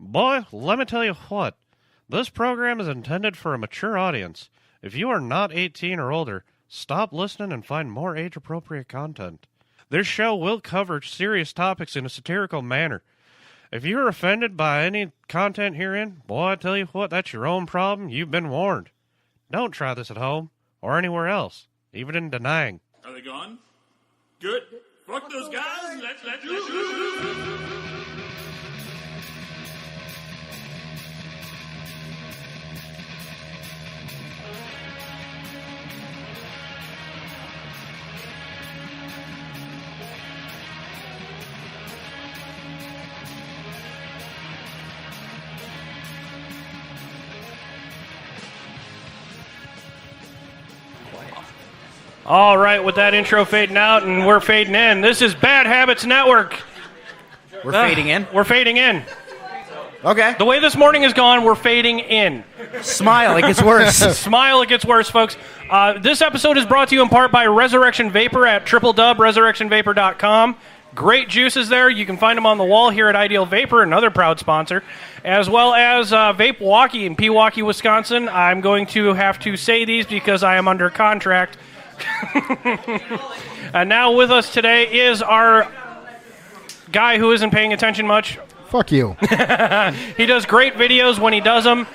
Boy, let me tell you what. This program is intended for a mature audience. If you are not 18 or older, stop listening and find more age-appropriate content. This show will cover serious topics in a satirical manner. If you are offended by any content herein, boy, I tell you what, that's your own problem. You've been warned. Don't try this at home or anywhere else, even in denying. Are they gone? Good. Fuck those guys. Let's All right, with that intro fading out and we're fading in, this is Bad Habits Network. We're fading in? We're fading in. Okay. The way this morning is gone, we're fading in. Smile, it gets worse. Smile, it gets worse, folks. This episode is brought to you in part by Resurrection Vapor at www.resurrectionvapor.com. Great juices there. You can find them on the wall here at Ideal Vapor, another proud sponsor, as well as Vape Walkie in Pewaukee, Wisconsin. I'm going to have to say these because I am under contract. And now with us today is our guy who isn't paying attention much. Fuck you. He does great videos when he does them,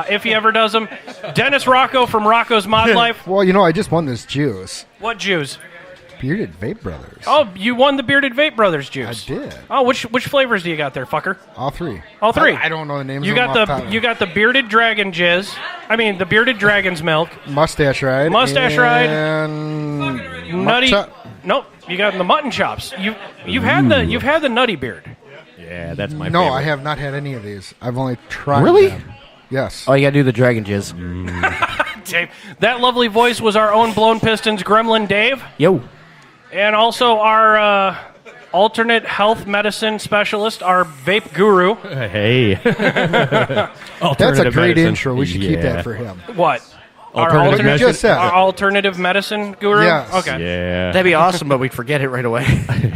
if he ever does them. Dennis Rocco from Rocco's Mod Life. Well, you know, I just won this juice. What juice? Bearded Vape Brothers. Oh, you won the Bearded Vape Brothers juice. I did. Oh, which flavors do you got there, fucker? All three. All three. I don't know the names. You of them got off top. you got the Bearded Dragon jizz. I mean, the Bearded Dragon's milk. Mustache Ride. Mustache Ride. And Nutty. Mutton- Nope. You got the mutton chops. You've had the Nutty Beard. Yeah, that's my No, favorite. I have not had any of these. I've only tried Really? them. Yes. Oh, you gotta do the dragon jizz. Dave. That lovely voice was our own Blown-Pistons Gremlin Dave. Yo. And also our alternate health medicine specialist, our vape guru. Hey. That's a great intro. We should keep that for him. What? Alternative You medicine? just said Our it. alternative medicine guru? Yes. Okay. Yeah. That'd be awesome, but we'd forget it right away.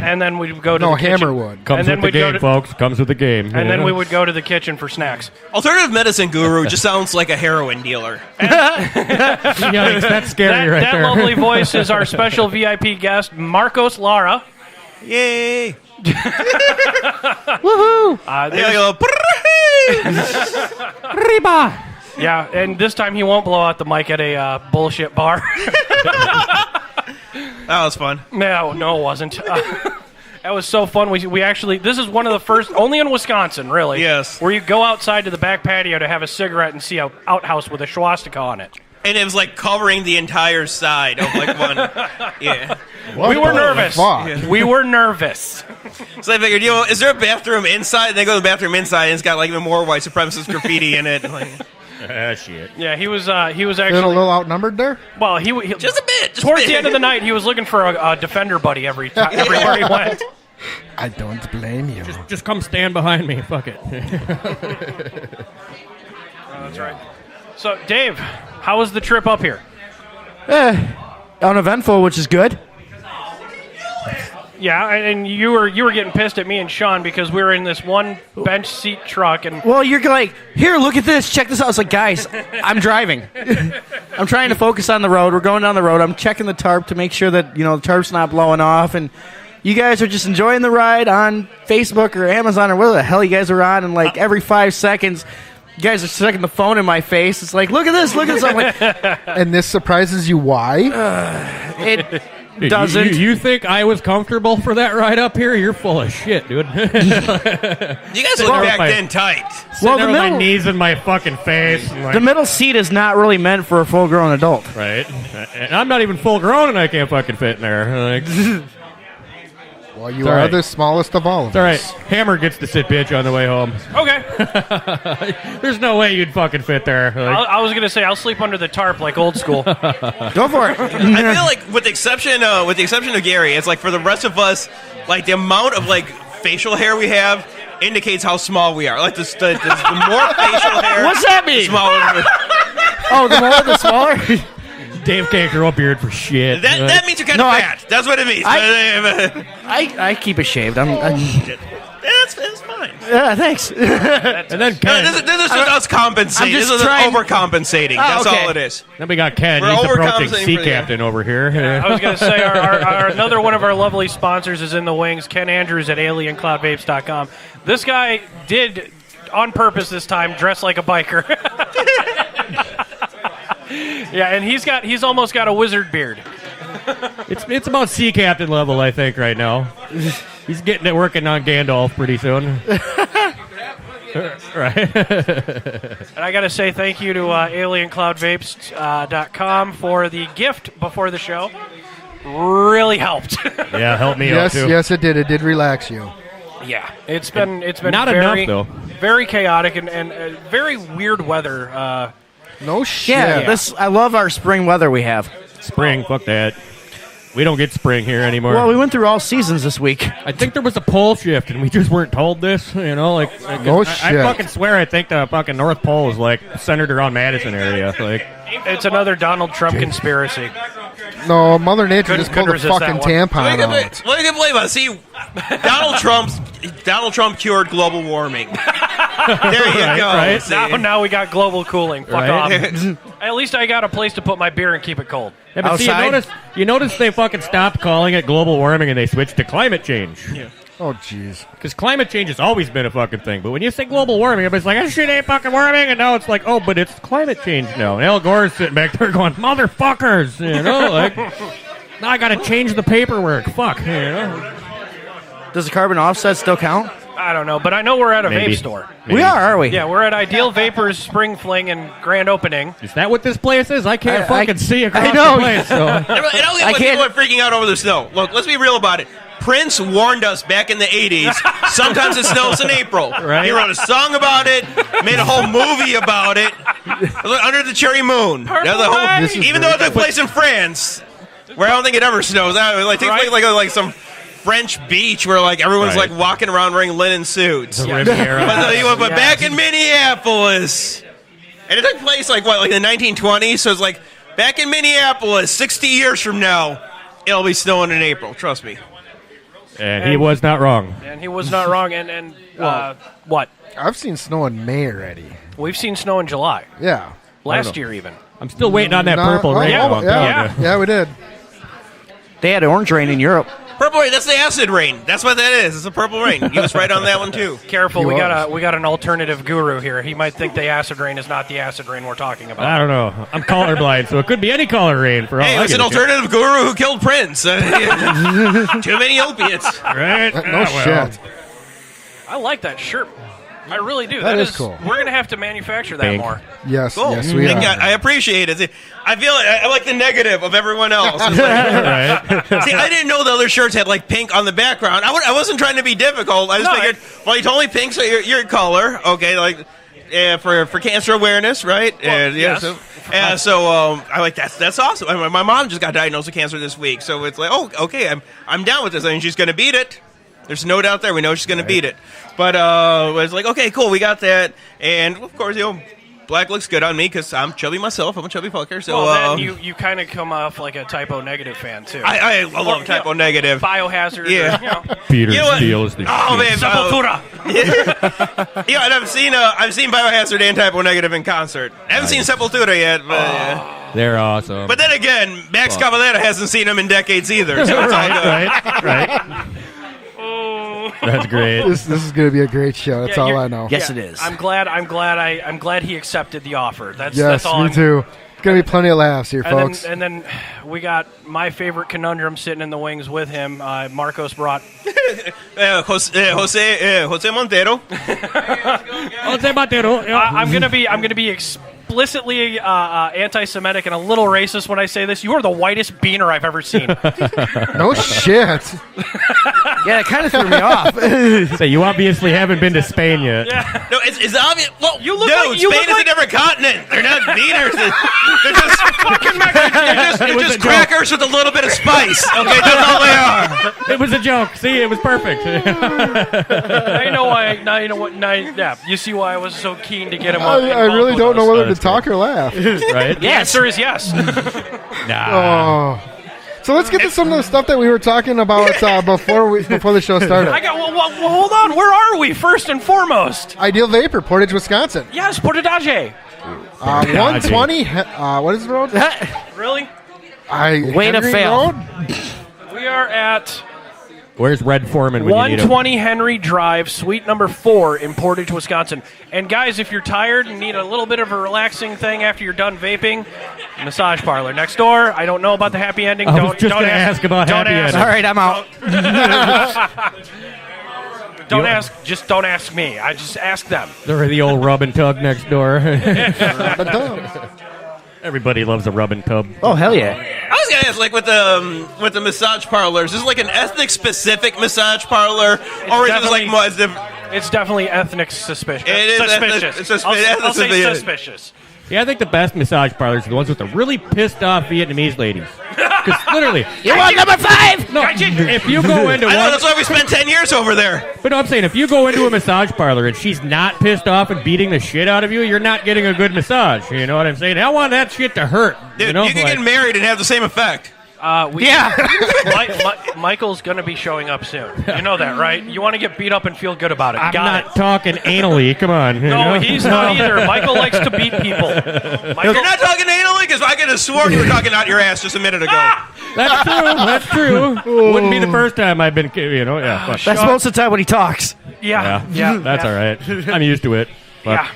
And then we'd go to No, the kitchen. Hammerwood. Comes And then with the we'd go game, to- folks. Comes with the game. And then we would go to the kitchen for snacks. Alternative medicine guru just sounds like a heroin dealer. Yikes, that's scary right That there. lovely voice is our special VIP guest, Marcos Lara. Yay! Woohoo! There's- Riba! Yeah, and this time he won't blow out the mic at a bullshit bar. That was fun. No, it wasn't. That was so fun. We actually, this is one of the first, only in Wisconsin, really. Yes. Where you go outside to the back patio to have a cigarette and see an outhouse with a swastika on it. And it was like covering the entire side of like one. Yeah. What We were the nervous. fuck? We were nervous. So I figured, is there a bathroom inside? And they go to the bathroom inside, and it's got like even more white supremacist graffiti in it. Like, Shit. Yeah, he was Feeling a actually, little outnumbered there? well, he just a bit. Just towards a bit. the end of the night, he was looking for a defender buddy everywhere he went. I don't blame you. Just come stand behind me. Fuck it. That's right. So, Dave, how was the trip up here? Uneventful, which is good. Yeah, and you were getting pissed at me and Sean because we were in this one bench seat truck and Well, you're like, here, look at this. Check this out. I was like, guys, I'm driving. I'm trying to focus on the road. We're going down the road. I'm checking the tarp to make sure that, the tarp's not blowing off. And you guys are just enjoying the ride on Facebook or Amazon or whatever the hell you guys are on. And, like, every 5 seconds, you guys are sticking the phone in my face. It's like, look at this. Look at this. I'm like, And this surprises you why? it doesn't. You think I was comfortable for that ride up here? You're full of shit, dude. You guys look back then tight. Well, There the with my middle, knees in my fucking face. And like, the middle seat is not really meant for a full-grown adult. right. And I'm not even full grown, and I can't fucking fit in there. Like, Well, you all are right. the smallest of all of it's all right. us. Hammer gets to sit bitch on the way home. okay. There's no way you'd fucking fit there. Like, I was gonna say I'll sleep under the tarp like old school. Go for it. I feel like with the exception of Gary, it's like for the rest of us, like the amount of like facial hair we have indicates how small we are. Like the more facial hair, What's that the mean? smaller. Oh, the more, the smaller? Dave can't grow a beard for shit. That means you're kind of No, fat. That's what it means. I keep it shaved. That's fine. Yeah, thanks. And then Ken. No, this is just us compensating. This is overcompensating. That's all it is. Then we got Ken. We're He's approaching overcompensating sea for captain over here. I was going to say, our another one of our lovely sponsors is in the wings, Ken Andrews at AlienCloudVapes.com. This guy did, on purpose this time, dress like a biker. Yeah, and he's almost got a wizard beard. It's about sea captain level, I think, right now. He's getting it working on Gandalf pretty soon. Right. And I got to say thank you to AlienCloudVapes.com for the gift before the show. Really helped. Yeah, help me out too. Yes, it did. It did relax you. Yeah, it's been not very, enough, though. very chaotic and very weird weather. No shit. Yeah, I love our spring weather we have. Spring, fuck that. We don't get spring here anymore. Well, we went through all seasons this week. I think there was a pole shift, and we just weren't told this. Like No I shit. fucking swear, I think the fucking North Pole is like centered around Madison area. Like, It's another Donald Trump conspiracy. No, Mother Nature Couldn't- just pulled a couldn't resist fucking that one. tampon out. What do you believe about? See, Donald Trump cured global warming. There you go. right. See? Now we got global cooling. Fuck Right. off. At least I got a place to put my beer and keep it cold. yeah, but see, Outside? you notice they fucking stopped calling it global warming and they switched to climate change. Oh, jeez. Because climate change has always been a fucking thing. But when you say global warming, everybody's like, that shit ain't fucking warming. And now it's like, oh, but it's climate change now. And Al Gore's sitting back there going, motherfuckers. Like, now I got to change the paperwork. Fuck. Does the carbon offset still count? I don't know, but I know we're at a Maybe. vape store. We are we? Yeah, we're at Ideal Vapor's Spring Fling and grand opening. Is that what this place is? I can't fucking see across I know. the place. So. And I can't- people are freaking out over the snow. Look, let's be real about it. Prince warned us back in the 80s, sometimes it snows in April. Right. He wrote a song about it, made a whole movie about it. Under the Cherry Moon. This is Even though it took place in France, where I don't think it ever snows. It takes place like some French beach where like everyone's Right. like walking around wearing linen suits. The Riviera. But back in Minneapolis, and it took place like the 1920s. So it's like back in Minneapolis, 60 years from now, it'll be snowing in April. Trust me. And he was not wrong. And he was not wrong. And what? I've seen snow in May already. We've seen snow in July. Yeah. Last year even. I'm still waiting on that purple rain. yeah, I'm telling yeah. you. Yeah, we did. They had orange rain in Europe. Purple rain. That's the acid rain. That's what that is. It's a purple rain. He was right on that one too. Careful, He we was. got an alternative guru here. He might think the acid rain is not the acid rain we're talking about. I don't know. I'm colorblind, so it could be any color rain for all Hey, it I was an give a shit. alternative guru who killed Prince. Too many opiates. Right? No shit. I like that shirt. I really do. That is cool. We're going to have to manufacture that Pink. more. Yes, Cool. yes, we Thank you. are. I appreciate it. I feel I like the negative of everyone else. It's like- Right? See, I didn't know the other shirts had like pink on the background. I wasn't trying to be difficult. I just No, figured, well, you told me pink's your color. Okay, like for cancer awareness, right? And yes. So I like that's awesome. I mean, my mom just got diagnosed with cancer this week, so it's like, oh, okay, I'm down with this. I mean, she's gonna beat it. There's no doubt there. We know she's going to beat it. But it's like, okay, cool, we got that. And, of course, black looks good on me because I'm chubby myself. I'm a chubby fucker. So Well, then you kind of come off like a typo negative fan, too. I love typo negative. Biohazard. Yeah. Peter You know what? Steele is the Oh, man. Sepultura. Yeah, and I've seen Biohazard and typo negative in concert. I haven't seen Sepultura yet. But, They're awesome. but then again, Max Cavalera hasn't seen them in decades either. So it's all good. right. That's great. This is going to be a great show. That's Yeah, all you're- I know. Yes, it is. I'm glad he accepted the offer. That's Yes, all. me too. It's going to be plenty of laughs here, folks. And then we got my favorite conundrum sitting in the wings with him. Marcos brought. Jose Montero. Jose Montero. I'm gonna be explicitly anti-Semitic and a little racist when I say this. You are the whitest beaner I've ever seen. No shit. Yeah, it kind of threw me off. So you obviously haven't been to Spain yet. No, it's obvious. Well, You look dude, like- you Spain look is like- a different continent. They're not beaters. They're just crackers with a little bit of spice. Okay, that's all they are. It was a joke. See, it was perfect. Now you know why. Now you know what. Now, yeah, you see why I was so keen to get him on. I really don't know whether to That's talk or laugh. right? The answer is yes. Nah. Oh. So let's get to some of the stuff that we were talking about before the show started. Well, hold on. Where are we, first and foremost? Ideal Vapor, Portage, Wisconsin. Yes, Portage. 120, what is the road? Really? Way to fail. We are at Where's Red Foreman when you need him? 120 Henry Drive, suite number 4 in Portage, Wisconsin. And guys, if you're tired and need a little bit of a relaxing thing after you're done vaping, massage parlor next door. I don't know about the happy ending. I was just going to ask about happy ending. All right, I'm out. Don't ask. Just don't ask me. I just ask them. They're the old rub and tug next door. Everybody loves a rub and tub. Oh, hell yeah. I was gonna ask, like with the massage parlors, is it like an ethnic specific massage parlor, or is it like more? It's definitely ethnic suspicious. It is suspicious. I'll say suspicious. Yeah, I think the best massage parlors are the ones with the really pissed off Vietnamese ladies. Because literally, you want number 5? No, if you go into I know, one, that's why we spent 10 years over there. But no, I'm saying if you go into a massage parlor and she's not pissed off and beating the shit out of you, you're not getting a good massage. You know what I'm saying? I want that shit to hurt. Dude, you know? you can get married and have the same effect. Michael's going to be showing up soon. You know that, right? You want to get beat up and feel good about it. I'm not talking anally. Come on. No, he's not either. Michael likes to beat people. You're not talking anally? Because I could have sworn you were talking out your ass just a minute ago. That's true. That's true. Wouldn't be the first time I've been, yeah. That's most of the time when he talks. Yeah. That's all right. I'm used to it. But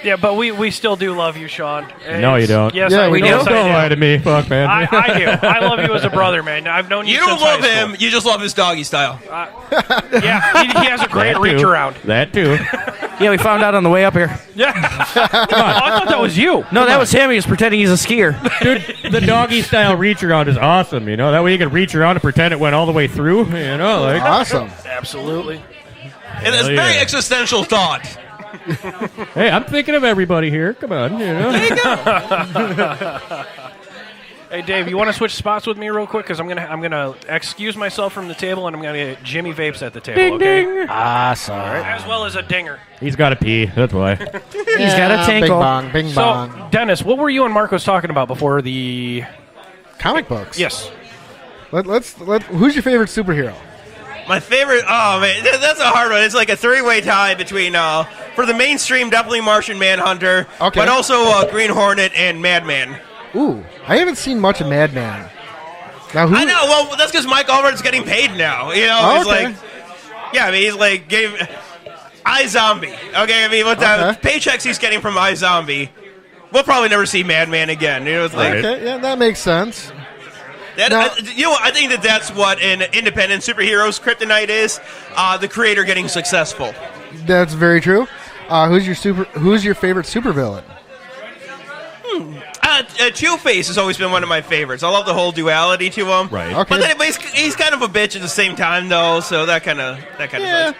Yeah, but we still do love you, Sean. No, you don't. Yes, Yeah, I we do. do. Yes, I Don't do. lie to me. Fuck, man. I do. I love you as a brother, man. I've known you You since don't love high school. him. You just love his doggy style. Yeah, he has a great That reach too. around. That too. Yeah, we found out on the way up here. Yeah. Oh, I thought that was you. No, that was him. He was pretending he's a skier. Dude, the doggy style reach around is awesome. That way you can reach around and pretend it went all the way through. Like Awesome. Absolutely. And it's very existential thought. Hey, I'm thinking of everybody here. Come on, Hey, Dave, you want to switch spots with me real quick? Because I'm gonna excuse myself from the table, and I'm gonna get Jimmy Vapes at the table. Ding okay? ding. Sorry. As well as a dinger. He's got to pee. That's why. He's got a Bing tinkle. bong, bing So, bong. Dennis, what were you and Marcos talking about before the? Comic books. Yes. Who's your favorite superhero? My favorite, oh man, that's a hard one. It's like a 3-way tie between, for the mainstream, definitely Martian Manhunter, Okay. but also Green Hornet and Madman. Ooh, I haven't seen much of Madman. Now, who? I know, well, that's because Mike Allred's getting paid now. He's okay. like, he's like, gave iZombie. Okay, I mean, with the paychecks he's getting from iZombie, we'll probably never see Madman again. It's like, Okay, yeah, that makes sense. I think that's what an independent superhero's kryptonite is. The creator getting successful. That's very true. Who's your favorite supervillain? Two-Face has always been one of my favorites. I love the whole duality to him. Right. Okay. But then he's kind of a bitch at the same time, though. So that kind of. Yeah.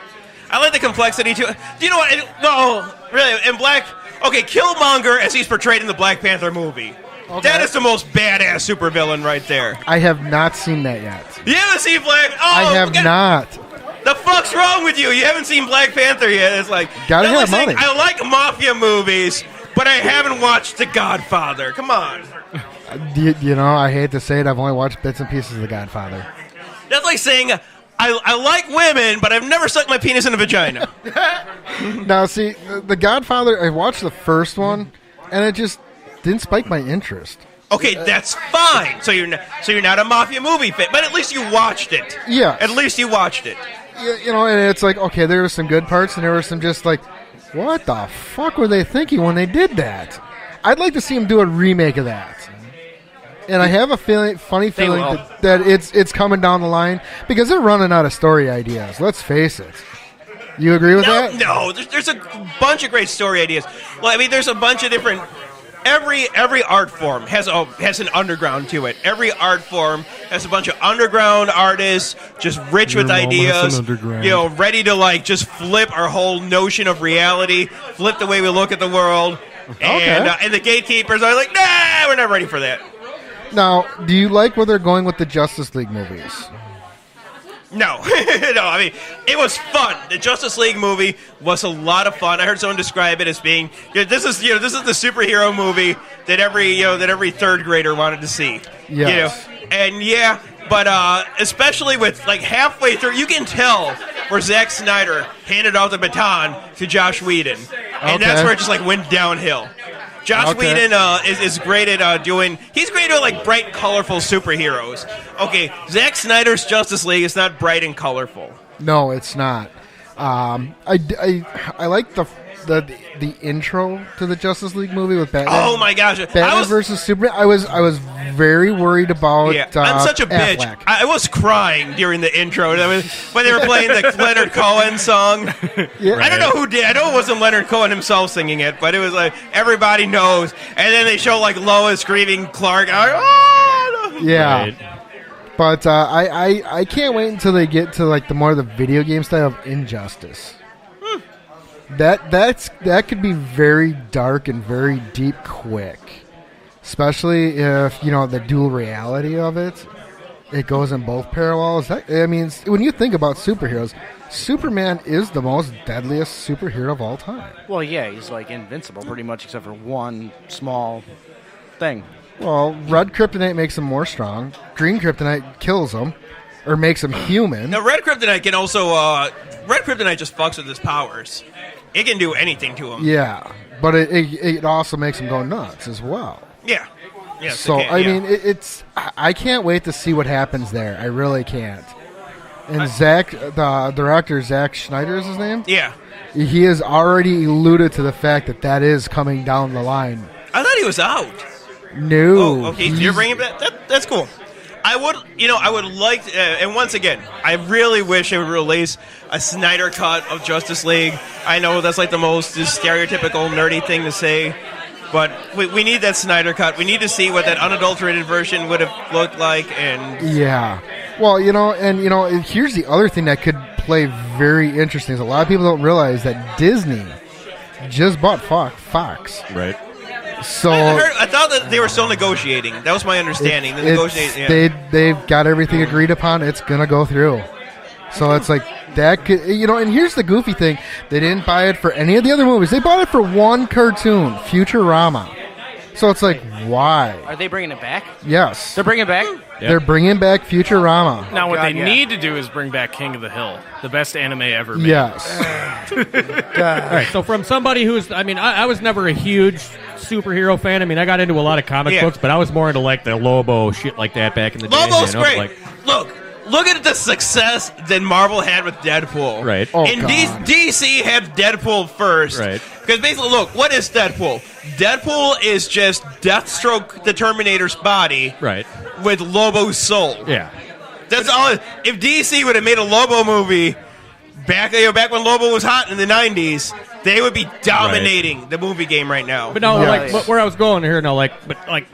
I like the complexity to it. Do you know what? No, really. In Black, Killmonger as he's portrayed in the Black Panther movie. Okay. That is the most badass supervillain right there. I have not seen that yet. You haven't seen Black? Oh, I have not. The fuck's wrong with you? You haven't seen Black Panther yet? It's like Gotta that's have like saying, money. I like mafia movies, but I haven't watched The Godfather. Come on. I hate to say it, I've only watched bits and pieces of The Godfather. That's like saying I like women, but I've never sucked my penis in a vagina. Now, see, The Godfather, I watched the first one, and it just didn't spike my interest. Okay, that's fine. So you're not a mafia movie fan, but at least you watched it. Yeah. At least you watched it. And it's like, okay, there were some good parts, and there were some just like, what the fuck were they thinking when they did that? I'd like to see them do a remake of that. And I have a funny feeling that it's coming down the line because they're running out of story ideas. Let's face it. You agree with that? No, there's a bunch of great story ideas. Well, I mean, there's a bunch of different. Every art form has an underground to it. Every art form has a bunch of underground artists, just rich with ideas, ready to just flip our whole notion of reality, flip the way we look at the world. And the gatekeepers are like, nah, we're not ready for that. Now, do you like where they're going with the Justice League movies? No, no. I mean, it was fun. The Justice League movie was a lot of fun. I heard someone describe it as being, this is the superhero movie that every third grader wanted to see. Yes. And yeah, but especially with like halfway through, you can tell where Zack Snyder handed off the baton to Josh Whedon, and that's where it just like went downhill. Josh Whedon is great at doing. He's great at like bright, colorful superheroes. Okay, Zack Snyder's Justice League is not bright and colorful. No, it's not. I like the intro to the Justice League movie with Batman. Oh my gosh, Batman versus Superman. I was very worried about. Yeah, I'm such a bitch. Affleck. I was crying during the intro when they were playing the Leonard Cohen song. Yeah. I don't know who did. I know it wasn't Leonard Cohen himself singing it, but it was like everybody knows. And then they show like Lois grieving Clark. I'm like, oh! Yeah. Right. But I can't wait until they get to like the more of the video game style of Injustice. That could be very dark and very deep quick, especially if the dual reality of it. It goes in both parallels. When you think about superheroes, Superman is the most deadliest superhero of all time. Well, yeah, he's like invincible pretty much except for one small thing. Well, red kryptonite makes him more strong. Green kryptonite kills him, or makes him human. Now, red kryptonite can also. Red kryptonite just fucks with his powers. It can do anything to him. Yeah, but it also makes him go nuts as well. Yeah. Yes, so it can, it's I can't wait to see what happens there. I really can't. And the director Zack Snyder is his name. Yeah. He has already alluded to the fact that is coming down the line. I thought he was out. No. Oh, okay. You're bringing it back. That's cool. I would like to, and once again, I really wish they would release a Snyder cut of Justice League. I know that's like the most stereotypical nerdy thing to say, but we need that Snyder cut. We need to see what that unadulterated version would have looked like. And yeah, well, here's the other thing that could play very interesting. Is a lot of people don't realize that Disney just bought Fox. Right. So I thought that they were still negotiating. That was my understanding. They've got everything agreed upon. It's gonna go through. So it's like that could, and here's the goofy thing: they didn't buy it for any of the other movies. They bought it for one cartoon, Futurama. So it's like, why? Are they bringing it back? Yes, They're bringing it back. They're bringing back Futurama. Now, what they need to do is bring back King of the Hill, the best anime ever made. Yes. All right, so from somebody who's, I was never a huge superhero fan. I got into a lot of comic books, but I was more into like the Lobo shit like that back in the day. Lobo's great. Look at the success that Marvel had with Deadpool. Right. Oh, and DC had Deadpool first. Right. Because basically, look, what is Deadpool? Deadpool is just Deathstroke the Terminator's body. Right. With Lobo's soul. Yeah. That's all. If DC would have made a Lobo movie back when Lobo was hot in the 90s, they would be dominating the movie game right now. But no, but where I was going here, but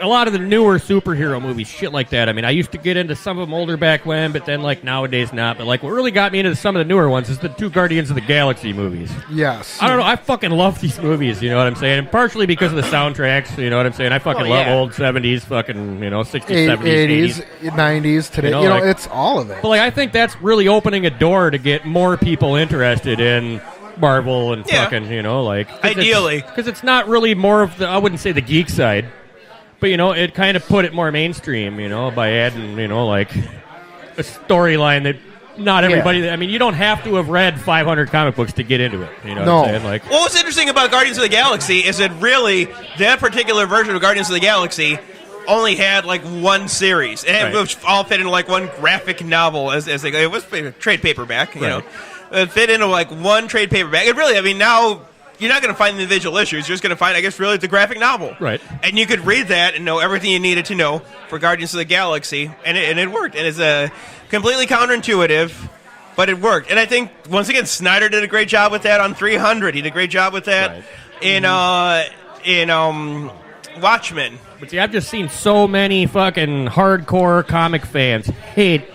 a lot of the newer superhero movies, shit like that. I used to get into some of them older back when, but then nowadays not. But what really got me into some of the newer ones is the two Guardians of the Galaxy movies. Yes. I don't know. I fucking love these movies. You know what I'm saying? And partially because of the soundtracks. You know what I'm saying? I fucking love old 70s, fucking 60s, 70s, 80s, 90s. Today, it's all of it. But I think that's really opening a door to get more people interested in Marvel and fucking, ideally. Because it's not really more of the, I wouldn't say the geek side, but, it kind of put it more mainstream, by adding, a storyline that not everybody, you don't have to have read 500 comic books to get into it. You know what I'm saying? What's interesting about Guardians of the Galaxy is that really that particular version of Guardians of the Galaxy only had one series, and which all fit into one graphic novel as they go. It was a trade paperback, you know. It fit into one trade paperback. It really, now you're not going to find the individual issues. You're just going to find, I guess, really the graphic novel. Right. And you could read that and know everything you needed to know for Guardians of the Galaxy, and it worked. And it's completely counterintuitive, but it worked. And I think once again, Snyder did a great job with that on 300. He did a great job with that in Watchmen. But see, I've just seen so many fucking hardcore comic fans hate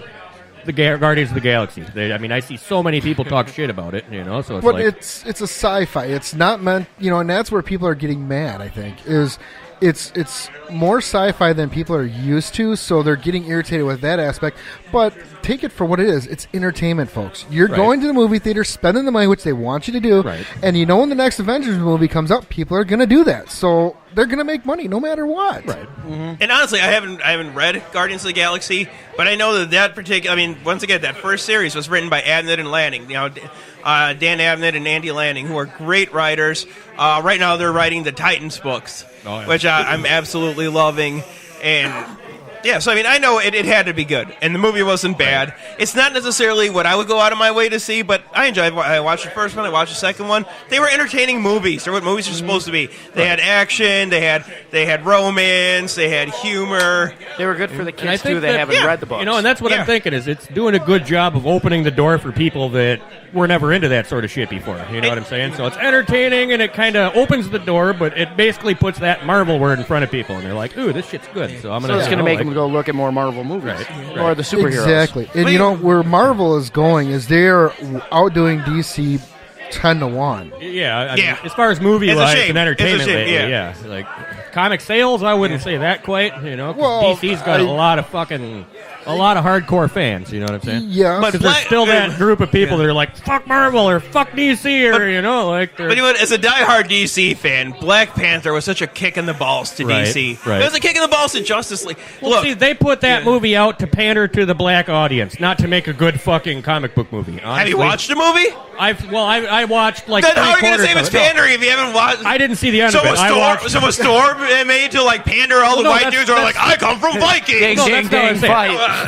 the Guardians of the Galaxy. I see so many people talk shit about it, so it's but it's a sci-fi. It's not meant, and that's where people are getting mad, I think, is it's more sci-fi than people are used to, so they're getting irritated with that aspect. But take it for what it is. It's entertainment, folks. You're going to the movie theater, spending the money, which they want you to do, and you know when the next Avengers movie comes up, people are going to do that. So they're going to make money no matter what. Right. Mm-hmm. And honestly, I haven't read Guardians of the Galaxy, but I know that particular. I mean, once again, that first series was written by Abnett and Lanning. Dan Abnett and Andy Lanning, who are great writers. Right now, they're writing the Titans books, which I'm absolutely loving. And yeah, so I mean, I know it had to be good, and the movie wasn't bad. It's not necessarily what I would go out of my way to see, but I enjoyed. I watched the first one. I watched the second one. They were entertaining movies. They're what movies are supposed to be. They had action. They had romance. They had humor. They were good for the kids too. They haven't read the books. And that's what I'm thinking is it's doing a good job of opening the door for people that were never into that sort of shit before. You know what I'm saying? So it's entertaining and it kind of opens the door, but it basically puts that Marvel word in front of people, and they're like, "Ooh, this shit's good." So it's going to make them go look at more Marvel movies or the superheroes. Exactly. And where Marvel is going is they're outdoing DC 10-1. Yeah, I mean, as far as movie life and entertainment lately, like comic sales, I wouldn't say that quite. DC's got a lot of hardcore fans. You know what I'm saying? Yeah, but there's still that group of people that are like, "Fuck Marvel" or "Fuck DC" or But as a diehard DC fan, Black Panther was such a kick in the balls to DC. It was a kick in the balls to Justice League. Well, see, they put that movie out to pander to the black audience, not to make a good fucking comic book movie. Honestly. Have you watched the movie? I watched like. Then how are you going to say it's pandering if you haven't watched? I didn't see the end of it. So was Storm made to like pander all the white dudes who are like, "I come from Vikings."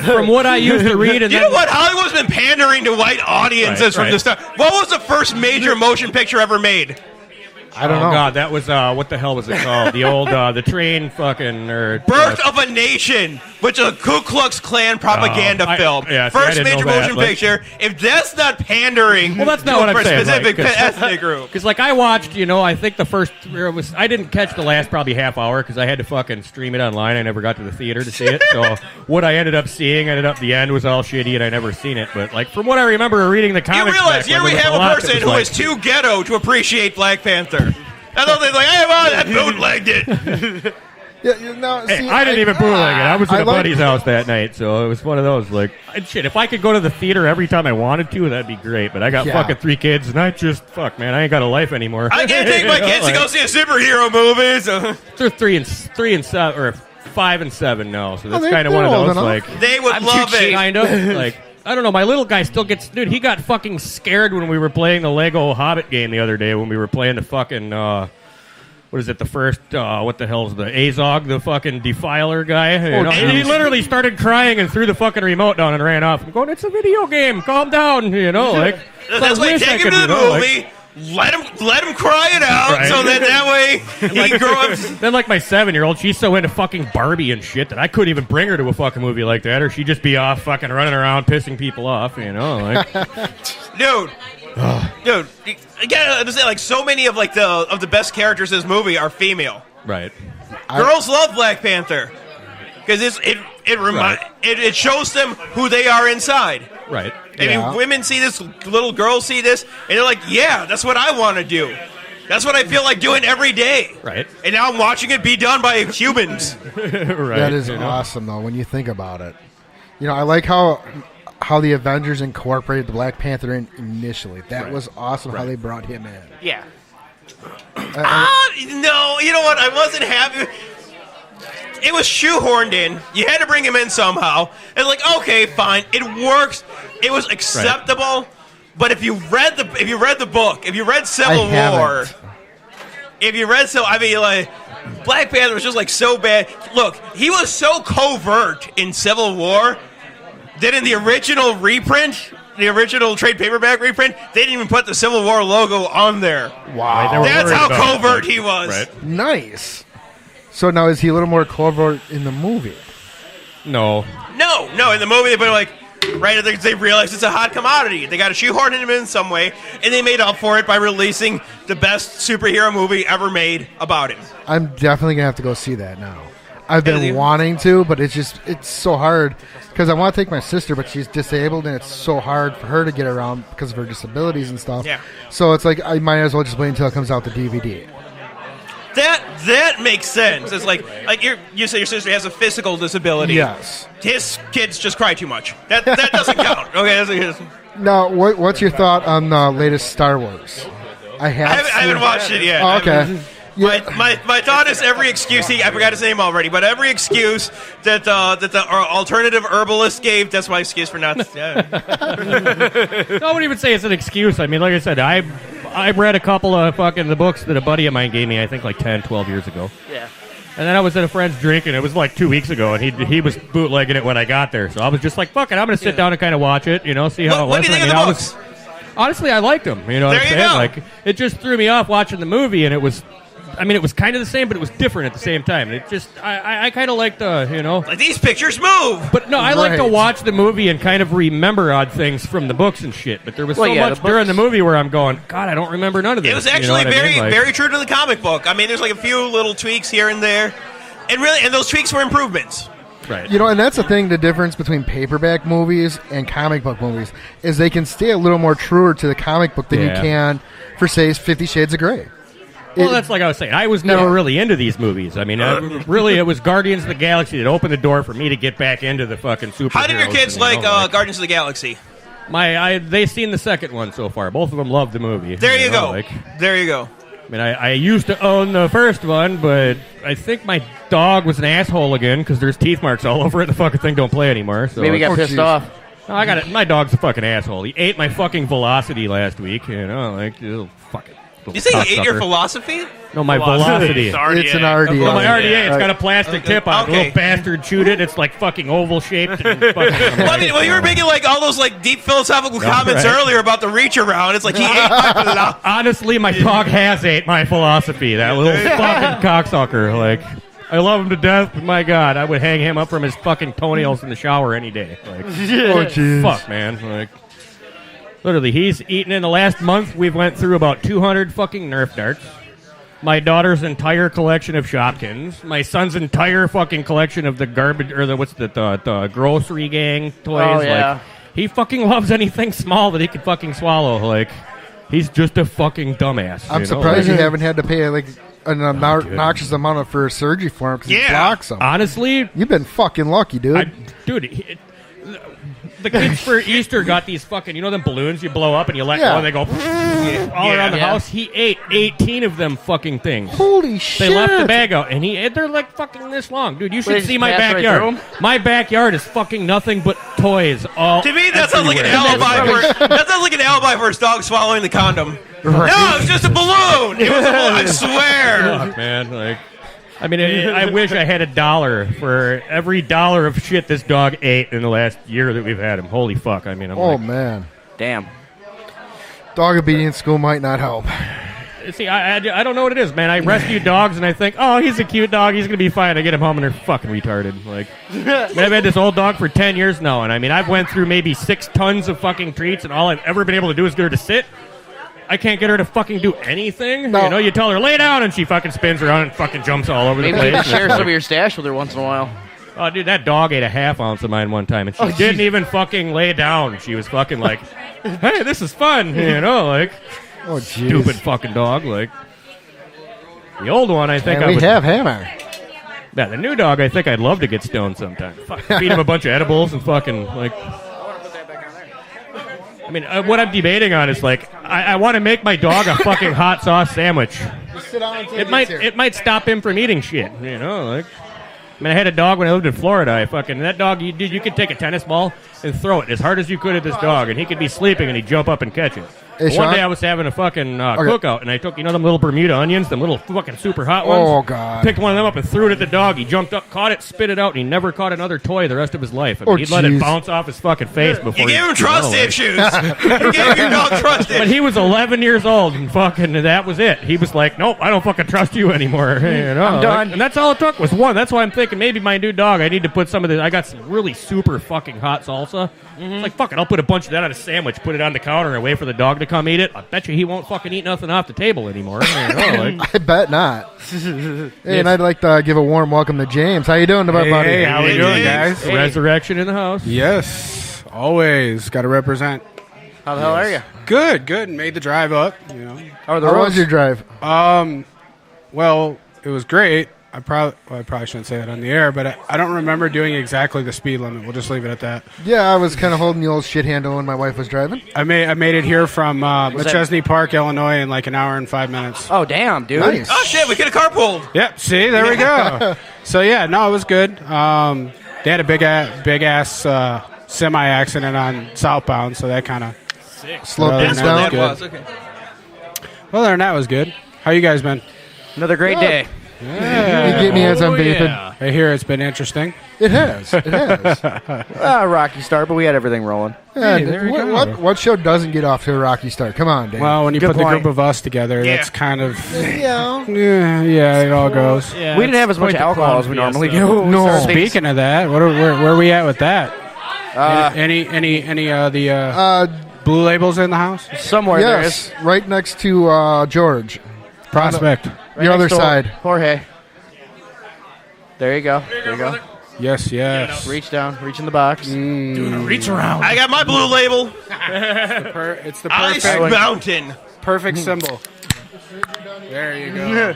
From what I used to read, and you know what? Hollywood's been pandering to white audiences from the start. What was the first major motion picture ever made? I don't know. Oh God, that was what the hell was it called? The old the train fucking Birth of a Nation, which is a Ku Klux Klan propaganda film. First major motion picture. If that's not pandering, well, that's not what I'm saying. Specific ethnic group. Because like I watched, I think the first I didn't catch the last probably half hour because I had to fucking stream it online. I never got to the theater to see it. So what I ended up seeing, the end was all shitty, and I never seen it. But like from what I remember reading the comics, you realize here we have a person who is too ghetto to appreciate Black Panther. I thought they were like, "Hey, well, I bootlegged it." I didn't even bootleg it. I was at a buddy's house that night, so it was one of those like, shit. If I could go to the theater every time I wanted to, that'd be great. But I got fucking 3 kids, and I just I ain't got a life anymore. I can't take my kids to go see a superhero movie. So. They're 3 and 7 or 5 and 7 now, so that's kind of one of those like they would love it. Kind of like. I don't know. My little guy still gets... Dude, he got fucking scared when we were playing the Lego Hobbit game the other day when we were playing the fucking... what is it? The first... what the hell is the Azog, the fucking Defiler guy? And he literally started crying and threw the fucking remote down and ran off. I'm going, it's a video game. Calm down. That's like, take him to the movie... Let him cry it out so that way he can grow up. Then like my 7-year-old, she's so into fucking Barbie and shit that I couldn't even bring her to a fucking movie like that, or she'd just be off fucking running around pissing people off, Dude, again, I'm saying like so many of like the best characters in this movie are female. Right. Girls love Black Panther because it shows them who they are inside. Right. I mean, women see this, little girls see this, and they're like, yeah, that's what I want to do. That's what I feel like doing every day. Right. And now I'm watching it be done by humans. Right. That is awesome, though, when you think about it. I like how the Avengers incorporated the Black Panther in initially. That was awesome how they brought him in. Yeah. No, you know what? I wasn't happy. It was shoehorned in. You had to bring him in somehow. And like, okay, fine, it works. It was acceptable. But if you read the book, if you read Civil War, Black Panther was just like so bad. Look, he was so covert in Civil War that in the original reprint, the original trade paperback reprint, they didn't even put the Civil War logo on there. Wow, that's how covert he was. Right. Nice. So now is he a little more covert in the movie? No. In the movie, they put like, right, they realized it's a hot commodity. They got to shoehorn him in some way, and they made up for it by releasing the best superhero movie ever made about him. I'm definitely going to have to go see that now. I've been wanting to, but it's so hard because I want to take my sister, but she's disabled, and it's so hard for her to get around because of her disabilities and stuff. Yeah. So it's like I might as well just wait until it comes out the DVD. That makes sense. It's like you say your sister has a physical disability. Yes. His kids just cry too much. That doesn't count. Okay. Now, what's your thought on the latest Star Wars? I haven't watched it yet. Oh, okay. My thought is every excuse I forgot his name already, but every excuse that the alternative herbalist gave, that's my excuse for not. Yeah. I wouldn't even say it's an excuse. I mean, like I said, I read a couple of fucking the books that a buddy of mine gave me, I think like 10, 12 years ago. Yeah. And then I was at a friend's drinking. It was like 2 weeks ago, and he was bootlegging it when I got there. So I was just like, fuck it, I'm going to sit down and kind of watch it, see how it was. What do you think of the books? Honestly, I liked them. You know what I'm saying? Go. Like, it just threw me off watching the movie, and it was kind of the same, but it was different at the same time. It just, I kind of like like these pictures move. But no, I like to watch the movie and kind of remember odd things from the books and shit. But there was so much during the movie where I'm going, God, I don't remember none of this. It was actually very true to the comic book. I mean, there's like a few little tweaks here and there, and those tweaks were improvements. Right. And that's the thing, the difference between paperback movies and comic book movies is they can stay a little more truer to the comic book than you can for, say, 50 Shades of Grey. Well, that's like I was saying. I was never really into these movies. I mean, really, it was Guardians of the Galaxy that opened the door for me to get back into the fucking superheroes. How did your kids like Guardians of the Galaxy? They've seen the second one so far. Both of them loved the movie. There you go. There you go. I mean, I used to own the first one, but I think my dog was an asshole again because there's teeth marks all over it. The fucking thing don't play anymore. So maybe got pissed off. No, I got it. My dog's a fucking asshole. He ate my fucking Velocity last week. Fuck it. You say he ate your philosophy? No, my Velocity. It's an RDA. No, my RDA. It's got a plastic tip on it. The little bastard chewed it. It's like fucking oval shaped. And well, you were making like all those like deep philosophical comments earlier about the reach around. It's like he ate my philosophy. Honestly, my dog has ate my philosophy. That little fucking cocksucker. Like, I love him to death, but my God, I would hang him up from his fucking toenails in the shower any day. Like, oh, jeez. Fuck, man. Like, literally, he's eaten in the last month. We've went through about 200 fucking Nerf darts. My daughter's entire collection of Shopkins. My son's entire fucking collection of the garbage, or the grocery gang toys. Oh, yeah. Like, he fucking loves anything small that he can fucking swallow. Like, he's just a fucking dumbass. I'm surprised you haven't had to pay like an obnoxious amount for surgery for him because he blocks them. Honestly, you've been fucking lucky, dude. The kids for Easter got these fucking, them balloons you blow up and you let go and they go all around the house. He ate 18 of them fucking things. Holy shit. They left the bag out and they're like fucking this long. Dude, you should see my backyard. My backyard is fucking nothing but toys all to me, that sounds like an alibi for his dog swallowing the condom. Right. No, it's just a balloon. It was a balloon, I swear. Fuck, man, I wish I had $1 for every $1 of shit this dog ate in the last year that we've had him. Holy fuck. Man. Damn. Dog obedience school might not help. See, I don't know what it is, man. I rescue dogs and I think, oh, he's a cute dog. He's going to be fine. I get him home and they're fucking retarded. Like, I've had this old dog for 10 years now, and I've went through maybe 6 tons of fucking treats, and all I've ever been able to do is get her to sit. I can't get her to fucking do anything. No. You tell her, lay down, and she fucking spins around and fucking jumps all over the place. Maybe you can share some of your stash with her once in a while. Oh, dude, that dog ate a half ounce of mine one time, and she didn't even fucking lay down. She was fucking like, hey, this is fun, stupid fucking dog. Like, the old one, I think we have Hammer. Yeah, the new dog, I think I'd love to get stoned sometime. Feed him a bunch of edibles and fucking, like... what I'm debating on is, like, I want to make my dog a fucking hot sauce sandwich. Just sit down until it might stop him from eating shit, like... I had a dog when I lived in Florida. That dog, you could take a tennis ball and throw it as hard as you could at this dog, and he could be sleeping and he'd jump up and catch it. Hey, one day I was having a fucking cookout, and I took, them little Bermuda onions, them little fucking super hot ones. Oh, God. Picked one of them up and threw it at the dog. He jumped up, caught it, spit it out, and he never caught another toy the rest of his life. He'd let it bounce off his fucking face before you gave him trust issues. You gave your dog trust issues. But he was 11 years old, and fucking that was it. He was like, nope, I don't fucking trust you anymore. I'm done. And that's all it took was one. That's why I'm thinking maybe my new dog, I need to put some of this. I got some really super fucking hot salsa. It's like, fuck it, I'll put a bunch of that on a sandwich, put it on the counter, and wait for the dog to come eat it. I bet you he won't fucking eat nothing off the table anymore. I bet not. Hey, and I'd like to give a warm welcome to James. How you doing, buddy? Hey, how we doing, guys? Hey. Resurrection in the house. Yes, always got to represent. How the hell are you? Good. Made the drive up. How was your drive? Well, It was great. I probably shouldn't say that on the air, but I don't remember doing exactly the speed limit. We'll just leave it at that. Yeah, I was kind of holding the old shit handle when my wife was driving. I made it here from McChesney Park, Illinois, in like an hour and 5 minutes. Oh, damn, dude. Nice. Oh shit, we could have carpooled. Yep. See, there we go. So yeah, no, it was good. They had a big ass semi accident on southbound, so that kind of slowed things down. Okay. Well, other than that, it was good. How you guys been? Another great day. Yeah. You get me as I'm vaping. Yeah. I hear it's been interesting. It has. It has. Rocky start, but we had everything rolling. Yeah, Hey, there you go. what show doesn't get off to a rocky start? Come on, Dave. Well, when you Good put the point. group of us together, Yeah. that's kind of yeah. yeah, it all goes. Yeah, We didn't have as much quite the alcohol as we clown normally fiesta. do. No. Speaking of that, where are we at with that? Any the blue labels in the house? Somewhere there is. Yes, right next to George. Prospect. Right The other next door. side. Jorge. There you go. There you go. Yes. Reach down. Reach in the box. Reach around. I got my blue label. It's the Ice perfect Mountain. symbol. There you go.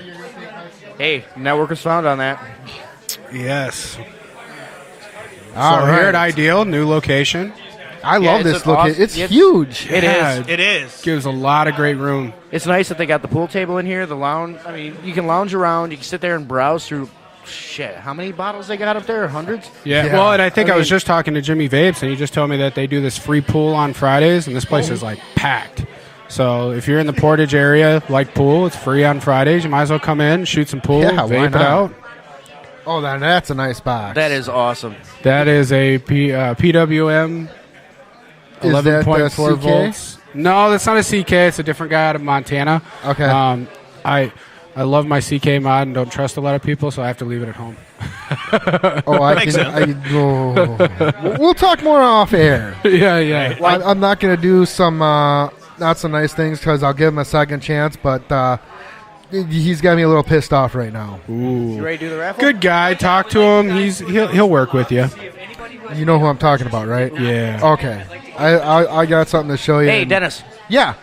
Hey, network was found on that. Yes. All So right. here at Ideal, new location. I Yeah, love it's this an location. awesome- It's it's- huge. It Yeah, is. It is. Gives a lot of great room. It's nice that they got the pool table in here, the lounge. I mean, you can lounge around. You can sit there and browse through. Shit, how many bottles they got up there? Hundreds? Yeah. Yeah. Well, and I think I was mean- just talking to Jimmy Vapes, and he just told me that they do this free pool on Fridays, and this place is like packed. So if you're in the Portage area, like pool, it's free on Fridays. You might as well come in, shoot some pool, Yeah, why vape it not? out. Oh, that's a nice box. That is awesome. That is a PWM Is that the 11.4 CK? volts. No, that's not a CK. It's a different guy out of Montana. Okay. I love my CK mod and don't trust a lot of people, so I have to leave it at home. Oh, I Makes can. We'll talk more off air. yeah. I'm not going to do some not so nice things because I'll give him a second chance, but he's got me a little pissed off right now. You ready to do the raffle? Good guy. Talk to him. He'll work with you. You know who I'm talking about, right? Yeah. Okay. I got something to show you. Hey, Dennis. Yeah.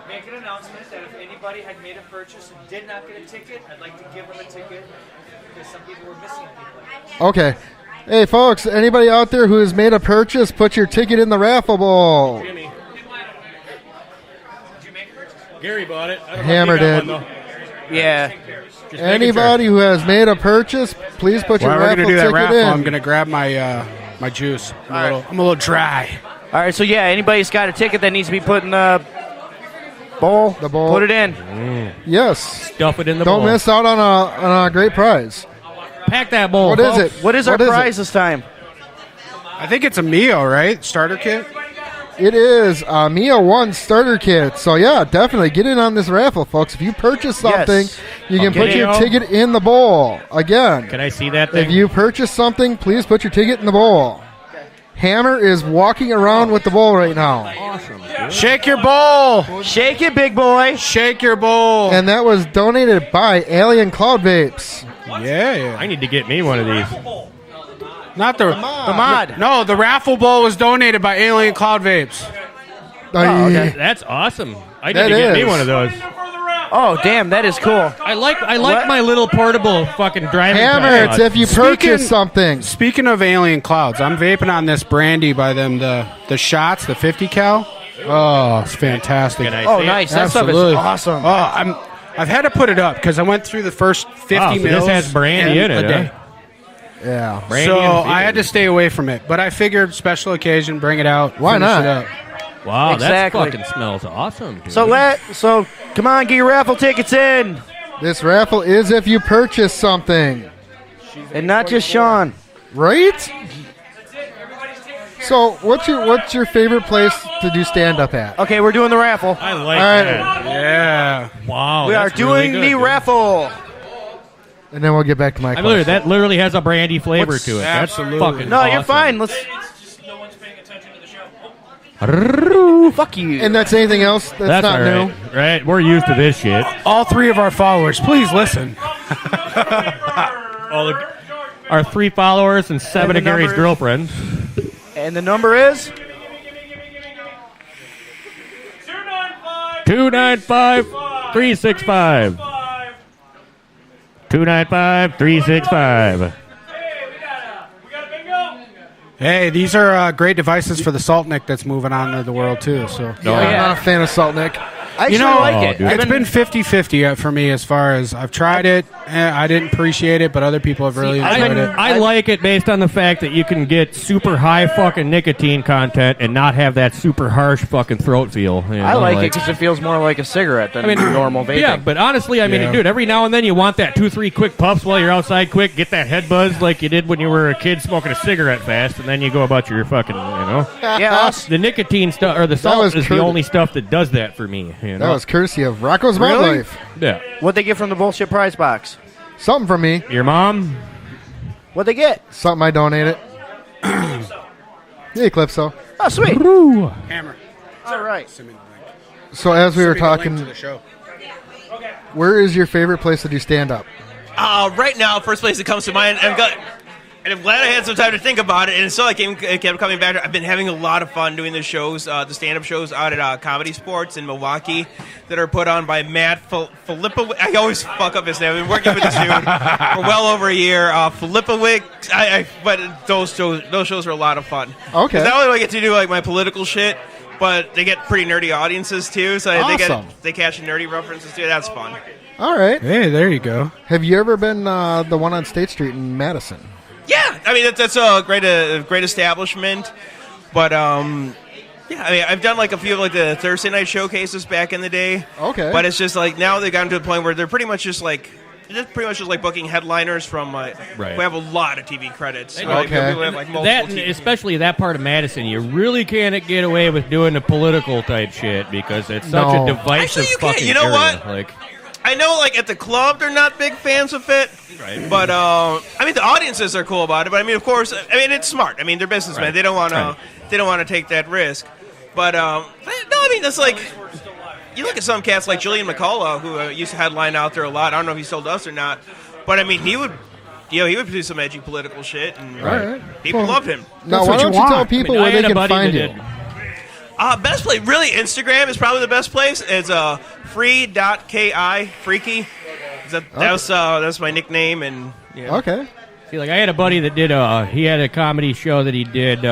Make an announcement that if anybody had made a purchase and did not get a ticket, I'd like to give them a ticket because some people were missing people. Okay. Hey, folks, anybody out there who has made a purchase, put your ticket in the raffle bowl. Gary bought it. I don't Hammer know if he did. got one, though. Yeah. Just Anybody who has made a purchase, please put your While we're raffle gonna do that ticket raffle, in. I'm gonna grab my my juice. I'm a little dry. All right, so yeah, anybody's got a ticket that needs to be put in the bowl, The bowl. put it in. Yes. Stuff it in the Don't bowl. miss out on a great prize. Pack that bowl. What is folks. it? What is our What is prize this time? I think it's a Mio, right? Starter kit. It is a Mia 1 starter kit. So, yeah, definitely get in on this raffle, folks. If you purchase something, Yes. you can Okay. put your ticket in the bowl. Again, Can I see that thing? if you purchase something, please put your ticket in the bowl. Hammer is walking around with the bowl right now. Shake your bowl. Shake it, big boy. Shake your bowl. And that was donated by Alien Cloud Vapes. Yeah. I need to get me one of these. Not the The mod. No, the raffle bowl was donated by Alien Cloud Vapes. That's awesome. I need That to get me is. one of those. Oh, damn, that is cool. I like What? my little portable fucking driving. Hammer, tripod. it's if you purchase something. Speaking of Alien Clouds, I'm vaping on this brandy by them, the shots, the 50 cal. Oh, it's fantastic. Can I Oh, see it? nice. That Absolutely. stuff is awesome. Oh, I've had to put it up because I went through the first 50 Oh, so mils. this has brandy in a it, day. Yeah. Brandy So and I had Fiji. to stay away from it, but I figured special occasion, bring it out. Why finish not? it up. Wow, Exactly. that fucking smells awesome, dude. So come on, get your raffle tickets in. This raffle is if you purchase something. And not just Sean. Right? So, what's your favorite place to do stand up at? Okay, we're doing the raffle. I like All right. that. Yeah. Wow, We are that's really doing good, the dude. raffle. And then we'll get back to my question. That literally has a brandy flavor to it. Absolutely. That's fucking No, awesome. you're fine. Let's. No one's paying attention to the show. Fuck you. And that's anything else that's not all new? right. Right, we're used to this shit. All three of our followers, please listen. Our 3 followers and 7 And of the Gary's number is- girlfriends. And the number is 295 365. 295-365. Hey, these are great devices for the Saltnik that's moving on to the world, too. So I'm not a fan of Saltnik. I actually like it. It's been 50-50 for me as far as I've tried it. I didn't appreciate it, but other people have really enjoyed it. I like it based on the fact that you can get super high fucking nicotine content and not have that super harsh fucking throat feel. You know, I like it because it feels more like a cigarette than normal vaping. Yeah, but honestly, I mean, dude, every now and then you want that 2-3 quick puffs while you're outside quick, get that head buzz like you did when you were a kid smoking a cigarette fast, and then you go about your fucking, Yeah, the nicotine stuff, or the salt is the only stuff that does that for me. You know? That was courtesy of Rocco's Really? Wildlife. Yeah. What'd they get from the bullshit prize box? Something from me. Your mom? What'd they get? Something I donated. Hey, Calypso. Oh, sweet. Hammer. All right. So as we were talking, To the show. where is your favorite place to do stand-up? Right now, first place that comes to mind, and I'm glad I had some time to think about it, and so it kept coming back. I've been having a lot of fun doing the shows, the stand-up shows out at Comedy Sports in Milwaukee that are put on by Matt Filipowicz. I always fuck up his name. I've been working with this dude for well over a year. Filipowicz. But those shows are a lot of fun. Okay. 'Cause not only do I get to do like my political shit, but they get pretty nerdy audiences too. So Awesome. they catch nerdy references too. That's fun. All right. Hey, there you go. Have you ever been the one on State Street in Madison? Yeah, I mean that's a great establishment, but yeah, I mean I've done like a few of like the Thursday night showcases back in the day. Okay, but it's just like now they've gotten to a point where they're pretty much just like booking headliners from right. who have a lot of TV credits. And Okay, people have, like, multiple that TV especially that part of Madison, you really can't get away with doing the political type shit because it's such a divisive Actually, you fucking can't. You know area. what? Like, I know, like at the club, they're not big fans of it. Right. But I mean, the audiences are cool about it. But I mean, of course, I mean it's smart. I mean, they're businessmen. Right. They don't want to. Right. They don't want to take that risk. But no, I mean that's like you look at some cats like Julian McCullough, who used to headline out there a lot. I don't know if he still does or not. But I mean, he would do some edgy political shit, and people loved him. Now, why don't you tell people where they can find you? Best place, really, Instagram is probably the best place. It's free.ki, freaky. That's my nickname, and yeah. Okay. See, like I had a buddy that did. He had a comedy show that he did.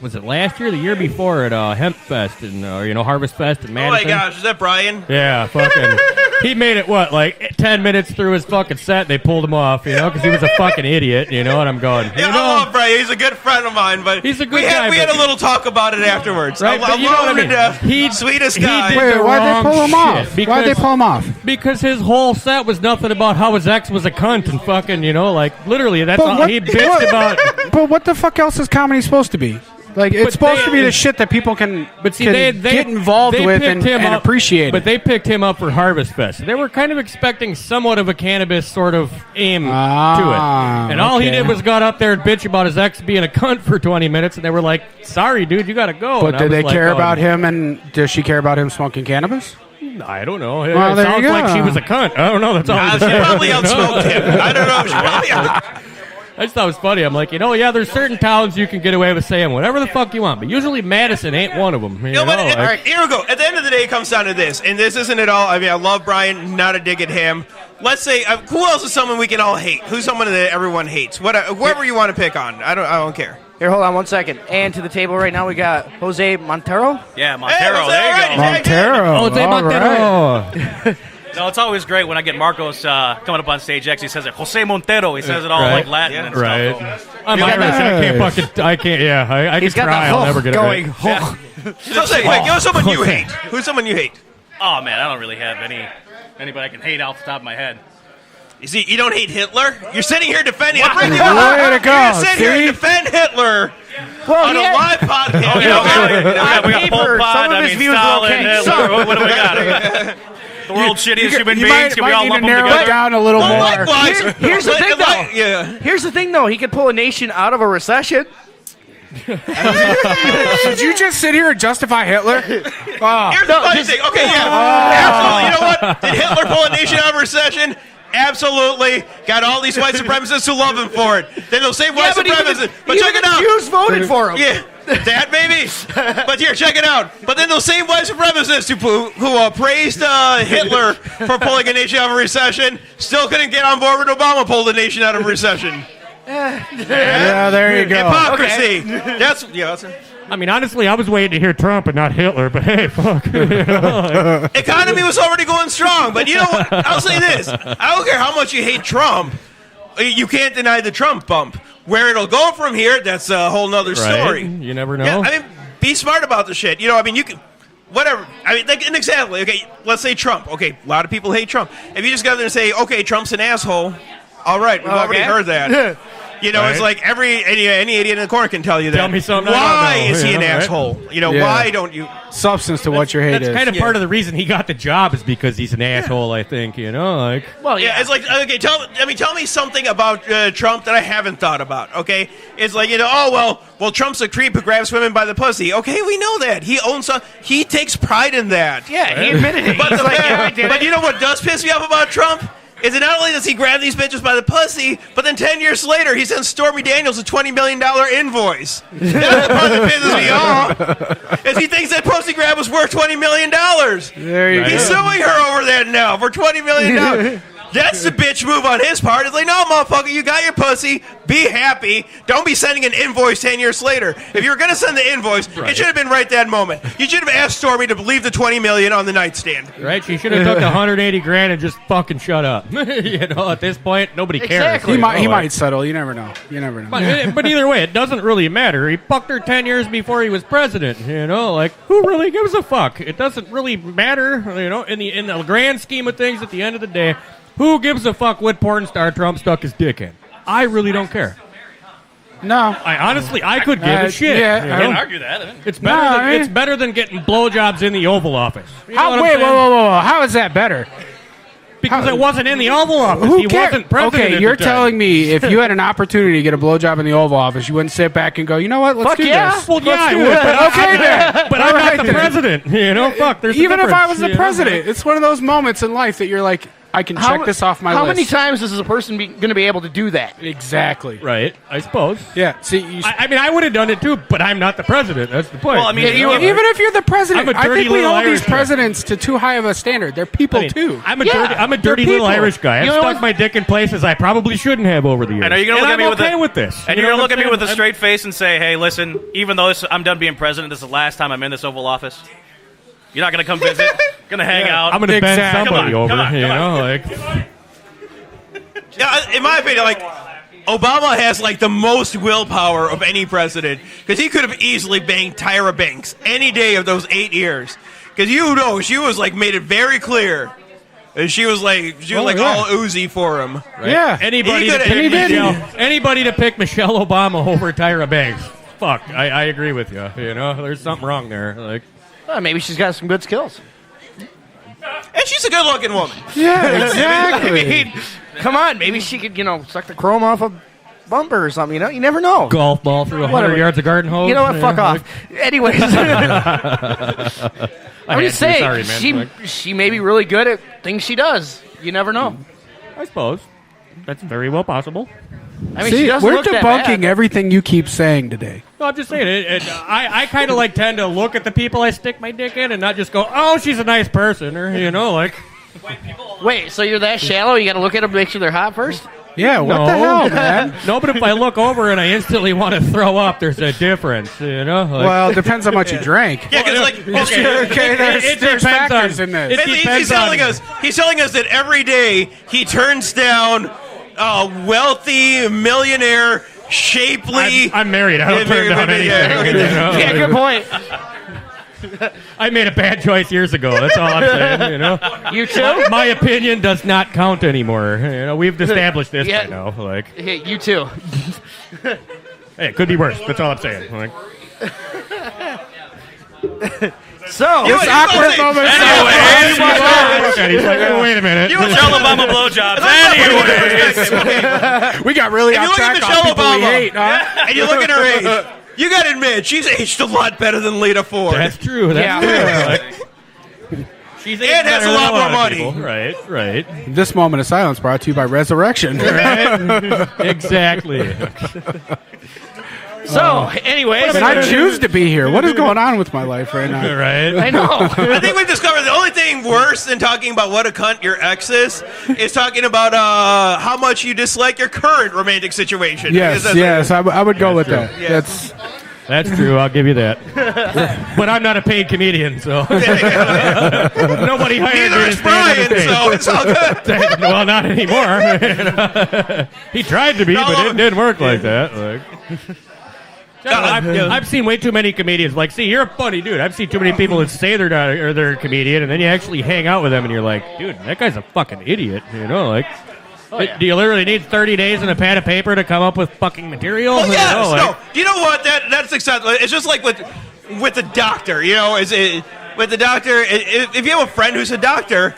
Was it last year, or the year before at Hemp Fest and Harvest Fest in Madison? Oh my gosh, is that Brian? Yeah, fucking. He made it like 10 minutes through his fucking set. They pulled him off, because he was a fucking idiot, and I'm going. Yeah, I love Brian. He's a good friend of mine, but he's a good guy. We had a little talk about it afterwards. Right, I love him to death. He's sweetest guy. Wait, why'd they pull him off? Why'd they pull him off? Because his whole set was nothing about how his ex was a cunt and fucking, like literally that's all he bitched about. But what the fuck else is comedy supposed to be? Like, it's supposed to be the shit that people can, get involved with and appreciate. But they picked him up for Harvest Fest. They were kind of expecting somewhat of a cannabis sort of aim to it. And all he did was got up there and bitch about his ex being a cunt for 20 minutes, and they were like, sorry, dude, you got to go. But did they care about him, and does she care about him smoking cannabis? I don't know. Well, it sounds like she was a cunt. I don't know. That's all. She probably outsmoked him. I don't know. She probably I just thought it was funny. I'm like, there's certain towns you can get away with saying whatever the fuck you want, but usually Madison ain't one of them. All right, here we go. At the end of the day, it comes down to this, and this isn't at all. I mean, I love Brian, not a dig at him. Let's say, who else is someone we can all hate? Who's someone that everyone hates? Whoever you want to pick on. I don't care. Here, hold on 1 second. And to the table right now, we got Jose Montero. Yeah, Montero. There you go. Montero. Jose Montero. No, it's always great when I get Marcos coming up on stage. Actually, says it, Jose Montero. He says it all like Latin and stuff. So. I'm Irish. I can't. Yeah, I can try. I'll never get it right. So say, wait, give us someone you hate. Who's someone you hate? Oh man, I don't really have anybody I can hate off the top of my head. You see, you don't hate Hitler? You're sitting here defending. Way to go! You're sitting here and defend Hitler on a live podcast. We got Pol Pot. I mean, Stalin. What do we got? The world's shittiest human beings. Can we all lump them together? Down a little more. Here's the thing, though. Here's the thing, though. He could pull a nation out of a recession. Did you just sit here and justify Hitler? Here's the funny thing. Okay, yeah. Absolutely. You know what? Did Hitler pull a nation out of recession? Absolutely. Got all these white supremacists who love him for it. Then those same white supremacists. But check it out. Jews voted for him. Yeah, that maybe. But here, check it out. But then those same white supremacists who praised Hitler for pulling a nation out of a recession still couldn't get on board with Obama pulled the nation out of a recession. Yeah, there you go. Hypocrisy. Okay. That's I mean, honestly, I was waiting to hear Trump and not Hitler, but hey, fuck. Economy was already going strong, but you know what? I'll say this. I don't care how much you hate Trump, you can't deny the Trump bump. Where it'll go from here, that's a whole nother story. Right. You never know. Yeah, I mean, be smart about the shit. You know, I mean, you can... Whatever. I mean, like an example. Okay, let's say Trump. Okay, a lot of people hate Trump. If you just go there and say, okay, Trump's an asshole, all right, we've already heard that. You know, it's like any idiot in the corner can tell you that. Tell me something. Why is he an asshole? You know, why don't you... Substance to what your hate is. That's kind of part of the reason he got the job is because he's an asshole, I think, you know? Like, well, yeah, it's like, okay, tell me something about Trump that I haven't thought about, okay? It's like, you know, well, Trump's a creep who grabs women by the pussy. Okay, we know that. He takes pride in that. Yeah, he admitted it. But you know what does piss me off about Trump? Is that not only does he grab these bitches by the pussy, but then 10 years later he sends Stormy Daniels a $20 million invoice. That's the part that pisses me off. Is he thinks that pussy grab was worth $20 million. There you go. He's suing her over that now for $20 million. That's the bitch move on his part. It's like, no, motherfucker, you got your pussy. Be happy. Don't be sending an invoice 10 years later. If you were going to send the invoice, it should have been right that moment. You should have asked Stormy to leave the $20 million on the nightstand. Right? She should have took the $180,000 and just fucking shut up. You know, at this point, nobody cares. Exactly. He might settle. You never know. But either way, it doesn't really matter. He fucked her 10 years before he was president. You know, like, who really gives a fuck? It doesn't really matter, you know, in the grand scheme of things at the end of the day. Who gives a fuck what porn star Trump stuck his dick in? I really don't care. No. I could give a shit. Yeah, I can't argue that. It's better than getting blowjobs in the Oval Office. You know whoa. How is that better? Because it wasn't in the Oval Office. Who he cares? wasn't president. Okay, at you're the time. telling me if you had an opportunity to get a blowjob in the Oval Office, you wouldn't sit back and go, you know what, let's do this. Well, yeah, I would. But I'm not the president. You know, fuck. There's even if I was the president, it's one of those moments in life that you're like, I can check this off my list. How many times is a person going to be able to do that? Exactly. Right, I suppose. Yeah. See, I mean, I would have done it too, but I'm not the president. That's the point. Well, I mean, even if you're the president, I'm a I dirty think we little hold these Irish guy. presidents to too high of a standard. They're people too. I'm a dirty little Irish guy. I've stuck my dick in places I probably shouldn't have over the years. And are you going to look at me with this? And you're going to look at me with a straight face and say, "Hey, listen, even though I'm done being president, this is the last time I'm in this Oval Office. You're not going to come visit. Going to hang out. I'm going to bend somebody over. Come on. Like. Yeah, in my opinion, like, Obama has, like, the most willpower of any president because he could have easily banged Tyra Banks any day of those 8 years. Because you know, she was, like, made it very clear. And she was all oozy for him. Right? Yeah. Anybody to pick Michelle Obama over Tyra Banks. Fuck, I agree with you. You know, there's something wrong there. Like, maybe she's got some good skills. And she's a good-looking woman. Yeah, exactly. I mean, come on, maybe she could, suck the chrome off a bumper or something. You never know. Golf ball through 100 yards of garden hose. You know what? Fuck off. Anyways, I'm just saying, sorry, man. she may be really good at things she does. You never know. I suppose that's very well possible. I mean, she doesn't we're look that debunking bad. everything you keep saying today. No, I'm just saying. I kind of tend to look at the people I stick my dick in and not just go, "Oh, she's a nice person," or like. Wait, so you're that shallow? You got to look at them to make sure they're hot first? Yeah, what the hell, man? No, but if I look over and I instantly want to throw up, there's a difference, Well, it depends how much you drank. Yeah, because there's factors in this. He's telling us that every day he turns down wealthy, millionaire, shapely... I'm married. I don't turn down anything. Yeah, good point. I made a bad choice years ago. That's all I'm saying. You too? My opinion does not count anymore. We've established this by now. Hey, you too. Hey, it could be worse. That's all I'm saying. So, this awkward moment. He's like, oh, wait a minute. You Michelle Obama blowjobs. Anyways. We got really off track on people we hate, huh? And you look at her age. You got to admit, she's aged a lot better than Lita Ford. That's true. That's true. and has a lot more money. Right. This moment of silence brought to you by Resurrection. Right? Exactly. So, anyways. And I choose to be here. What is going on with my life right now? Right? I know. I think we've discovered the only thing worse than talking about what a cunt your ex is talking about how much you dislike your current romantic situation. Yes, I would go with that. Yes. That's true. I'll give you that. But I'm not a paid comedian, so nobody hired Neither me to is stand on Brian, the stage. so it's all good. Well, not anymore. He tried to be, but it didn't work like that. I've seen way too many comedians. Like, see, you're a funny dude. I've seen too many people that say they're not, or they're a comedian, and then you actually hang out with them, and you're like, dude, that guy's a fucking idiot. You know, like. Do you literally need 30 days and a pad of paper to come up with fucking material? Oh, yes, no. You know what? That's acceptable. It's just like with the doctor. You know, with the doctor, if you have a friend who's a doctor,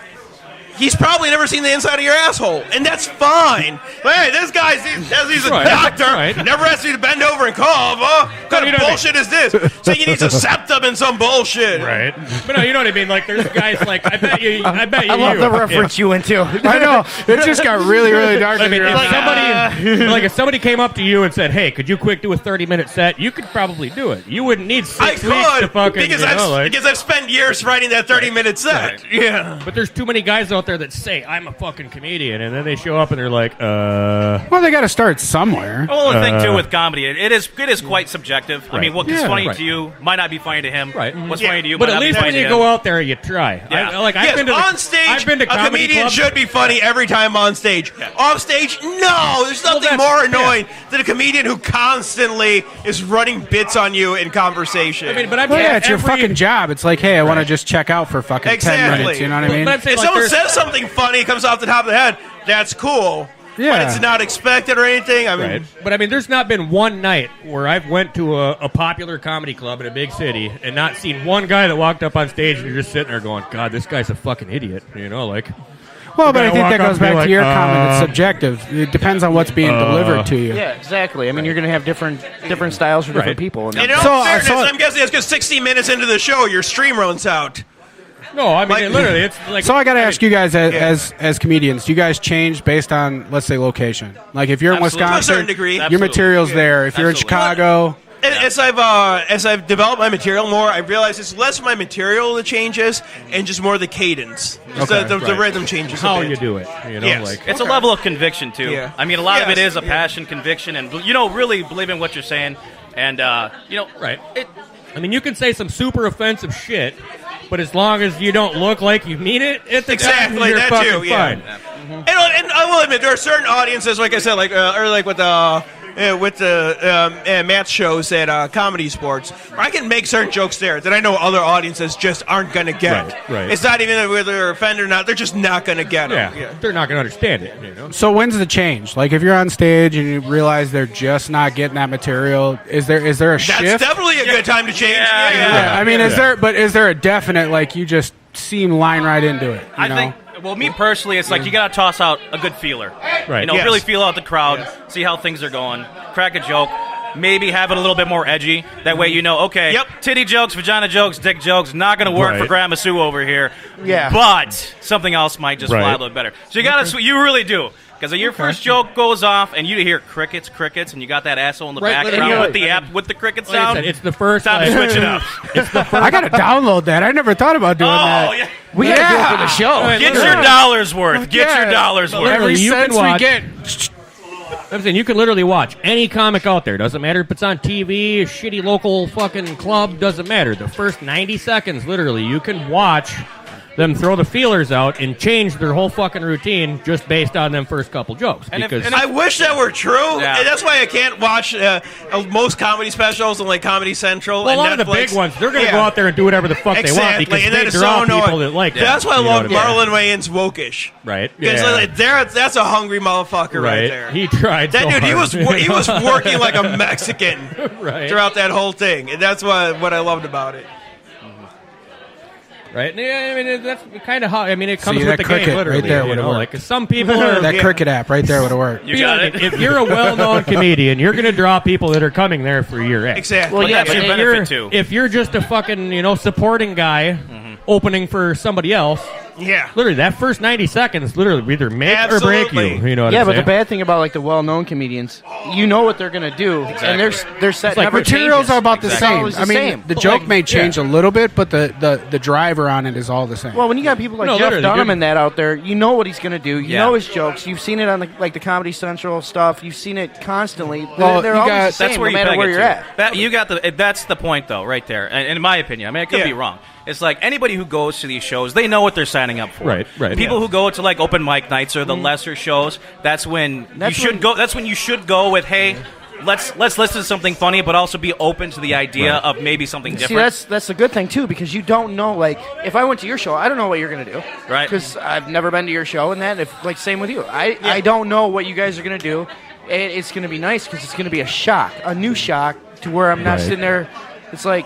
he's probably never seen the inside of your asshole, and that's fine. But, hey, this guy, he's a doctor, never asked you to bend over and cough. What kind of bullshit is this? Saying he needs a septum and some bullshit. Right. But no, you know what I mean? Like, there's guys like, I bet you. I love the reference you went to. I know. It just got really, really dark. I mean, if somebody came up to you and said, hey, could you quick do a 30-minute set? You could probably do it. You wouldn't need 6 weeks to fucking, because I've spent years writing that 30-minute set. Right. Yeah. But there's too many guys out there that say, I'm a fucking comedian, and then they show up and they're like, Well, they got to start somewhere. Well, the thing, too, with comedy, it is quite subjective. Right. I mean, what's funny to you might not be funny to him. Right. What's funny to you but might at not be least funny when to you him. go out there, you try. Yeah. On stage, a comedian should be funny every time on stage. Yeah. Off stage, no. There's nothing more annoying than a comedian who constantly is running bits on you in conversation. I mean, but it's your fucking job. It's like, hey, I want to just check out for fucking 10 minutes. You know what I mean? If someone says something funny, comes off the top of the head, that's cool. Yeah. But it's not expected or anything. I mean, But I mean, there's not been one night where I've went to a popular comedy club in a big city and not seen one guy that walked up on stage and you're just sitting there going, God, this guy's a fucking idiot. You know, like. Well, but I think that goes back to your comment. It's subjective. It depends on what's being delivered to you. Yeah, exactly. I mean, you're going to have different styles for different people. And in all fairness, I'm guessing it's because 60 minutes into the show, your stream runs out. No, I mean, literally, it's like... So I got to ask you guys, as comedians, do you guys change based on, let's say, location? Like, if you're in Wisconsin, to a certain degree. your material's there. If you're in Chicago... As I've developed my material more, I realize it's less my material that changes and just more the cadence. The rhythm changes. How you do it, you know, like it's a level of conviction too. Yeah. I mean, a lot of it is a passion, conviction, and really believe in what you're saying, and right. I mean, you can say some super offensive shit, but as long as you don't look like you mean it, it's exactly you're that fucking too. Yeah. fine. And I will admit, there are certain audiences, like I said, with the match shows at Comedy Sports, where I can make certain jokes there that I know other audiences just aren't going to get. Right. It's not even whether they're offended or not; they're just not going to get it. Yeah, they're not going to understand it. You know. So when's the change? Like, if you're on stage and you realize they're just not getting that material, is there a shift? That's definitely a good time to change. Yeah. I mean, is there a definite, like, you just seem line right into it? You know? think. Well, me personally, it's like you got to toss out a good feeler. Right. Really feel out the crowd, see how things are going, crack a joke, maybe have it a little bit more edgy. That way okay, titty jokes, vagina jokes, dick jokes, not going to work for Grandma Sue over here. Yeah. But something else might just fly a little better. So you got to, you really do. Because your first joke goes off, and you hear crickets, and you got that asshole in the background with the cricket sound. It's the first time to switch it up. It's the first. I got to download that. I never thought about doing that. Yeah. We got to do it for the show. Get your dollars worth. Get your dollars worth. Every cent we get. I'm saying you can literally watch any comic out there. Doesn't matter if it's on TV, a shitty local fucking club. Doesn't matter. The first 90 seconds, literally, you can watch them throw the feelers out and change their whole fucking routine just based on them first couple jokes. I wish that were true. Yeah. And that's why I can't watch most comedy specials on like Comedy Central. Well, and a lot Netflix. of the big ones, they're going to go out there and do whatever the fuck they want because and they draw people that like that. That's why I love Marlon Wayans wokish. Right. Because that's a hungry motherfucker right there. He tried that so dude, hard. he was working like a Mexican throughout that whole thing. And that's what I loved about it. Right? Yeah, I mean, that's kind of how. I mean, it comes with the cricket game, literally. Right there would like some people are that cricket app right there would have worked. You got it. If you're a well-known comedian, you're going to draw people that are coming there for your act. Exactly. Well, yeah, but if you're just a fucking supporting guy, opening for somebody else. Yeah. Literally, that first 90 seconds literally either make or break you. You know what I'm but saying? the bad thing about like the well-known comedians, you know what they're going to do, and their set like never materials changes. are about the Exactly. same. I mean, the joke may change a little bit, but the driver on it is all the same. Well, when you got people like Jeff Dunham and that out there, you know what he's going to do. You know his jokes. You've seen it on the Comedy Central stuff. You've seen it constantly. Well, they're always the same, that's where no matter where you're at. That's the point, though, right there. And in my opinion, I mean, I could be wrong. It's like anybody who goes to these shows, they know what they're signing up for. Right. People who go to like open mic nights or the lesser shows, that's when you should go. That's when you should go with, hey, let's listen to something funny, but also be open to the idea of maybe something different. See, that's a good thing too, because you don't know. Like, if I went to your show, I don't know what you're gonna do, right? Because I've never been to your show, and that same with you. I don't know what you guys are gonna do. It's gonna be nice because it's gonna be a new shock to where I'm not sitting there. It's like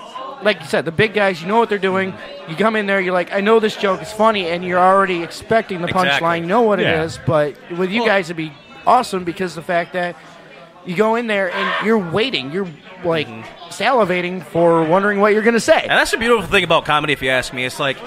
you said, the big guys, you know what they're doing. You come in there, you're like, I know this joke is funny, and you're already expecting the punchline, know what it is. But with you guys, it'd be awesome because the fact that you go in there and you're waiting, you're like salivating for wondering what you're going to say. And that's the beautiful thing about comedy, if you ask me. It's like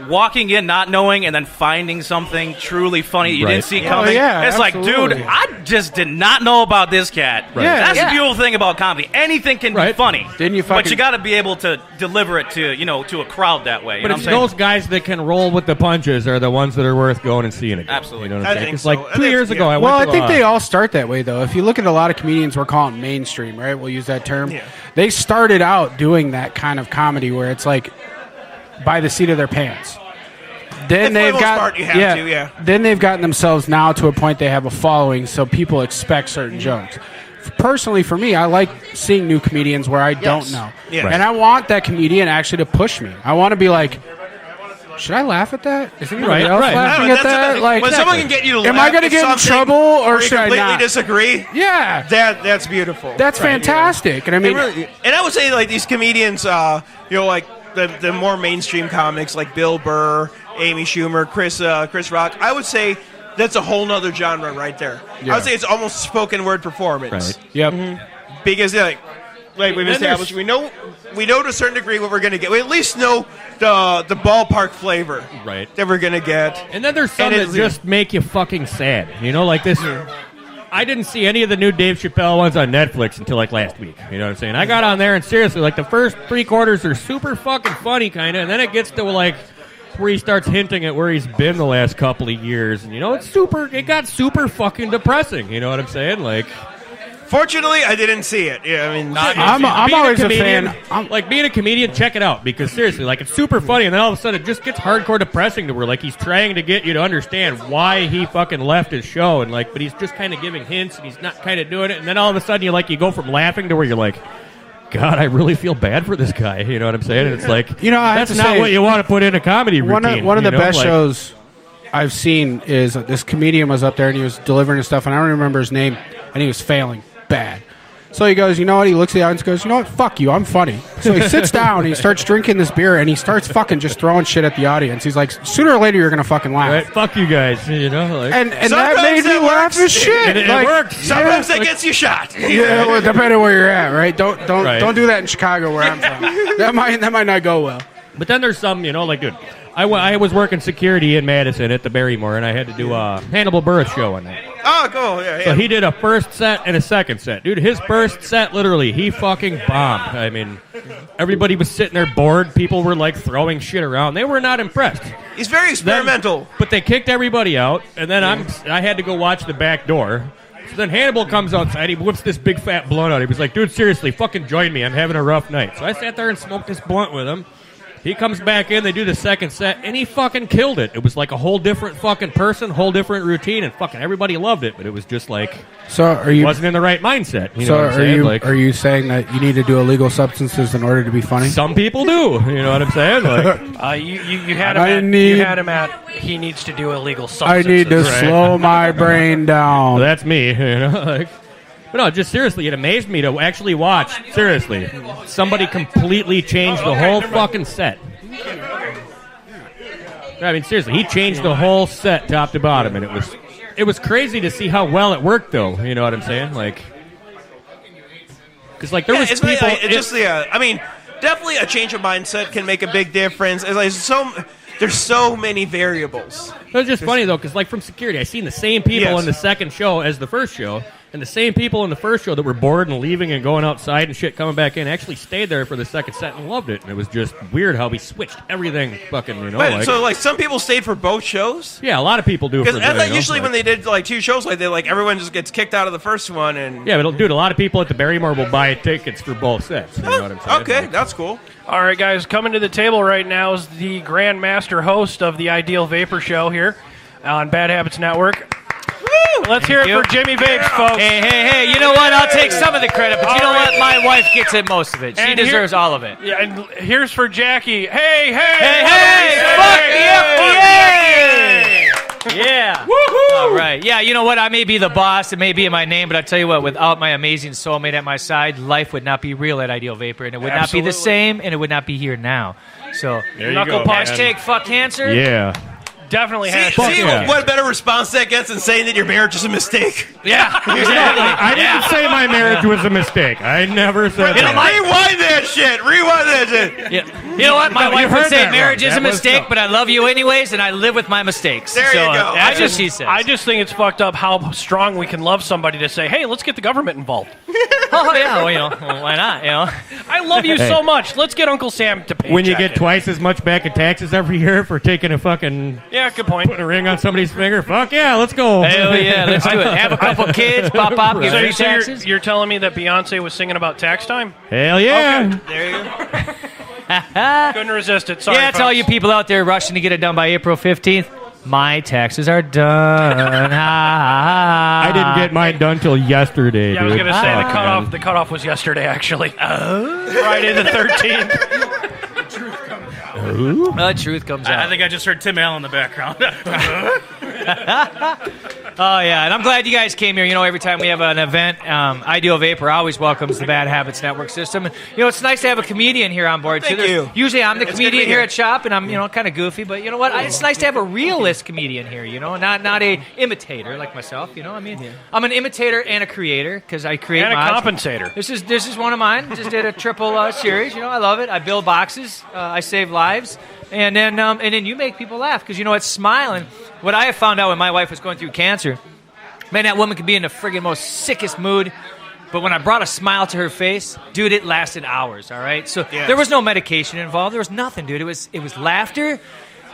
walking in not knowing and then finding something truly funny you didn't see coming. It's like, dude, I just did not know about this cat. That's the beautiful thing about comedy. Anything can be funny. But you got to be able to deliver it to a crowd that way. But it's those guys that can roll with the punches are the ones that are worth going and seeing again. Absolutely. You know what I'm saying? It's like 2 years ago. I think they all start that way, though. If you look at a lot of comedians, we're calling mainstream, right? We'll use that term. Yeah. They started out doing that kind of comedy where it's like by the seat of their pants. Then they've Then they've gotten themselves now to a point they have a following, so people expect certain jokes. Personally, for me, I like seeing new comedians where I don't know, and I want that comedian actually to push me. I want to be like, should I laugh at that? Is anybody else laughing at that? Like, when someone can get you to laugh, am I going to get in trouble or should I not? Disagree? Yeah, that's beautiful. That's fantastic, and I mean, and I would say like these comedians, like the more mainstream comics like Bill Burr, Amy Schumer, Chris Rock, I would say that's a whole nother genre right there. I would say it's almost spoken word performance. Right. Yep. Because like we've established, we know to a certain degree what we're going to get. We at least know the ballpark flavor that we're going to get. And then there's some that just make you fucking sad. You know, like this. I didn't see any of the new Dave Chappelle ones on Netflix until like last week. You know what I'm saying? I got on there and seriously, like the first 3 quarters are super fucking funny kind of, and then it gets to like where he starts hinting at where he's been the last couple of years, and it got super fucking depressing. You know what I'm saying? Like, fortunately, I didn't see it. Yeah, I mean, I'm always a fan. Like being a comedian, check it out because seriously, like it's super funny, and then all of a sudden it just gets hardcore depressing to where like he's trying to get you to understand why he fucking left his show, and like, but he's just kind of giving hints, and he's not kind of doing it, and then all of a sudden you go from laughing to where you're like, God, I really feel bad for this guy. You know what I'm saying? And it's like, that's not what you want to put in a comedy routine. One of the best shows I've seen is this comedian was up there and he was delivering his stuff, and I don't remember his name, and he was failing bad. So he goes, you know what? He looks at the audience and goes, you know what? Fuck you. I'm funny. So he sits down, and he starts drinking this beer, and he starts fucking just throwing shit at the audience. He's like, sooner or later, you're going to fucking laugh. Right? Fuck you guys. You know? Like, and that made me laugh as shit. It worked. Sometimes that gets you shot. Yeah, well, depending where you're at, right? Don't do that in Chicago where I'm from. That might not go well. But then there's some, like, dude, I was working security in Madison at the Barrymore, and I had to do a Hannibal Buress show on that. Oh, cool. Yeah. So he did a first set and a second set. Dude, his first set, literally, he fucking bombed. I mean, everybody was sitting there bored. People were, like, throwing shit around. They were not impressed. He's very experimental. But they kicked everybody out, and then I had to go watch the back door. So then Hannibal comes outside. He whips this big fat blunt out. He was like, dude, seriously, fucking join me. I'm having a rough night. So I sat there and smoked this blunt with him. He comes back in, they do the second set, and he fucking killed it. It was like a whole different fucking person, whole different routine, and fucking everybody loved it, but it was just like, wasn't in the right mindset. You know what I'm saying? Are you saying that you need to do illegal substances in order to be funny? Some people do. You know what I'm saying? Like, you had him at he needs to do illegal substances. I need to slow my brain down. Well, that's me. But no, just seriously, it amazed me to actually watch, seriously, somebody completely change the whole fucking set. I mean, seriously, he changed the whole set top to bottom, and it was crazy to see how well it worked, though. You know what I'm saying? Like, because like there was people. I mean, definitely a change of mindset can make a big difference. It's like there's so many variables. It was just funny, though, because, like, from security, I seen the same people in the second show as the first show, and the same people in the first show that were bored and leaving and going outside and shit coming back in actually stayed there for the second set and loved it. And it was just weird how we switched everything fucking, you know. Wait, so, like, some people stayed for both shows? Yeah, a lot of people do. Because usually when they did, like, 2 shows, like, everyone just gets kicked out of the first one. And yeah, but, dude, a lot of people at the Barrymore will buy tickets for both sets. You know what I'm saying? Okay, that's cool. All right, guys, coming to the table right now is the Grand Master host of the Ideal Vapor Show here on Bad Habits Network. Woo! Let's hear it for Jimmy Vapes, folks. Hey, you know what? I'll take some of the credit, but you know what? My wife gets it most of it. She deserves all of it. Yeah, and here's for Jackie. Hey! Fuck yeah! All right. Yeah, you know what? I may be the boss. It may be in my name, but I tell you what, without my amazing soulmate at my side, life would not be real at Ideal Vapor, and it would not be the same, and it would not be here now. So, hashtag fuck cancer. Yeah. Definitely See what better response that gets than saying that your marriage is a mistake? Yeah, exactly. I didn't say my marriage was a mistake. I never said that. Rewind that shit. Yeah. You know what? My wife would say marriage is a mistake, but I love you anyways, and I live with my mistakes. There you go. That's what she says. I just think it's fucked up how strong we can love somebody to say, hey, let's get the government involved. Oh, yeah. Well, why not? I love you so much. Let's get Uncle Sam to pay. When you get twice as much back in taxes every year for taking a fucking... Yeah, good point. Put a ring on somebody's finger. Fuck yeah, let's go. Hell yeah, let's do it. Have a couple kids, pop, get free So taxes. you're telling me that Beyonce was singing about tax time? Hell yeah. Okay. There you go. Couldn't resist it. Sorry, yeah, it's all you people out there rushing to get it done by April 15th. My taxes are done. I didn't get mine done till yesterday. Yeah, I was going to say the cutoff was yesterday, actually. Friday the 13th. The truth comes out. I think I just heard Tim Allen in the background. Oh, yeah, and I'm glad you guys came here. You know, every time we have an event, Ideal Vapor always welcomes the Bad Habits Network system. And, you know, it's nice to have a comedian here on board, too. Thank you. Usually I'm the comedian here at Shop, and I'm, kind of goofy. But you know what? It's nice to have a realist comedian here, not a imitator like myself, I mean, I'm an imitator and a creator because I create and mods. a compensator. This is one of mine. Just did a triple series. I love it. I build boxes. I save lives. And then you make people laugh because it's smiling. What I have found out when my wife was going through cancer, man, that woman could be in the friggin' most sickest mood. But when I brought a smile to her face, dude, it lasted hours. All right, so there was no medication involved. There was nothing, dude. It was laughter,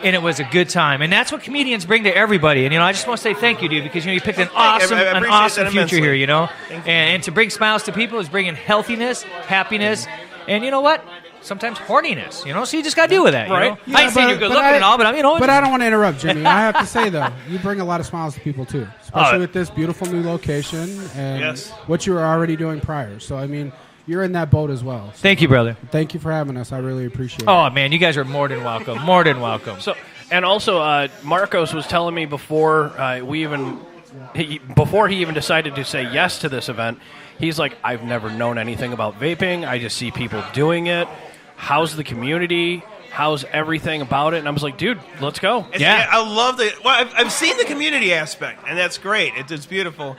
and it was a good time. And that's what comedians bring to everybody. And I just want to say thank you, dude, because you picked an awesome future here. And to bring smiles to people is bringing healthiness, happiness, and you know what? Sometimes horniness, so you just got to deal with that, right? Yeah, I ain't saying you're good looking and all, but But I don't want to interrupt, Jimmy. I have to say, though, you bring a lot of smiles to people, too, especially with this beautiful new location and what you were already doing prior. So, I mean, you're in that boat as well. So, thank you, brother. Thank you for having us. I really appreciate it. Oh, man, you guys are more than welcome. More than welcome. So, and also, Marcos was telling me before before he even decided to say yes to this event, he's like, I've never known anything about vaping. I just see people doing it. How's the community? How's everything about it? And I was like, dude, let's go. Yeah, I love the. Well, I've seen the community aspect, and that's great. It's beautiful.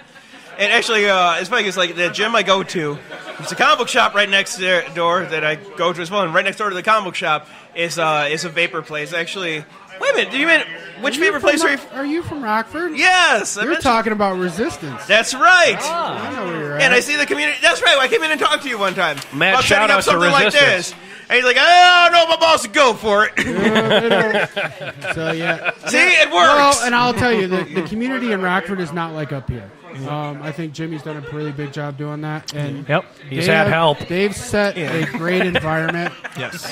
And actually, it's funny because like the gym I go to, it's a comic book shop right next door that I go to as well. And right next door to the comic book shop is a vapor place. Actually, wait a minute. Do you mean which vapor place are you? Are you from Rockford? Yes. You're talking about Resistance. That's right. I know where you're at. And I see the community. That's right. I came in and talked to you one time. Matt, about shout setting up out to something like Resistance. this. And he's like, I don't know, my boss would go for it. So, yeah. See, it works. Well, and I'll tell you, the community in Rockford is not like up here. I think Jimmy's done a really big job doing that. And he's had help. They've set a great environment. Yes.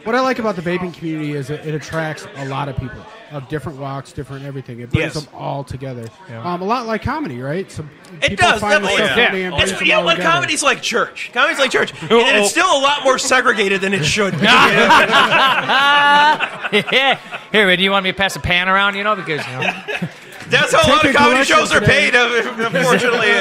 What I like about the vaping community is it attracts a lot of people of different walks, different everything. It brings them all together. A lot like comedy, right? So it does. You know what? Comedy's like church. Comedy's like church. And it's still a lot more segregated than it should be. Yeah. Here, do you want me to pass a pan around, because, That's how a lot of comedy shows are paid, unfortunately.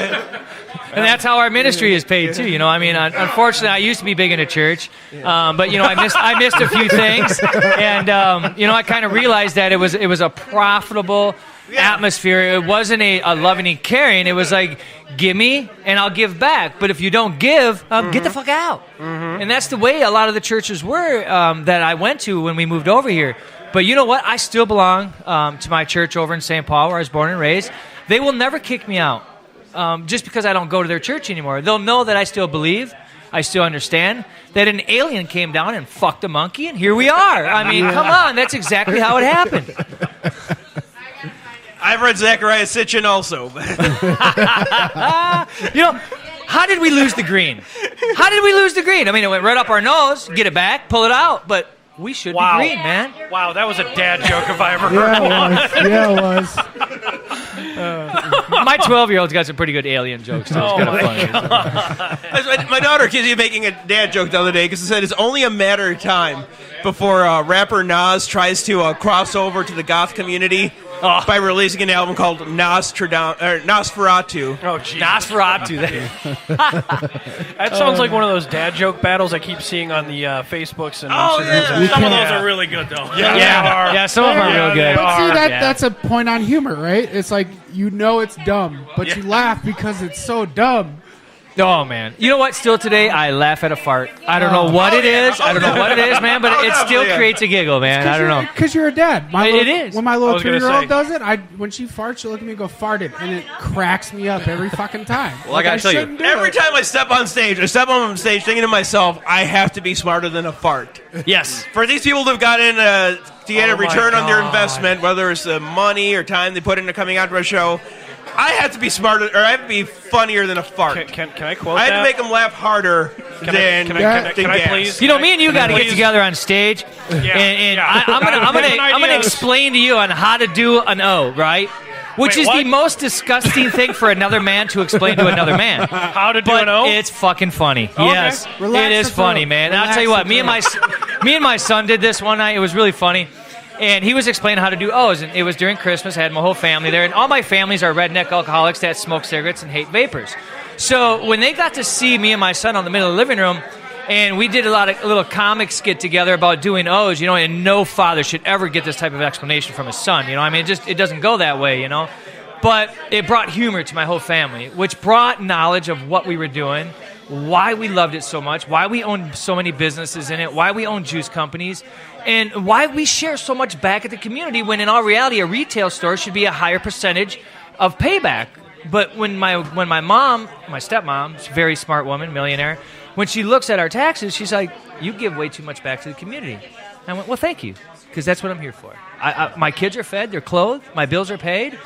And that's how our ministry is paid too. I mean, unfortunately, I used to be big into church, but I missed a few things, and I kind of realized that it was a profitable atmosphere. It wasn't a loving and caring. It was like, give me and I'll give back. But if you don't give, get the fuck out. And that's the way a lot of the churches were that I went to when we moved over here. But you know what? I still belong to my church over in St. Paul, where I was born and raised. They will never kick me out just because I don't go to their church anymore. They'll know that I still believe. I still understand that an alien came down and fucked a monkey, and here we are. I mean, come on. That's exactly how it happened. I've read Zechariah Sitchin also. How did we lose the green? How did we lose the green? I mean, it went right up our nose. Get it back, pull it out, but we should be green, man. Wow, that was a dad joke if I ever heard one. Yeah, it was. My 12-year-old's got some pretty good alien jokes, so it's kind of funny. My daughter accused me of making a dad joke the other day because it said it's only a matter of time before rapper Nas tries to cross over to the goth community by releasing an album called Nosferatu. Oh, geez. Nosferatu. That sounds like one of those dad joke battles I keep seeing on the Facebooks and Instagrams. Yeah. Some of those are really good, though. Yeah, some of them are real good. But see, that's a point on humor, right? It's like, it's dumb, but you laugh because it's so dumb. Oh, man. You know what? Still today, I laugh at a fart. I don't know what it is. I don't know what it is, man, but it still creates a giggle, man. I don't know. Because you're a dad. It is. When my little 2-year-old does it, when she farts, she'll look at me and go, farted, and it cracks me up every fucking time. Well, I gotta tell you, every time I step on stage thinking to myself, I have to be smarter than a fart. Yes. For these people that have got in to get a return on their investment, whether it's the money or time they put into coming out to a show, I have to be smarter, or I have to be funnier than a fart. Can I quote I that? have to make them laugh harder than Can I please? Me and you got to get together on stage, and I'm gonna explain to you on how to do an O, right? Which is the most disgusting thing for another man to explain to another man. How to do an O? It's fucking funny. Okay. Yes, it is funny, man. And I'll tell you what, me and my son did this one night. It was really funny. And he was explaining how to do O's, and it was during Christmas. I had my whole family there, and all my families are redneck alcoholics that smoke cigarettes and hate vapors. So when they got to see me and my son on the middle of the living room, and we did a little comic skit together about doing O's, and no father should ever get this type of explanation from his son. I mean, it doesn't go that way, But it brought humor to my whole family, which brought knowledge of what we were doing, why we loved it so much, why we owned so many businesses in it, why we own juice companies, and why we share so much back at the community when in all reality a retail store should be a higher percentage of payback. But when my mom, my stepmom, she's a very smart woman, millionaire, when she looks at our taxes, she's like, you give way too much back to the community. And I went, well, thank you, because that's what I'm here for. My kids are fed, they're clothed, my bills are paid.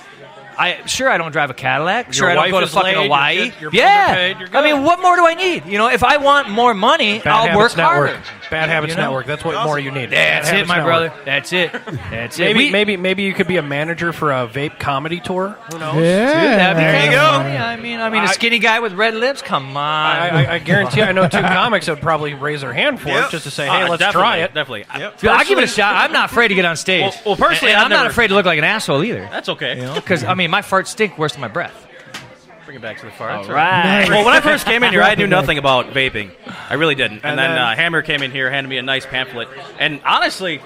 I don't drive a Cadillac. Sure, I don't go to fucking Hawaii. Your bills are paid, you're good. I mean, what more do I need? If I want more money, I'll work harder. Bad Habits Network. That's what more you need. That's it, my brother. That's it. That's it. Maybe you could be a manager for a vape comedy tour. Who knows? Yeah. Dude, there you go. I mean, a skinny guy with red lips. Come on. I guarantee I know two comics that would probably raise their hand for it just to say, hey, let's try it. Definitely. I'll give it a shot. I'm not afraid to get on stage. Well, personally, I'm not afraid to look like an asshole either. That's okay. Because my farts stink worse than my breath. Bring it back to the farts. All right. Well, when I first came in here, I knew nothing about vaping. I really didn't. And then Hammer came in here, handed me a nice pamphlet. And honestly,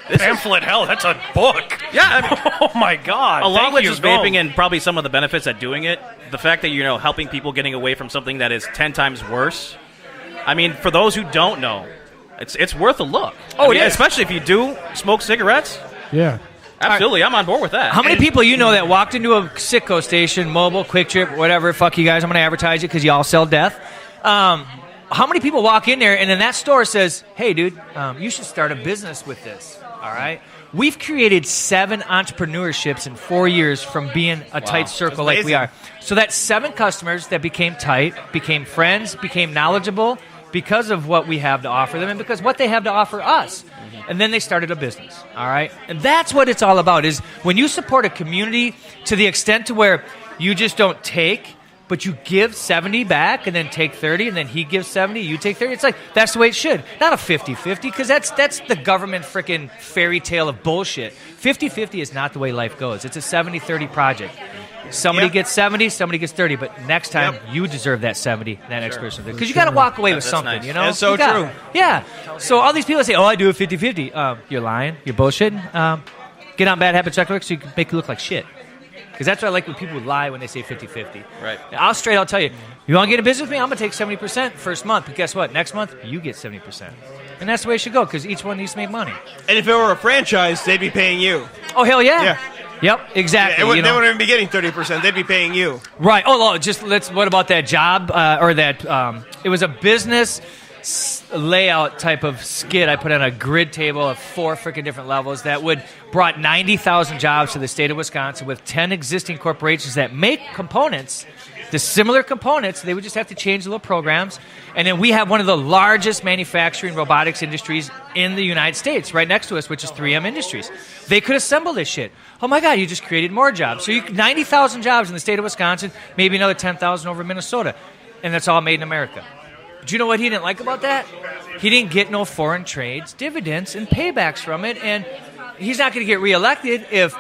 hell, that's a book. Yeah. Oh, my God. Along with just vaping and probably some of the benefits of doing it, the fact that you're helping people getting away from something that is 10 times worse. I mean, for those who don't know, it's worth a look. Oh, yeah. Especially if you do smoke cigarettes. Yeah. Absolutely, I'm on board with that. How many people that walked into a Sitco station, mobile, Quick Trip, whatever, fuck you guys, I'm going to advertise it because y'all sell death. How many people walk in there and then that store says, hey, dude, you should start a business with this, all right? We've created 7 entrepreneurships in 4 years from being a tight circle like we are. So that's 7 customers that became tight, became friends, became knowledgeable because of what we have to offer them and because what they have to offer us. And then they started a business, all right? And that's what it's all about, is when you support a community to the extent to where you just don't take, but you give 70 back and then take 30, and then he gives 70, you take 30. It's like, that's the way it should. Not a 50-50, because that's the government freaking fairy tale of bullshit. 50-50 is not the way life goes. It's a 70-30 project. Somebody gets 70, somebody gets 30, but next time you deserve that 70, that next person. Because you got to walk away with something, nice. you know? That's so true. Yeah. So all these people say, oh, I do a 50-50. You're lying. You're bullshitting. Get on Bad Habits Checkbook so you can make you look like shit. Because that's what I like when people lie when they say 50-50. Right. I'll tell you, you want to get in business with me? I'm going to take 70% first month. But guess what? Next month, you get 70%. And that's the way it should go because each one needs to make money. And if it were a franchise, they'd be paying you. Oh, hell yeah. Yeah. Yep, exactly. They wouldn't even be getting 30%. They'd be paying you. Right. Oh, what about that job or that? It was a business layout type of skit I put on a grid table of 4 freaking different levels that brought 90,000 jobs to the state of Wisconsin with 10 existing corporations that make components, the similar components. They would just have to change the little programs. And then we have one of the largest manufacturing robotics industries in the United States right next to us, which is 3M Industries. They could assemble this shit. Oh, my God, you just created more jobs. So 90,000 jobs in the state of Wisconsin, maybe another 10,000 over in Minnesota. And that's all made in America. Do you know what he didn't like about that? He didn't get no foreign trades, dividends, and paybacks from it. And he's not going to get reelected if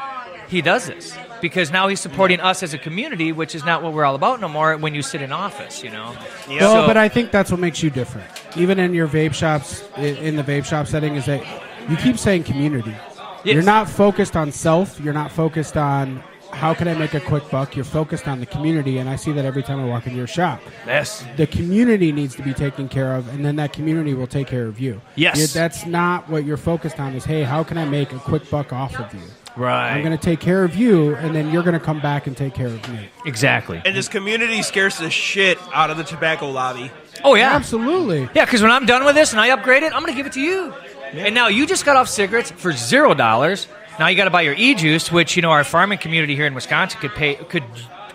he does this. Because now he's supporting us as a community, which is not what we're all about no more when you sit in office, you know? Yeah. Well, but I think that's what makes you different. Even in your vape shops, in the vape shop setting, is that you keep saying community. Yes. You're not focused on self. You're not focused on how can I make a quick buck. You're focused on the community, and I see that every time I walk into your shop. Yes. The community needs to be taken care of, and then that community will take care of you. Yes. That's not what you're focused on is, hey, how can I make a quick buck off of you? Right. I'm going to take care of you, and then you're going to come back and take care of me. Exactly. And this community scares the shit out of the tobacco lobby. Oh, yeah. Absolutely. Yeah, because when I'm done with this and I upgrade it, I'm going to give it to you. Yeah. And now you just got off cigarettes for $0. Now you got to buy your e-juice, which, you know, our farming community here in Wisconsin could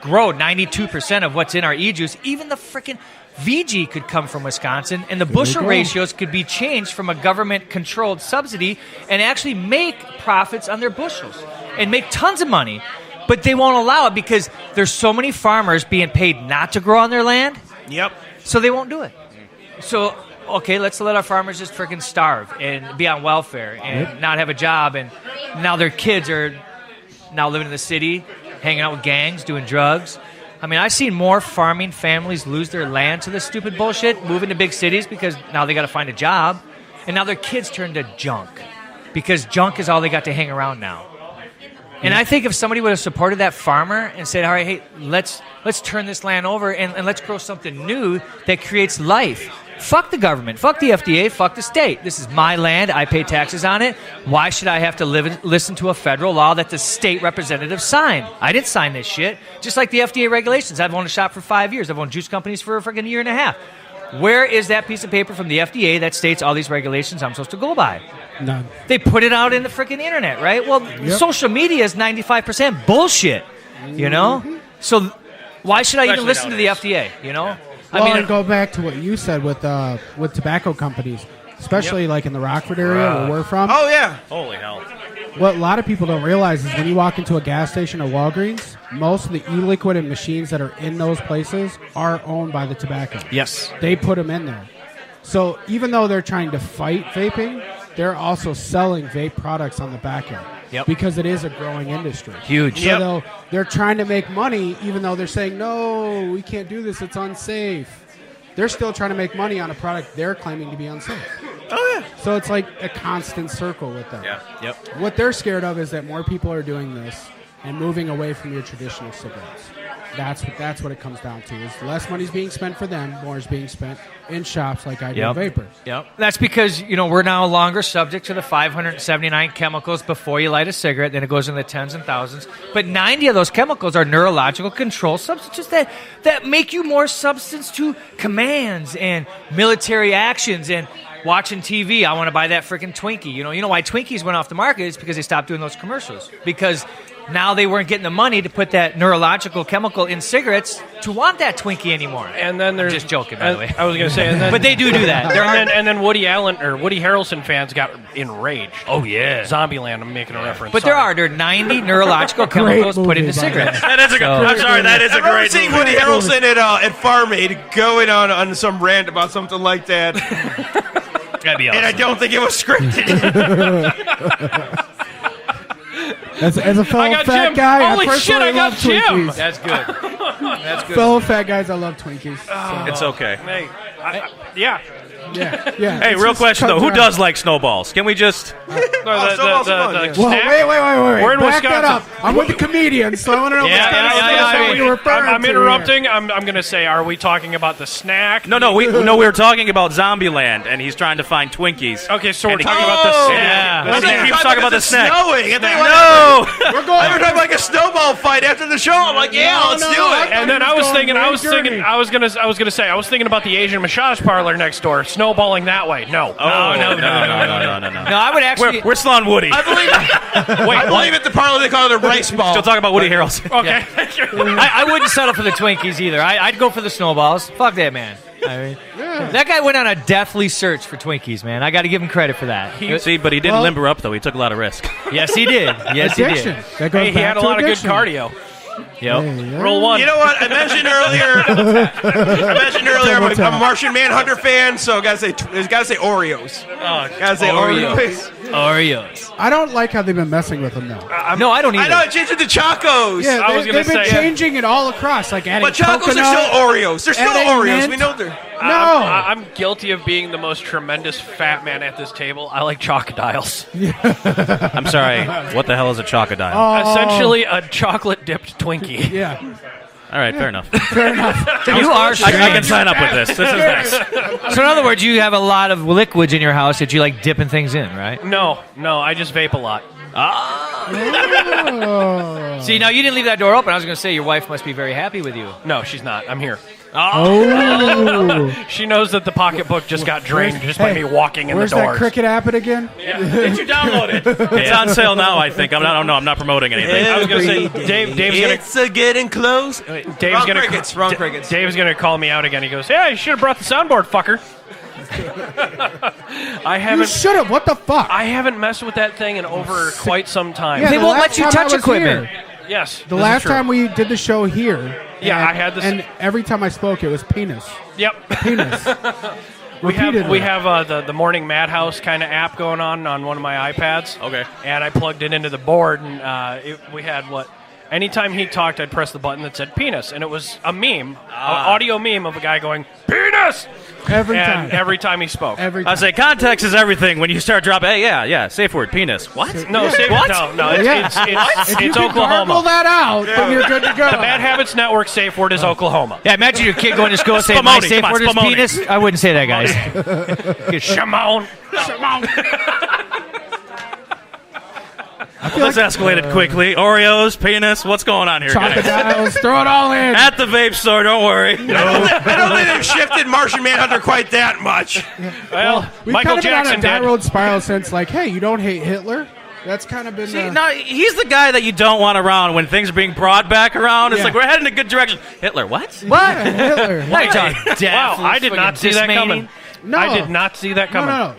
grow 92% of what's in our e-juice. Even the freaking VG could come from Wisconsin, and the bushel ratios could be changed from a government-controlled subsidy and actually make profits on their bushels and make tons of money. But they won't allow it because there's so many farmers being paid not to grow on their land. Yep. So they won't do it. So, okay, let's let our farmers just freaking starve and be on welfare and not have a job. And now their kids are now living in the city, hanging out with gangs, doing drugs. I mean, I've seen more farming families lose their land to this stupid bullshit, moving to big cities because now they got to find a job. And now their kids turn to junk because junk is all they got to hang around now. And I think if somebody would have supported that farmer and said, all right, hey, let's turn this land over and let's grow something new that creates life. Fuck the government. Fuck the FDA. Fuck the state. This is my land. I pay taxes on it. Why should I have to listen to a federal law that the state representative signed? I didn't sign this shit. Just like the FDA regulations. I've owned a shop for 5 years. I've owned juice companies for a freaking year and a half. Where is that piece of paper from the FDA that states all these regulations I'm supposed to go by? None. They put it out in the freaking internet, right? Well, social media is 95% bullshit, you know? So why should I even listen to the FDA, you know? Well, I mean, and go back to what you said with tobacco companies, especially like in the Rockford area where we're from. Oh, yeah. Holy hell. What a lot of people don't realize is when you walk into a gas station or Walgreens, most of the e-liquid and machines that are in those places are owned by the tobacco. Yes. They put them in there. So even though they're trying to fight vaping, they're also selling vape products on the back end. Yep. Because it is a growing industry. Huge. So they're trying to make money even though they're saying, no, we can't do this, it's unsafe. They're still trying to make money on a product they're claiming to be unsafe. Oh, yeah. So it's like a constant circle with them. Yeah. Yep. What they're scared of is that more people are doing this and moving away from your traditional cigarettes. That's what it comes down to. Is less money's being spent for them, more is being spent in shops like IdealVapor's. Yep. That's because, you know, we're no longer subject to the 579 chemicals before you light a cigarette, then it goes in the tens and thousands. But 90 of those chemicals are neurological control substances that make you more substance to commands and military actions and watching TV. I want to buy that freaking Twinkie. You know why Twinkies went off the market is because they stopped doing those commercials. Because now they weren't getting the money to put that neurological chemical in cigarettes to want that Twinkie anymore. And then there's just joking, by the way. I was going to say, and then, but they do that. And then Woody Allen or Woody Harrelson fans got enraged. Oh yeah, Zombieland. I'm making a reference. But there are 90 neurological chemicals put into cigarettes. That is a good. I'm sorry, that is a great. Seeing Woody Harrelson at Farm Aid going on some rant about something like that. That'd be awesome. And I don't think it was scripted. As a fellow I got fat Jim. guy, Holy I shit, personally I got love Jim. Twinkies. That's good. That's good. Fellow fat guys, I love Twinkies. So. It's okay. Hey, yeah. Yeah. Hey, it's real just question though: cut who dry. does like snowballs? Can we just? Well, wait. We're in Back that Wisconsin. up. I'm with the comedians, so I want to know what you're referring I'm to interrupting. here. I'm going to say, are we talking about the snack? No, we were talking about Zombieland, and he's trying to find Twinkies. Okay, so we're And he- talking about the snack. Yeah. The He keeps talking about the snack. Snowing. And then No. we're talking like a snowball fight after the show. I'm like, yeah, let's do it. And then I was thinking about the Asian massage parlor next door, snowballing that way. No. No. No, I would actually. We're still on Woody. I believe at the parlor they call it a rice ball. Still talking about Woody Harrelson. Okay. I wouldn't settle for the Twinkies either. I'd go for the snowballs. Fuck that man. I mean, that guy went on a deathly search for Twinkies, man. I got to give him credit for that. See, but he didn't limber up though. He took a lot of risk. Yes, he did. Yes, he Addiction. did. That goes Hey, he back had a to lot addiction. of good cardio. Yep. Roll one. You know what? I mentioned earlier. I'm a Martian Manhunter fan, so gotta say Oreos. Gotta say Oreos. Oreos. I don't like how they've been messing with them, though. No, I don't either. I know, change it to Chacos. Yeah, I was gonna they've been say- changing it all across, like adding But Chacos coconut. are still Oreos. They're still adding Oreos. mint. We know they're. No. I'm guilty of being the most tremendous fat man at this table. I like chocodiles. I'm sorry. What the hell is a chocodile? Essentially a chocolate-dipped Twinkie. Yeah. All right, fair enough. Fair enough. You are I can strange. sign up with this. This is nice. So in other words, you have a lot of liquids in your house that you like dipping things in, right? No, I just vape a lot. See, now you didn't leave that door open. I was going to say your wife must be very happy with you. No, she's not. I'm here. Oh. She knows that the pocketbook just got drained just by me walking in the Where's doors. that Cricket app again? Did you download it? It's on sale now, I think. I don't know. I'm not promoting anything. I was going to say, Dave's going to... It's getting close. Dave's gonna Wrong crickets. Dave's gonna call me out again. He goes, "Yeah, you should have brought the soundboard, fucker." You should have. What the fuck? I haven't messed with that thing in over quite some time. Yeah, They the won't last let you time touch I was equipment. here- Yes. The last time we did the show here. Yeah, and, I had this- And every time I spoke, it was penis. Yep. Penis. We Repeatedly. have the Morning Madhouse kind of app going on one of my iPads. Okay. And I plugged it into the board, and we had what? Anytime he talked, I'd press the button that said penis, and it was a meme, an audio meme of a guy going, penis! Every And time. every time he spoke. Every I time. say context is everything. When you start dropping, hey, yeah, safe word, penis. What? No, Yeah. save What? No, it's If you it's can gargle Oklahoma. that out, then you're good to go. The Bad Habits Network safe word is Oklahoma. Yeah, imagine your kid going to school and saying, my Spumoni, safe come on, word is Spumoni. penis. I wouldn't say that, guys. Shimon. Let's escalate it quickly. Oreos, penis. What's going on here, guys? Chocodiles, throw it all in. At the vape store, don't worry. I don't think they've shifted Martian Manhunter quite that much. Well, We've Michael kind of been on Jackson a did. downward spiral since, like, hey, you don't hate Hitler? That's kind of been See, no, he's the guy that you don't want around when things are being brought back around. It's Yeah. like, we're heading in a good direction. Hitler, what? Yeah, Hitler. Wow, I did not see that coming. No. I did not see that coming. No.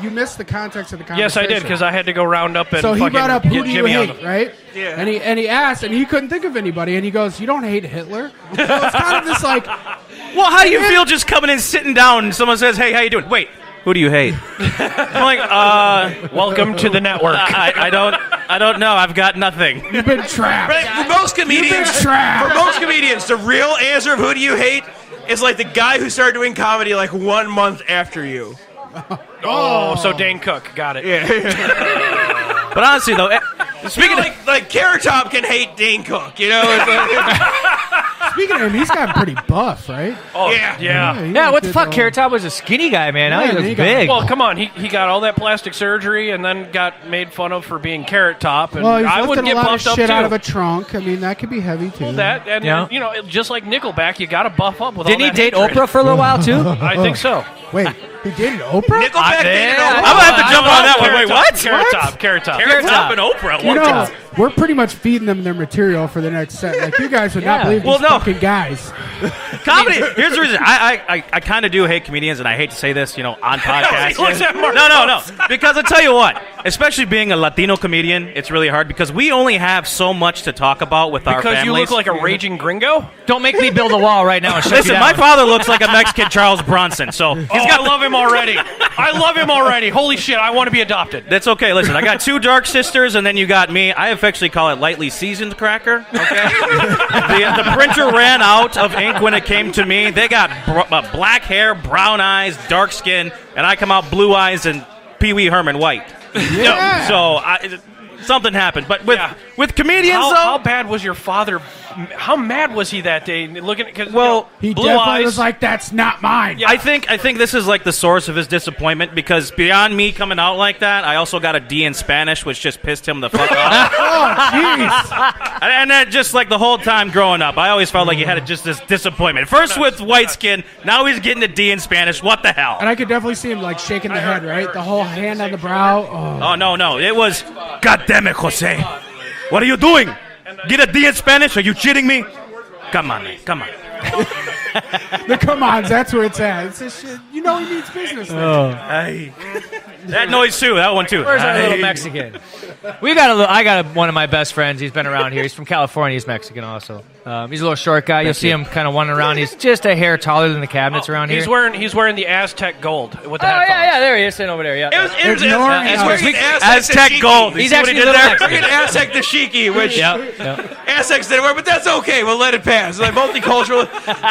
You missed the context of the Yes, conversation. I did, because I had to go round up and So he fucking brought up, who get do you Jimmy on hate, the... right? Yeah. And he asked, and he couldn't think of anybody, and he goes, you don't hate Hitler? So it's kind of this, like... Well, how do you feel just coming in, sitting down, and someone says, hey, how you doing? Wait, who do you hate? I'm like, Welcome to the network. I don't know. I've got nothing. You've been trapped. Right, for most comedians, the real answer of who do you hate is like the guy who started doing comedy like 1 month after you. Oh, so Dane Cook. Got it. Yeah. But honestly, though, Speaking like Carrot Top can hate Dane Cook, you know? It's like, Speaking of him, he's gotten pretty buff, right? Oh, yeah. yeah. Yeah, what the fuck? Carrot Top was a skinny guy, man. Now Yeah, he he looks got- big. Well, come on. He got all that plastic surgery and then got made fun of for being Carrot Top. And Well, he's I lifted wouldn't a get lot of buffed up, shit too. out of a trunk. I mean, that could be heavy, too. That, and, Yeah. you know, just like Nickelback, you got to buff up with Didn't all he that date hatred. Oprah for a little while, too? I think so. Wait, he dated Oprah? Nickelback dated yeah. Oprah. I'm going to have to jump on that one. Carrot Wait, Top, what? Carrot What? Top. Carrot Top. Carrot Top and Oprah. You What? know, we're pretty much feeding them their material for the next set. Like, you guys would not Yeah. believe Well, these no. fucking guys. Comedy. Here's the reason. I kind of do hate comedians, and I hate to say this, on podcasts. He looks at Mark. No. Because I tell you what, especially being a Latino comedian, it's really hard because we only have so much to talk about with our Because families. you look like a raging gringo? Don't make me build a wall right now and shut you Listen, down. my father looks like a Mexican Charles Bronson, so he's got I love him already. I love him already. Holy shit, I want to be adopted. That's okay. Listen, I got 2 dark sisters, and then you got me. I affectionately call it lightly seasoned cracker. Okay. the printer ran out of ink when it came to me. They got black hair, brown eyes, dark skin, and I come out blue eyes and Pee Wee Herman white. Yeah. So something happened. But with comedians, how bad was your father? How mad was he that day? Looking, he blue definitely eyes. was like, "That's not mine." I think this is like the source of his disappointment, because beyond me coming out like that, I also got a D in Spanish, which just pissed him the fuck off. Oh, jeez. And that just like the whole time growing up, I always felt like he had just this disappointment. First with white skin, now he's getting a D in Spanish. What the hell? And I could definitely see him like shaking the head, right? The whole hand on the brow. Oh no! It was, God damn it, Jose! What are you doing? Get a D in Spanish? Are you cheating me? Come on, man. Come on. The come-ons, that's where it's at. It's just shit. You know he means business. That noise too. That one too. Where's our little Mexican? I got one of my best friends. He's been around here. He's from California. He's Mexican also. He's a little short guy. You'll see him kind of wandering around. He's just a hair taller than the cabinets around here. He's wearing the Aztec gold with the headphones. yeah, there he is, sitting over there. Yeah, It was Aztec gold. He's actually a little Mexican. Aztec dashiki, which Aztecs didn't wear, but that's okay. We'll let it pass. It's like multicultural.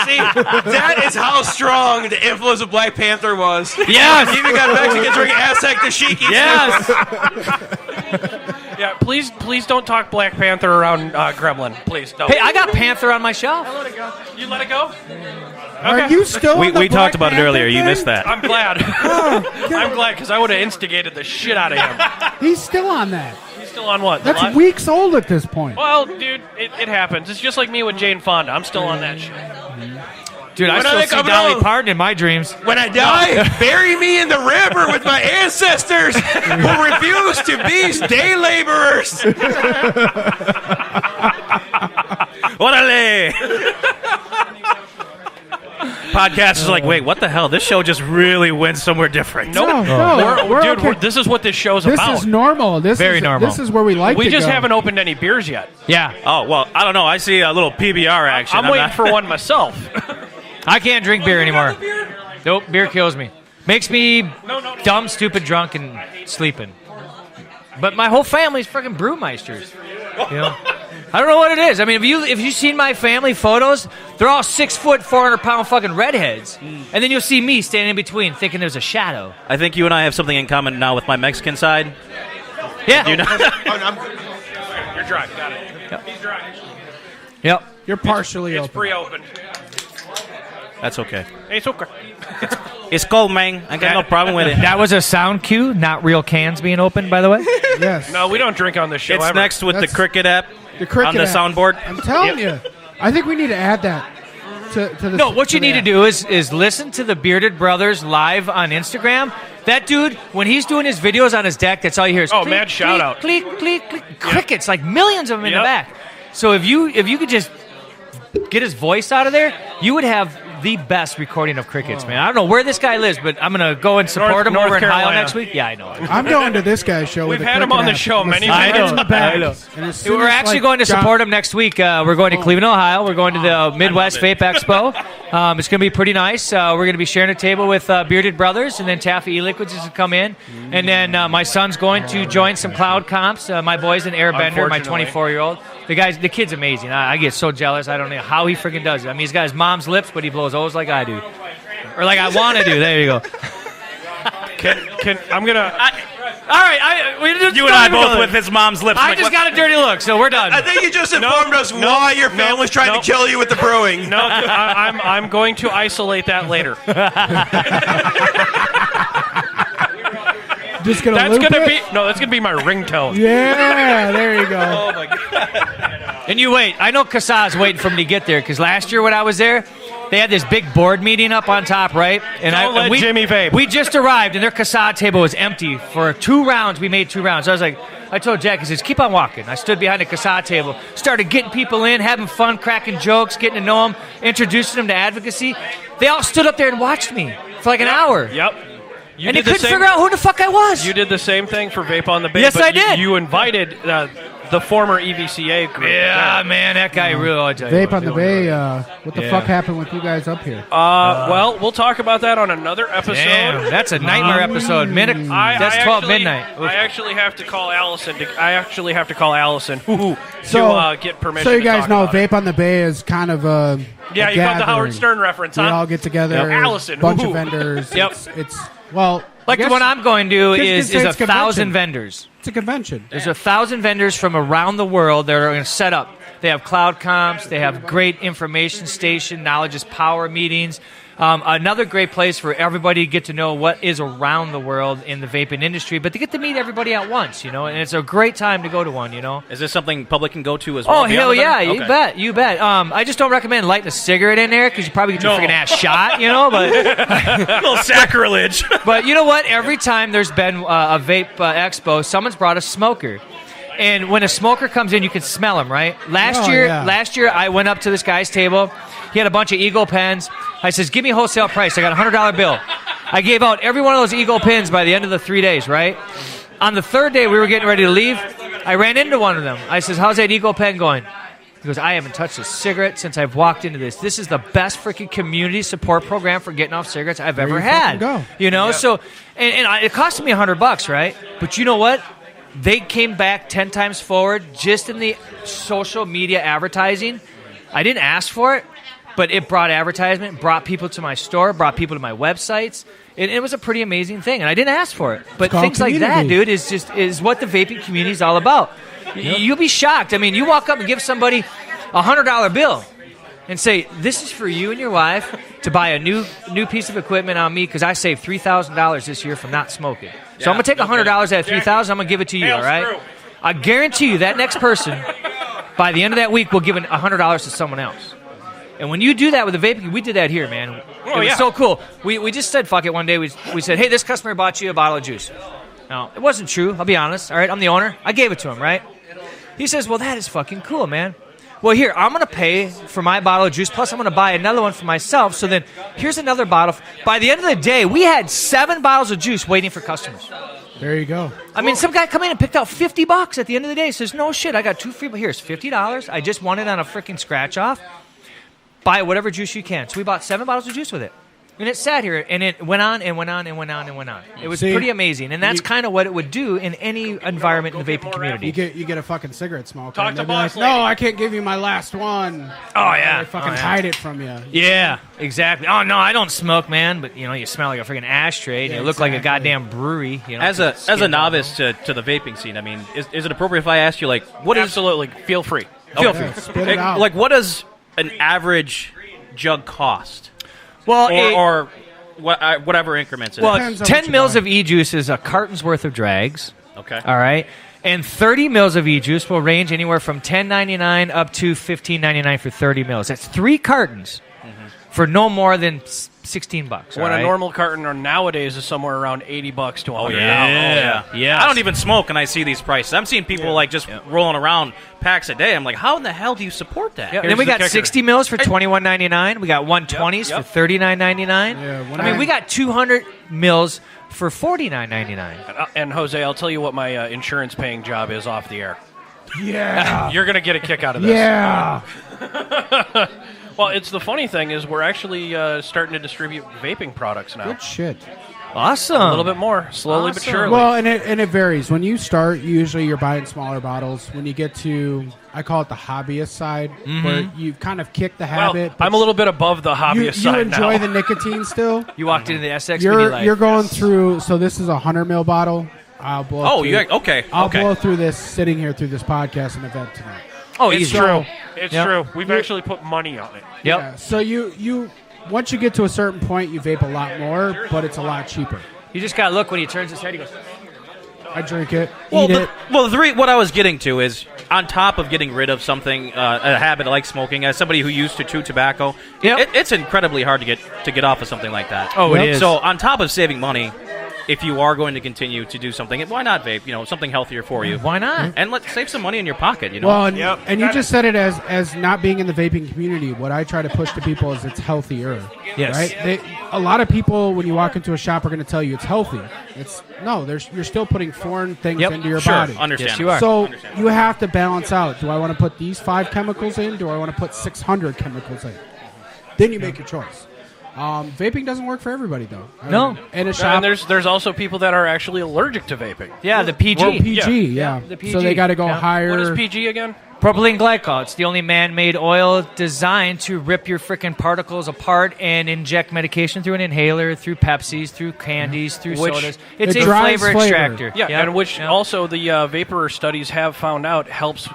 See, that is how strong the influence of Black Panther was. Yes. Even got Mexicans wearing Aztec dashiki. Yes. Yeah, please don't talk Black Panther around Gremlin. Please don't. Hey, I got Panther on my shelf. I let it go. You let it go? Are you still? We talked about it earlier. You missed that. I'm glad. I'm glad, because I would have instigated the shit out of him. He's still on that. He's still on what? That's weeks old at this point. Well, dude, it happens. It's just like me with Jane Fonda. I'm still on that shit. Dude, I still see Dolly Parton in my dreams. When I die, bury me in the river with my ancestors who refused to be day laborers. Orale! Podcast is like, wait, what the hell? This show just really went somewhere different. Nope. We're this is what this show's This about. is normal. Very normal. This is where we like to We just go. haven't opened any beers yet. Yeah. Oh, well, I don't know. I see a little PBR action. I'm waiting for one myself. I can't drink beer anymore. Nope, beer kills me. Makes me dumb, stupid, drunk, and sleeping. But my whole family's freaking brewmeisters. You know? I don't know what it is. I mean, if you've seen my family photos, they're all 6 foot, 400-pound fucking redheads. And then you'll see me standing in between thinking there's a shadow. I think you and I have something in common now with my Mexican side. Yeah. Do you know? You're dry. Got it. Yep. He's dry. Yep. You're partially It's open. pre-opened. That's okay. It's okay. It's cold, man. I got no problem with it. That was a sound cue, not real cans being opened, by the way. Yes. No, we don't drink on this show It's ever. next with the Cricket app The Cricket on the app. soundboard. I'm telling you. I think we need to add that to the. No, what you need to do is listen to the Bearded Brothers live on Instagram. That dude, when he's doing his videos on his deck, that's all you hear is Oh, click, mad shout click, out. click, click, click, crickets, like millions of them in the Yep. back. So if you could just get his voice out of there, you would have the best recording of crickets, man. I don't know where this guy lives, but I'm going to go and support him North over in Ohio Carolina. next week. Yeah, I know. I'm going to this guy's show. We've with the had him Cricket on the app. show many Listen, times. in the back. I know. And as soon We're as, actually like, going to John- support him next week. We're going to Cleveland, Ohio. We're going to the Midwest Vape Expo. It's going to be pretty nice. We're going to be sharing a table with Bearded Brothers, and then Taffy E-Liquids is to come in. And then my son's going to join some cloud comps. My boy's an airbender, my Unfortunately. 24-year-old. The kid's amazing. I get so jealous. I don't know how he freaking does it. I mean, he's got his mom's lips, but he blows O's like I do. Or like I want to do. There you go. I'm gonna. All right, You and I both with his mom's lips. I just got a dirty look, so we're done. I think you just informed us why your family's trying to kill you with the brewing. No, I'm going to isolate that later. Just gonna That's loop gonna it? be that's gonna be my ringtone. Yeah, there you go. Oh my god! And you wait. I know Kasa's waiting for me to get there because last year when I was there, they had this big board meeting up on top, right? And Don't let Jimmy vape. We just arrived and their Kasa table was empty for 2 rounds. We made 2 rounds. So I told Jack, he says, keep on walking. I stood behind the Kasa table, started getting people in, having fun, cracking jokes, getting to know them, introducing them to advocacy. They all stood up there and watched me for like an hour. Yep. And they couldn't figure out who the fuck I was. You did the same thing for Vape on the Bay. Yes, but I did. You invited the former EVCA group. Yeah, man, that guy really. Vape on the Bay. What the fuck happened with you guys up here? Well, we'll talk about that on another episode. Damn, that's a nightmare episode. That's 12 midnight. I actually have to call Allison. To get permission. So you guys to know, talk about Vape on the Bay is kind of a Yeah, you got the Howard Stern reference, huh? We all get together. Allison, bunch of vendors. Yep. It's well, like the one I'm going to is it's 1,000 vendors. It's a convention. There's 1,000 vendors from around the world that are going to set up. They have cloud comps. They have great information station, knowledge is power meetings. Another great place for everybody to get to know what is around the world in the vaping industry, but to get to meet everybody at once, and it's a great time to go to one, Is this something public can go to as well? Oh, hell yeah, you bet. I just don't recommend lighting a cigarette in there because you probably get your freaking ass shot, but... a little sacrilege. But you know what? Every time there's been a vape expo, someone's brought a smoker. And when a smoker comes in, you can smell him, right? Last year, I went up to this guy's table. He had a bunch of Eagle pens. I says, give me a wholesale price. I got a $100 bill. I gave out every one of those Eagle pens by the end of the 3 days, right? On the third day, we were getting ready to leave. I ran into one of them. I says, how's that Eagle pen going? He goes, I haven't touched a cigarette since I've walked into this. This is the best freaking community support program for getting off cigarettes I've ever had. So, and it cost me $100, right? But you know what? They came back 10 times forward just in the social media advertising. I didn't ask for it, but it brought advertisement, brought people to my store, brought people to my websites. It was a pretty amazing thing, and I didn't ask for it. But things like that, dude, is what the vaping community is all about. Yep. You'll be shocked. I mean, you walk up and give somebody a $100 bill and say, this is for you and your wife to buy a new piece of equipment on me because I saved $3,000 this year from not smoking. So I'm going to take $100 out of $3,000. I'm going to give it to you, all right? I guarantee you that next person, by the end of that week, will give $100 to someone else. And when you do that with the vaping, we did that here, man. It was so cool. We just said, fuck it, one day. We said, hey, this customer bought you a bottle of juice. Now, it wasn't true. I'll be honest. All right, I'm the owner. I gave it to him, right? He says, well, that is fucking cool, man. Well, here, I'm going to pay for my bottle of juice, plus I'm going to buy another one for myself. So then here's another bottle. By the end of the day, we had 7 bottles of juice waiting for customers. There you go. I mean, some guy come in and picked out $50 at the end of the day. Says, no shit, I got 2 free, but here's $50. I just won it on a freaking scratch off. Buy whatever juice you can. So we bought 7 bottles of juice with it. And it sat here, and it went on and went on and went on and went on. It was pretty amazing, and that's kind of what it would do in any environment in the vaping community. You get a fucking cigarette smoker. Talk to boss lady. No, I can't give you my last one. Oh, yeah. They fucking hide it from you. Yeah, exactly. Oh, no, I don't smoke, man, but, you smell like a freaking ashtray, and you look like a goddamn brewery. As a novice to the vaping scene, I mean, is it appropriate if I ask you, like, what is... Absolutely. Feel free. Feel free. Spit it out. Like, what does an average jug cost? Well, or whatever increments it is. 10 mils of e-juice is a carton's worth of drags. Okay. All right. And 30 mils of e-juice will range anywhere from $10.99 up to $15.99 for 30 mils. That's 3 cartons for no more than $16. When a normal carton nowadays is somewhere around $80 to $100. Oh, yeah. I don't even smoke and I see these prices. I'm seeing people rolling around packs a day. I'm like, how in the hell do you support that? Yeah. Then we got 60 mils for $21.99. We got 120s for $39.99. I mean, we got 200 mils for $49.99. And Jose, I'll tell you what my insurance paying job is off the air. Yeah. You're going to get a kick out of this. Yeah. Well, it's the funny thing is we're actually starting to distribute vaping products now. Good shit. Awesome. A little bit more, slowly but surely. Well, and it varies. When you start, usually you're buying smaller bottles. When you get to, I call it the hobbyist side, where you kind of kick the habit. I'm a little bit above the hobbyist side now. You enjoy the nicotine still. You walked into the SX. You're going through. So this is a 100 mil bottle. I'll blow. I'll blow through this sitting here through this podcast and event tonight. Oh, it's true. It's true. We've actually put money on it. Yep. Yeah, so you once you get to a certain point, you vape a lot more, but it's a lot cheaper. You just gotta look when he turns his head. He goes. I drink it, eat it. Well, what I was getting to is on top of getting rid of something, a habit like smoking, as somebody who used to chew tobacco, it's incredibly hard to get off of something like that. Oh, it is. So on top of saving money, if you are going to continue to do something, why not vape? Something healthier for you. Why not? And let's save some money in your pocket. Well, and you just said it as not being in the vaping community. What I try to push to people is it's healthier. Yes. Right? A lot of people, when you walk into a shop, are going to tell you it's healthy. You're still putting foreign things into your body. Understand. Yes, you are. So you have to balance out. Do I want to put these 5 chemicals in? Do I want to put 600 chemicals in? Then you make your choice. Vaping doesn't work for everybody, though. No. In a shop, And there's also people that are actually allergic to vaping. Yeah, the PG. Well, PG, yeah. The PG. So they got to go higher. What is PG again? Propylene glycol. It's the only man-made oil designed to rip your freaking particles apart and inject medication through an inhaler, through Pepsis, through candies, through sodas. It's it a drives flavor extractor. Yeah, and which also the vapor studies have found out helps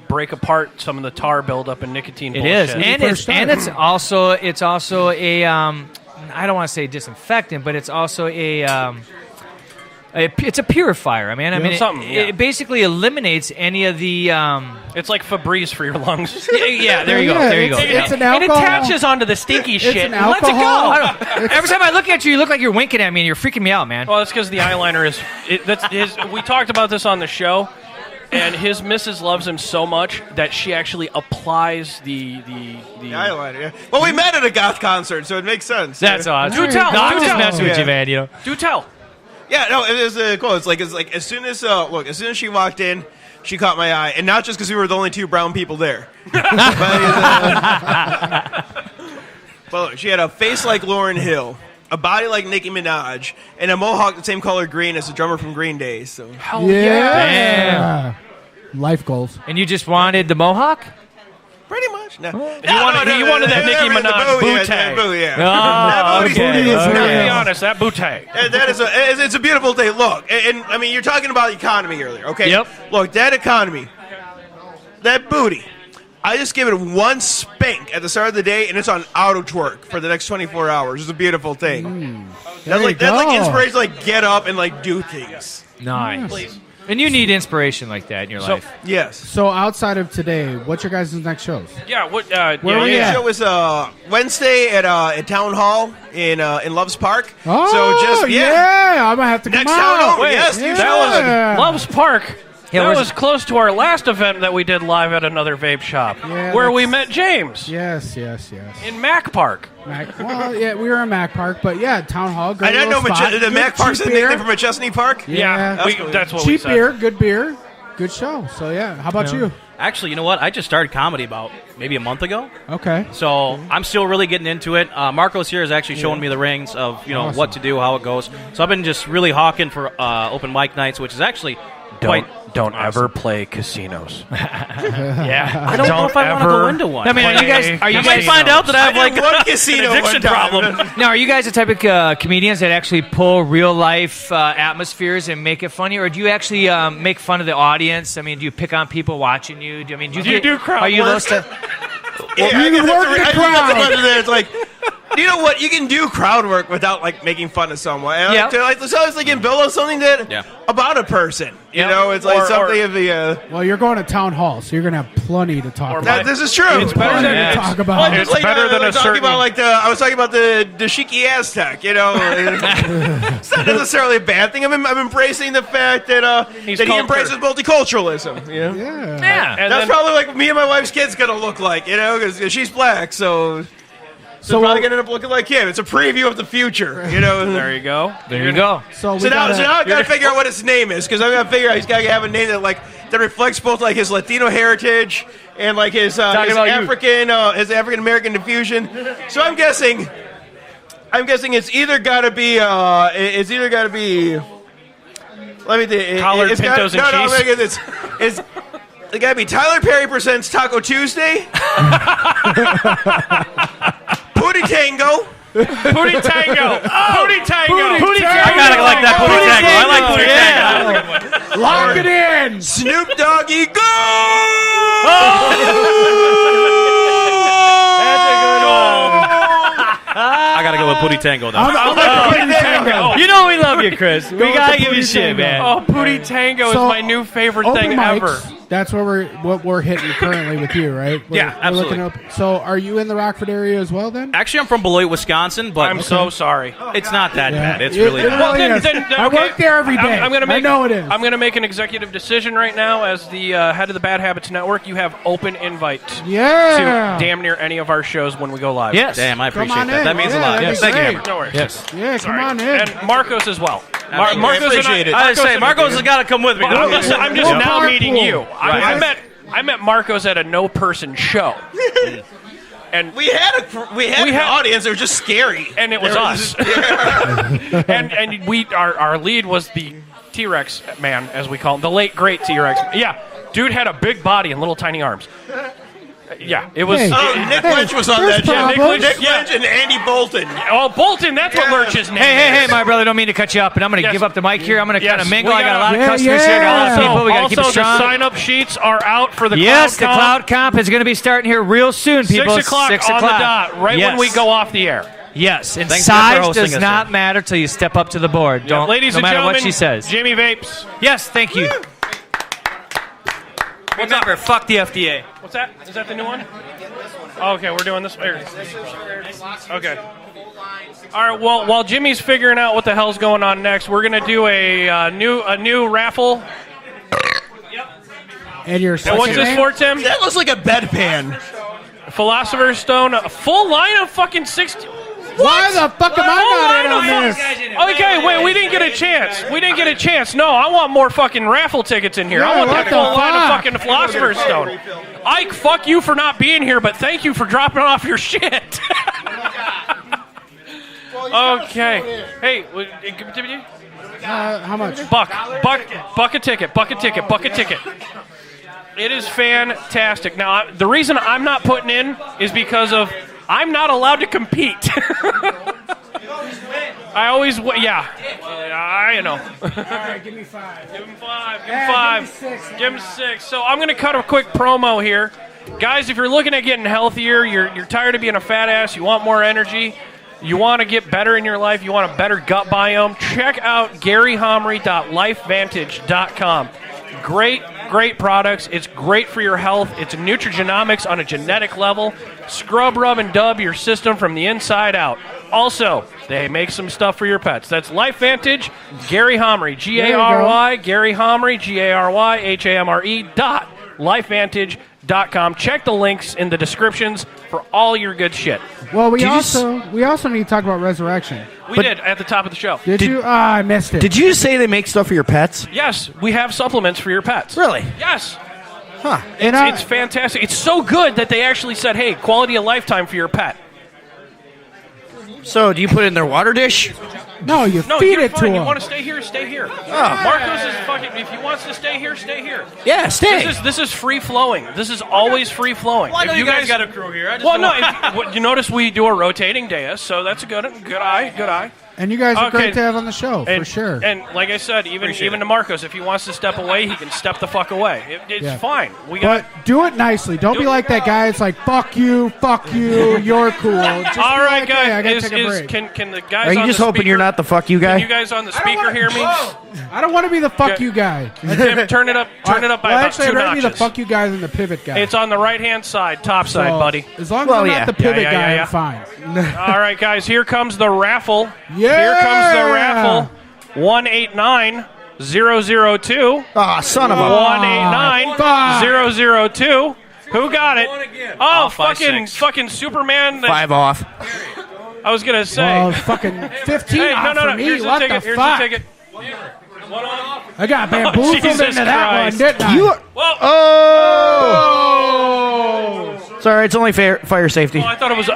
break apart some of the tar buildup and nicotine. It is, bullshit. and it's also a I don't want to say disinfectant, but it's also it's a purifier. It basically eliminates any of the. It's like Febreze for your lungs. Yeah, there you go. There you go. It's an And it alcohol. attaches onto the stinky shit. an and lets it alcohol. go. Every time I look at you, you look like you're winking at me, and you're freaking me out, man. Well, that's because the eyeliner is. We talked about this on the show, and his missus loves him so much that she actually applies the eyeliner. Yeah. Well, we met at a goth concert, so it makes sense. That's awesome. Do tell. No, I'm Do just tell. messing with Yeah. you, man. Do tell. Yeah, no, it was cool. It's like as soon as as soon as she walked in, she caught my eye, and not just because we were the only 2 brown people there. But look, she had a face like Lauryn Hill, a body like Nicki Minaj, and a mohawk the same color green as the drummer from Green Day. So Hell Yeah. Life goals. And you just wanted the mohawk? pretty much. No. He wanted that Nicki Minaj bootay. Yeah. Oh, okay. Let's be honest, that bootay. And that is it's a beautiful thing. Look, and I mean, you're talking about economy earlier, okay? Yep. Look, that economy, that booty, I just give it 1 spank at the start of the day, and it's on auto twerk for the next 24 hours. It's a beautiful thing. That's like inspiration, to, like get up and like do things. Nice. Please. And you need inspiration like that in your life. Yes. So outside of today, what's your guys' next shows? Yeah. What? Where are we at? The show was Wednesday at Town Hall in Loves Park. Oh, so just I'm gonna have to come next out. town over. Wait, Yes, you that should. was Loves Park. Yeah, that where's was close to our last event that we did live at another vape shop, Yeah, where we that's- met James Yes. in Mac Park. Well, yeah, we were in Mac Park, but yeah, Town Hall. I didn't know the Good, Mac Park's a cheap beer. nickname from Chesney Park. Yeah, That's what we cheap said. beer, good beer, good show. So yeah, how about you? Actually, you know what? I just started comedy about maybe a month ago. Okay. So I'm still really getting into it. Marcos here is actually showing me the rings of Awesome. what to do, how it goes. So I've been just really hawking for open mic nights, which is actually quite. Don't ever play casinos. Yeah, I don't know if I want to go into one. I mean, are you guys might find out that I have I did like one casino an addiction one time. problem. Now, are you guys the type of comedians that actually pull real life atmospheres and make it funny, or do you actually make fun of the audience? I mean, do you pick on people watching you? Do you do crowd Are you work? those type- Yeah, I you guess that's work a- the I think that's a crowd. question there. It's like, you know what? You can do crowd work without like making fun of someone. And Yeah. so it's like you can build on something that about a person. You know, it's like something of the. Well, you're going to Town Hall, so you're gonna have plenty to talk about. This is true. It's better than to talk about. Well, just It's better than a talking certain- about I was talking about the Dashiki Aztec. You know, it's not necessarily a bad thing. I'm embracing the fact that he embraces multiculturalism. You know? Yeah. And That's then- probably like me and my wife's kid's gonna look like. You know, because she's black, so. So probably gonna end up looking like him. It's a preview of the future, you know. There you go. There you go. So now I gotta figure out what his name is, because I'm gonna figure out he's gotta have a name that reflects both like his Latino heritage and like his African American diffusion. So I'm guessing it's either gotta be let me think. Collared pintos and cheese? It's it gotta be Tyler Perry presents Taco Tuesday. Pootie Tango. Pootie Tango. Pootie Tango. Pootie Tango. I gotta like that Pootie Tango. I like Pootie Tango. Lock it in. Snoop Doggy Go. I gotta go with Pootie Tango though. Pootie Tango. You know we love you, Chris. We with gotta the give you Pootie shit, Tango. man. Oh, Pootie Tango So, is my new favorite open thing mics. ever. That's what we're hitting currently with you, right? Yeah, absolutely. We're looking up. So, are you in the Rockford area as well? Then Actually, I'm from Beloit, Wisconsin, but I'm so sorry. It's not that bad. It's It really really not. is. I work there every day. I'm gonna make, I know it is. I'm going to make an executive decision right now as the head of the Bad Habits Network. You have open invite Yeah. to damn near any of our shows when we go live. Yes. Damn, I Come appreciate on that. in. That means a Yeah, lot. that'd Yes, be thank you, great. Hammer. No worries. Yes. Yeah, come on in. And Marcos as well. I appreciate it. I say, Marcos has got to come with me. I'm just No now carpool. meeting you. Right. I met Marcos at a no-person show. And We had an audience that was just scary. and it was There us. and we our lead was the T-Rex man, as we call him, the late great T-Rex. Yeah, dude had a big body and little tiny arms. Yeah, it was. Hey. Nick Lynch was on there's that show. Nick problems. Lynch and Andy Bolton. Oh, Bolton, that's what Lurch's name Hey, is. my brother, don't mean to cut you up, but I'm going to Yes. give up the mic here. I'm going to Yes, kind of mingle. we I got a lot of gotta- customers here, got a lot of people. We got to keep it Also, the strong. sign-up sheets are out for the Yes, the Cloud Cloud Comp is going to be starting here real soon, people. 6 o'clock 6 on the o'clock. dot, right Yes. when we go off the air. Yes, and Thanks again for size hosting does us not here. matter till you step up to the board. Don't, Ladies no and matter gentlemen, what she says. Jimmy Vapes. Yes, thank you. Remember, fuck the FDA. What's that? Is that the new one? Okay, we're doing this. Here. Okay. All right. Well, while Jimmy's figuring out what the hell's going on next, we're gonna do a new raffle. And your And what's this for, Tim? That looks like a bedpan. Philosopher's Stone, a full line of fucking 60. Why the fuck am I not in on this? Okay, wait, we didn't get a chance. No, I want more fucking raffle tickets in here. Yeah, I want what that the full line of fuck? fucking Philosopher's Stone. Ike, fuck you for not being here, but thank you for dropping off your shit. Okay. Hey, How much? buck a ticket. It is fantastic. Now, the reason I'm not putting in is because of I'm not allowed to compete. I always yeah. I know. All right, give me 5. Give him 5. Give him 5. Give him 6. So I'm going to cut a quick promo here. Guys, if you're looking at getting healthier, you're tired of being a fat ass, you want more energy, you want to get better in your life, you want a better gut biome, check out GaryHomry.lifevantage.com. Great products. It's great for your health. It's nutrigenomics on a genetic level. Scrub, rub, and dub your system from the inside out. Also, they make some stuff for your pets. That's LifeVantage, Gary Homry, Gary, Gary Homry, GaryHomry.lifevantage.com. Check the links in the descriptions for all your good shit. Well, we also need to talk about Resurrection. We did at the top of the show. Did you? I missed it. Did you say they make stuff for your pets? Yes, we have supplements for your pets. Really? Yes. Huh. It's fantastic. It's so good that they actually said, hey, quality of lifetime for your pet. So, do you put it in their water dish? No, you feed you're it fine. to You him. want to stay here, stay here. Oh. Marcos is fucking. If he wants to stay here, stay here. Yeah, stay. This is free flowing. This is always free flowing. Well, I know If you guys got a crew here. I just you notice we do a rotating dais, so that's a good eye. And you guys are Okay. great to have on the show, And, for sure. And like I said, even to Marcos, if he wants to step away, he can step the fuck away. It's Yeah. fine. We got. But do it nicely. Don't be like that guy. It's like, fuck you, you're cool. Just All be right, like, hey, I guys. gotta take a break. Can the guys? Are you on just the hoping speaker, you're not the fuck you Can guy? you guys on the speaker hear me? I don't want to be the fuck Okay. you guy. Tim, turn it up. Turn it up by well, about actually, 2 I'd rather be the notches. fuck you guy than the pivot guy. It's on the right-hand side, top So, side, buddy. As long as Well, I'm yeah. not the pivot Yeah, guy, yeah. I'm fine. All right, guys, here comes the raffle. Yeah! Here comes the raffle. 189-002. Ah, son of a... 189-002. Who got it? Oh, Off by fucking 6. fucking Superman. 5 off. I was going to say. Well, fucking 15 hey, off no. for me. Here's the What ticket. the Here's fuck? the ticket. I got bamboozled Jesus into that one, Christ. didn't I? You are... Whoa. Oh! Sorry, it's only fire safety. Oh, I thought it was.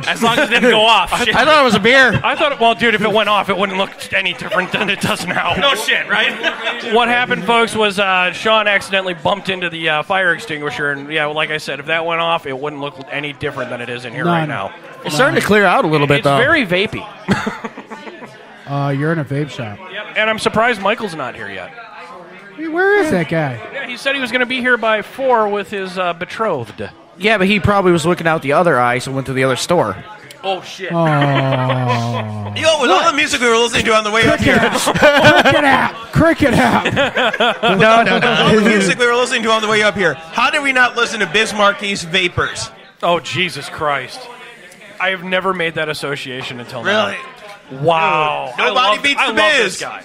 As long as it didn't go off. Shit. I thought it was a beer. I thought, well, dude, if it went off, it wouldn't look any different than it does now. No shit, right? What happened, folks, was Sean accidentally bumped into the fire extinguisher, and yeah, like I said, if that went off, it wouldn't look any different than it is in here right now. It's starting to clear out a little bit, It's though. very vapey. You're in a vape shop. And I'm surprised Michael's not here yet. Hey, where is that guy? Yeah, he said he was going to be here by 4 with his betrothed. Yeah, but he probably was looking out the other eye, so went to the other store. Oh, shit. Oh. Yo, with all the music we were listening to on the way up here. Cricket app. All the music we were listening to on the way up here. How did we not listen to Bismarck's Vapors? Oh, Jesus Christ. I have never made that association until Really? now. Wow. Nobody beats the I love Biz. this guy.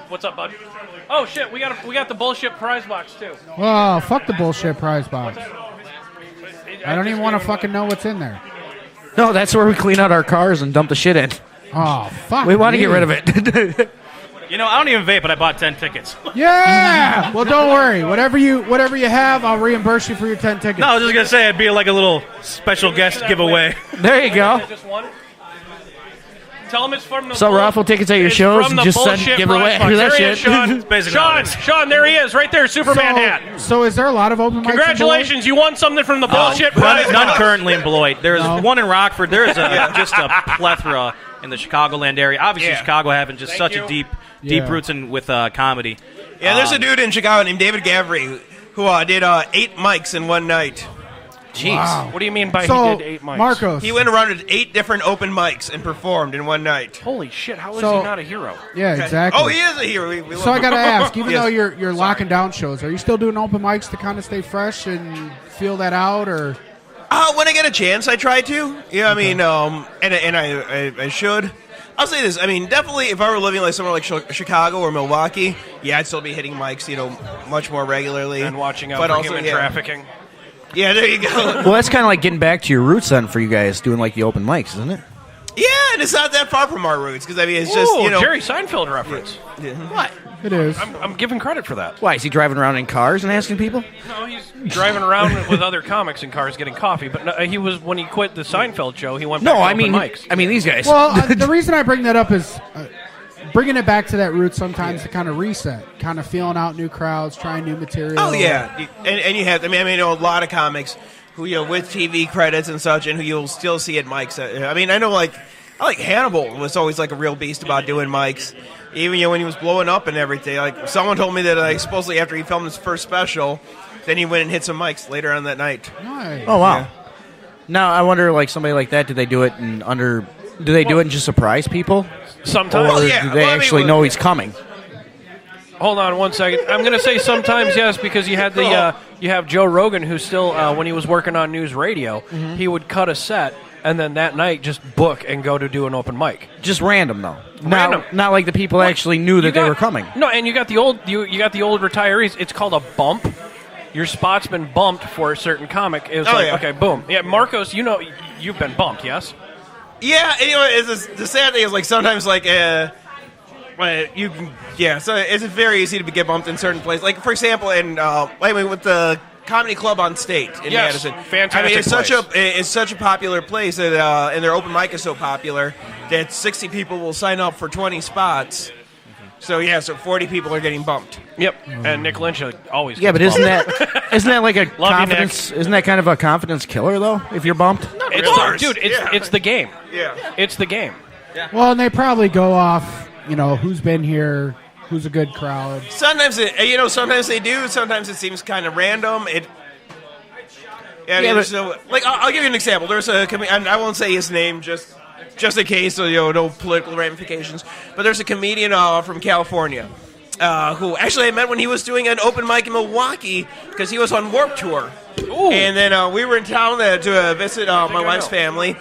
What's up, bud? Oh, shit. We got the bullshit prize box, too. Oh, fuck the bullshit prize box. I don't even want to fucking know what's in there. No, that's where we clean out our cars and dump the shit in. Oh, fuck. We want to get rid of it. You know, I don't even vape, but I bought 10 tickets. Yeah. Well, don't worry. Whatever you have, I'll reimburse you for your 10 tickets. No, I was just going to say it'd be like a little special guest giveaway. There you go. Just one. Tell him it's from the. So raffle tickets at your shows and just give it away. There That he shit. is, Sean. Sean, there he is, right there, Superman hat. So is there a lot of open mics? Congratulations, you won something from the bullshit prize. None currently in Beloit. There's one in Rockford. There's just a plethora in the Chicagoland area. Obviously, Chicago having just such a deep roots in with comedy. Yeah, there's a dude in Chicago named David Gavry who did 8 mics in one night. Jeez. Wow. What do you mean by he did 8 mics? Marcos. He went around with 8 different open mics and performed in one night. Holy shit, how is he not a hero? Yeah, exactly. Oh, he is a hero. We So I got to ask, even Yes. though you're locking down shows, are you still doing open mics to kind of stay fresh and feel that out, or? When I get a chance, I try to. Yeah, I mean, and I should. I'll say this. I mean, definitely, if I were living like somewhere like Chicago or Milwaukee, yeah, I'd still be hitting mics, much more regularly And watching out but for also, human yeah. trafficking. Yeah, there you go. Well, that's kind of like getting back to your roots then for you guys, doing like the open mics, isn't it? Yeah, and it's not that far from our roots because I mean, it's just Jerry Seinfeld reference. What? It is. I'm giving credit for that. Why, is he driving around in cars and asking people? No, he's driving around with other comics in cars getting coffee. But no, he was when he quit the Seinfeld show, he went back to open mics. I mean these guys. Well, the reason I bring that up is bringing it back to that root sometimes to kind of reset, kind of feeling out new crowds, trying new material. Oh yeah, and you have. I mean, I know a lot of comics who with TV credits and such, and who you'll still see at mics. I mean, I know I like Hannibal was always like a real beast about doing mics. Even when he was blowing up and everything, like someone told me that supposedly after he filmed his first special, then he went and hit some mics later on that night. Nice. Oh wow! Yeah. Now I wonder, like somebody like that, do they do it do they do it and just surprise people? Sometimes. Or do they actually know he's coming? Hold on 1 second. I'm going to say sometimes yes because you had you have Joe Rogan who still when he was working on news radio, he would cut a set and then that night just book and go to do an open mic. Just random though. Random. Not like the people actually knew that they were coming. No, and you got the old you got the old retirees. It's called a bump. Your spot's been bumped for a certain comic. It was okay, boom. Yeah, Marcos, you've been bumped, yes? Yeah, and, the sad thing is sometimes you can so it's very easy to get bumped in certain places. Like for example, with the Comedy Club on State in Madison. Fantastic. I mean, place. it's such a popular place that and their open mic is so popular that 60 people will sign up for 20 spots. So 40 people are getting bumped. Yep, and Nick Lynch always. Yeah, but gets isn't bumped. that like a Love confidence? Isn't that kind of a confidence killer though? If you're bumped, It's the game. Yeah, it's the game. Yeah. Well, and they probably go off, who's been here, who's a good crowd. Sometimes sometimes they do. Sometimes it seems kind of random. I'll give you an example. There's I won't say his name just in case, so no political ramifications. But there's a comedian from California who actually I met when he was doing an open mic in Milwaukee because he was on Warped Tour. Ooh. And then we were in town to visit my wife's family,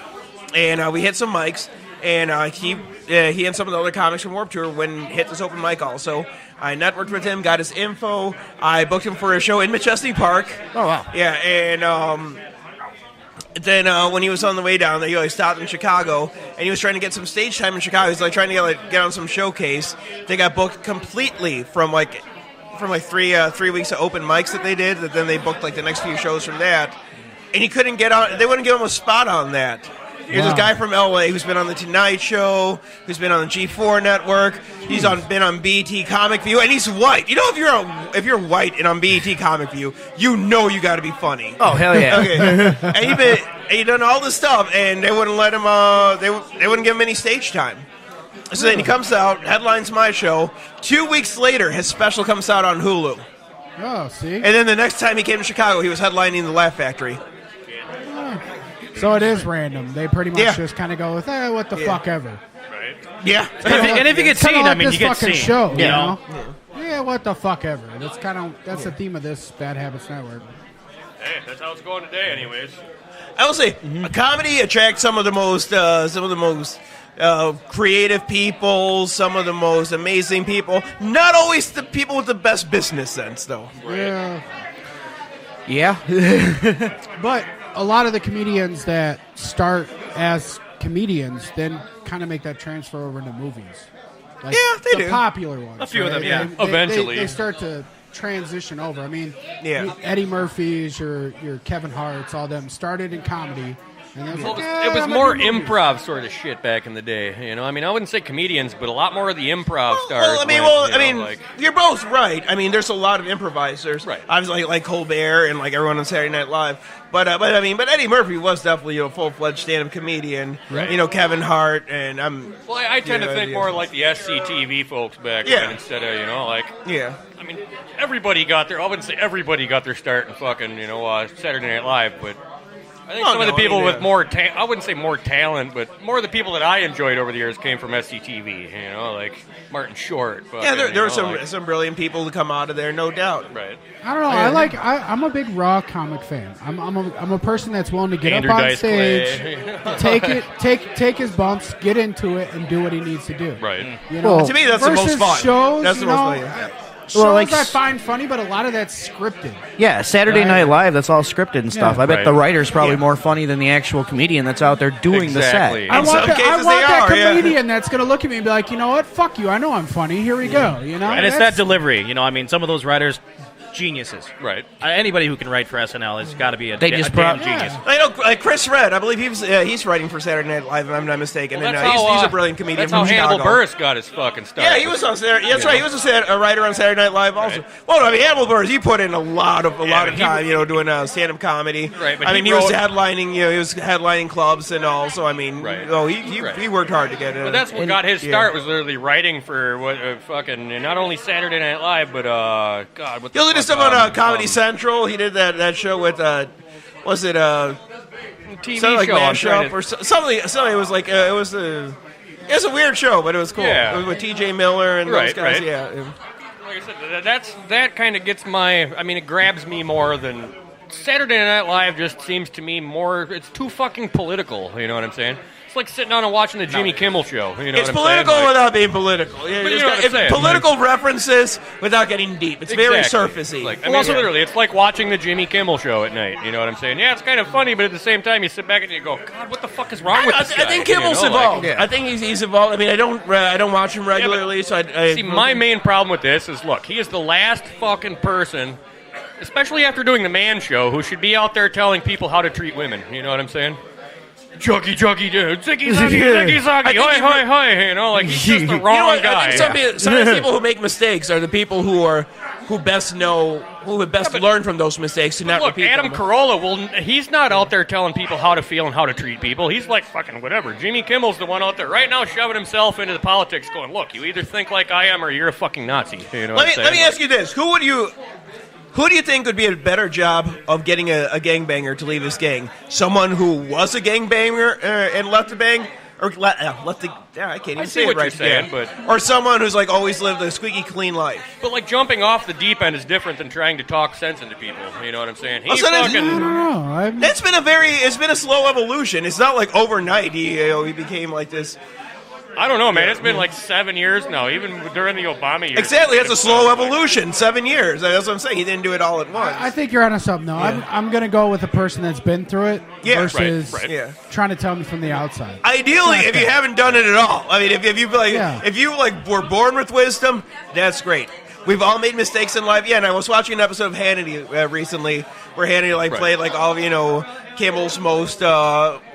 and we hit some mics. And he and some of the other comics from Warped Tour went and hit this open mic also. I networked with him, got his info. I booked him for a show in Machesney Park. Oh, wow. Yeah, and then when he was on the way down there, he stopped in Chicago, and he was trying to get some stage time in Chicago. He's trying to get on some showcase. They got booked completely from 3 weeks of open mics that they did. That then they booked the next few shows from that, and he couldn't get on. They wouldn't give him a spot on that. Here's this guy from LA who's been on the Tonight Show, who's been on the G4 network. He's been on BET Comic View, and he's white. If you're white and on BET Comic View, you got to be funny. Oh hell yeah! Okay, and he done all this stuff, and they wouldn't let him. They wouldn't give him any stage time. So then he comes out, headlines my show. 2 weeks later, his special comes out on Hulu. Oh, see. And then the next time he came to Chicago, he was headlining the Laugh Factory. So it is random. They pretty much just kind of go with, what the fuck ever. Right. Yeah. And if you get seen, I mean, you get seen. Show, you know? Yeah, what the fuck ever. That's the theme of this Bad Habits Network. Hey, that's how it's going today, anyways. I will say, a comedy attracts some of the most creative people, some of the most amazing people. Not always the people with the best business sense, though. Right. Yeah. But a lot of the comedians that start as comedians then kind of make that transfer over into movies. Like they do. The popular ones. A few of them, right? yeah. Eventually. They start to transition over. I mean, Eddie Murphy's, your Kevin Hart's, all them started in comedy. And it was more improv sort of shit back in the day, you know. I mean, I wouldn't say comedians, but a lot more of the improv stars. You're both right. I mean, there's a lot of improvisers. Right. Obviously, like Colbert and like everyone on Saturday Night Live. But Eddie Murphy was definitely a full-fledged stand-up comedian. Right. You know, Kevin Hart and I tend to think more like the SCTV folks back then instead of I mean, everybody got their. I wouldn't say everybody got their start in fucking Saturday Night Live, but. I think some of the people with more I wouldn't say more talent, but more of the people that I enjoyed over the years came from SCTV, like Martin Short. There were some brilliant people to come out of there, no doubt. Right. I don't know. I'm a big Raw comic fan. I'm a person that's willing to get Andrew up on Dice stage, take his bumps, get into it, and do what he needs to do. Right. You know? To me, that's the most fun. Shows, that's the most fun. Shows I find funny, but a lot of that's scripted. Yeah, Saturday Night Live, that's all scripted and stuff. I bet the writer's probably more funny than the actual comedian that's out there doing the set. I want that comedian that's going to look at me and be like, you know what, fuck you, I know I'm funny, here we go. You know, and it's that delivery. I mean, some of those writers, geniuses. Right. Anybody who can write for SNL has got to be a damn genius. I know Chris Redd. I believe he's writing for Saturday Night Live, if I'm not mistaken. Well, and he's a brilliant comedian. That's from how Chicago. Hannibal Buress got his fucking start. Yeah, he was on Saturday. That's right. He was a writer on Saturday Night Live also. Right. Well, I mean, Hannibal Buress, he put in a lot of time, doing stand-up comedy. Right. But he was headlining. He was headlining clubs and all. So I mean, he worked hard to get it. But that's what got his start. Was literally writing for fucking not only Saturday Night Live, but God. He did stuff on Comedy Central. He did that show with was it TV like show Mashup or something? Something was like it was a weird show, but it was cool. Yeah. It was with T.J. Miller and those guys. Right. Yeah. Like I said, that kind of gets it grabs me more than Saturday Night Live. Just seems to me more. It's too fucking political. You know what I'm saying? It's like sitting down and watching the Jimmy Kimmel show. You know it's what I'm political saying? without being political. It's political references without getting deep. It's very surfacey. Literally, it's like watching the Jimmy Kimmel show at night. You know what I'm saying? Yeah, it's kind of funny, but at the same time, you sit back and you go, God, what the fuck is wrong with this guy? I think Kimmel's evolved. I think he's evolved. I mean, I don't watch him regularly, so I see. My main problem with this is, look, he is the last fucking person, especially after doing the Man Show, who should be out there telling people how to treat women. You know what I'm saying? Juggy, ziggy, zaggy, hoi, hoi, he's just the wrong guy. I think some of the people who make mistakes are the people who best learn from those mistakes and not repeat Adam them. Carolla, he's not out there telling people how to feel and how to treat people. He's like fucking whatever. Jimmy Kimmel's the one out there right now shoving himself into the politics going, look, you either think like I am or you're a fucking Nazi. You know let me ask you this. Who do you think would be a better job of getting a gangbanger to leave his gang? Someone who was a gangbanger and left the bang? Or left the... I can't even say it right. Saying, but or someone who's like always lived a squeaky clean life. But like jumping off the deep end is different than trying to talk sense into people. You know what I'm saying? I don't know. It's been a slow evolution. It's not like overnight he became like this... I don't know, man. It's been like 7 years now, even during the Obama years. Exactly. That's a slow evolution. 7 years. That's what I'm saying. He didn't do it all at once. I think you're onto something, though. Yeah. I'm going to go with a person that's been through it versus trying to tell me from the outside. Ideally, if you haven't done it at all. I mean, if you were born with wisdom, that's great. We've all made mistakes in life. Yeah, and I was watching an episode of Hannity recently where Hannity played all of, Kimmel's most...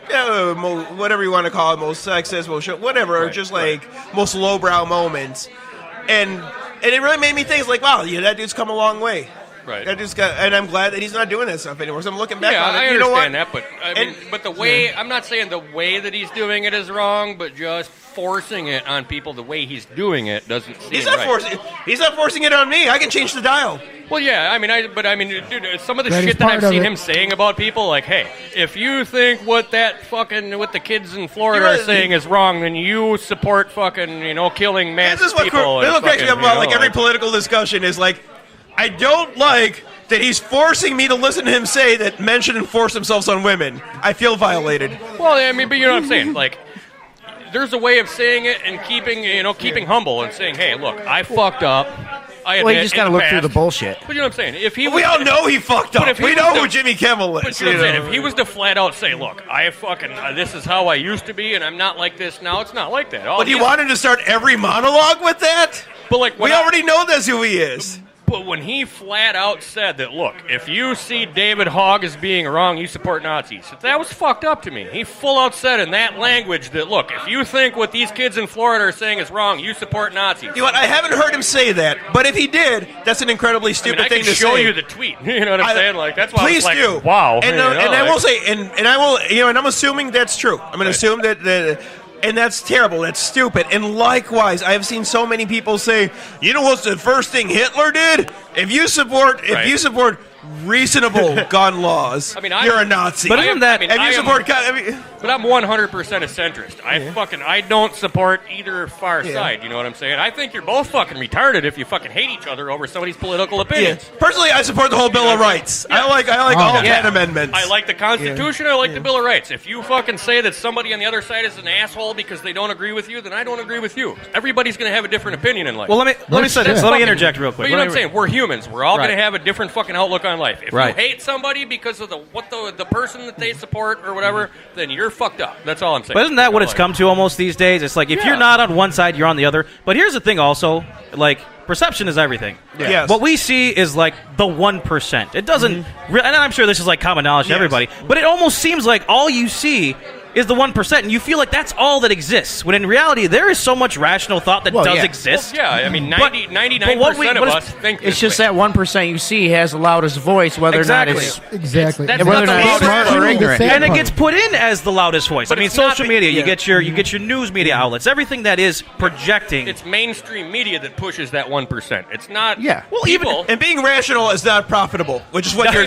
whatever you want to call it, most sexist, whatever, most lowbrow moments, and it really made me think, wow, that dude's come a long way. Right. And I'm glad that he's not doing that stuff anymore. So I'm looking back on it. I You know what? understand that, but but the way I'm not saying the way that he's doing it is wrong, but just forcing it on people the way he's doing it doesn't seem He's not right. He's not forcing it on me. I can change the dial. Well, yeah, dude, some of the That is shit that part I've of seen it. him saying about people, like, hey, if you think what the kids in Florida You're are right. saying is wrong, then you support fucking, killing mass This is what people. cracks me up about like every political discussion is like, I don't like that he's forcing me to listen to him say that men shouldn't force themselves on women. I feel violated. Well, I mean, but you know what I'm saying? Like, there's a way of saying it and keeping humble and saying, hey, look, I fucked up. I Well, you admit just in got to the look through the past. bullshit. But you know what I'm saying? If he We all know he fucked up. We know who Jimmy Kimmel is. But you know what I'm saying? If he was to flat out say, look, I fucking, this is how I used to be and I'm not like this now, it's not like that. But you wanted to start every monologue with that? But like, we already know that's who he is. But when he flat out said that, look, if you see David Hogg as being wrong, you support Nazis. That was fucked up to me. He full out said in that language that, look, if you think what these kids in Florida are saying is wrong, you support Nazis. You know what? I haven't heard him say that, but if he did, that's an incredibly stupid I thing can to show say. you the tweet. You know what I'm saying? Like, that's why Please I was like, do. wow. And, I will say, and I will, and I'm assuming that's true. I'm going to assume that. And that's terrible. That's stupid. And likewise, I have seen so many people say, "You know what's the first thing Hitler did? If you support reasonable gun laws, you're a Nazi." But isn't that? If you support, but I'm 100% a centrist. I don't support either far side. You know what I'm saying? I think you're both fucking retarded if you fucking hate each other over somebody's political opinions. Personally, I support the whole Bill of Rights. I like all 10 amendments. I like the Constitution. I like the Bill of Rights. If you fucking say that somebody on the other side is an asshole because they don't agree with you, then I don't agree with you. Everybody's going to have a different opinion in life. Well, let me say this. Let me interject real quick. But you know what I'm saying? We're humans. We're all going to have a different fucking outlook on life. If Right. you hate somebody because of the person that they support or whatever, then you're fucked up. That's all I'm saying. But isn't that what it's come to almost these days? It's like if you're not on one side, you're on the other. But here's the thing also, like perception is everything. Yeah. Yes. What we see is like the 1%. It doesn't, and I'm sure this is like common knowledge to everybody, but it almost seems like all you see is the 1%, and you feel like that's all that exists, when in reality there is so much rational thought that does exist. Well, yeah, I mean, 99% of us think it's just that 1% you see has the loudest voice, whether or not it's exactly. That's whether or not not the it's smart loudest or voice. ignorant. And it gets put in as the loudest voice. But I mean, it's not social media, you yeah. get your news media outlets, everything that is projecting. It's mainstream media that pushes that 1%. It's not. Yeah. Well, people. and being rational is not profitable, which is what you're.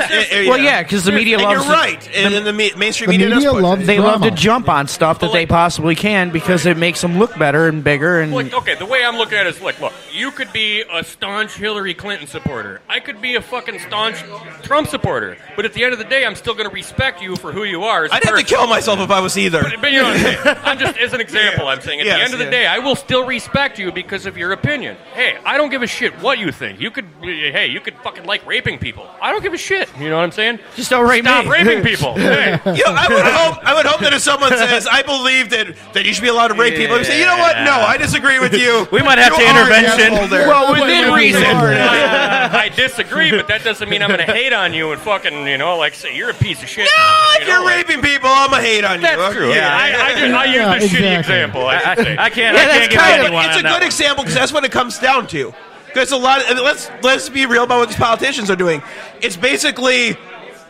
Well, yeah, because the media and loves. you're right. And the mainstream The media does media push loves it. They love to drama. jump on stuff that they possibly can because it makes them look better and bigger. And Like, okay, the way I'm looking at it is like, look, you could be a staunch Hillary Clinton supporter. I could be a fucking staunch Trump supporter. But at the end of the day, I'm still going to respect you for who you are. As a I'd have to person. kill myself if I was either. But you know what I'm saying? I'm just, as an example, I'm saying at the end of the day, I will still respect you because of your opinion. Hey, I don't give a shit what you think. You could fucking like raping people. I don't give a shit. You know what I'm saying? just don't rape Stop me. raping people. Hey. You know, I would hope that if someone says, "I believe that you should be allowed to rape people," I would say, "You know what? No, I disagree with you. We might have You to are an intervention. asshole there." Well, within reason. I disagree, but that doesn't mean I'm going to hate on you and fucking, like say you're a piece of shit. If you're raping people, I'm gonna hate on you. That's true. Yeah, I use the shitty example. I can't give anyone It's a good example because that's what it comes down to. Because a lot. Let's be real about what these politicians are doing. It's basically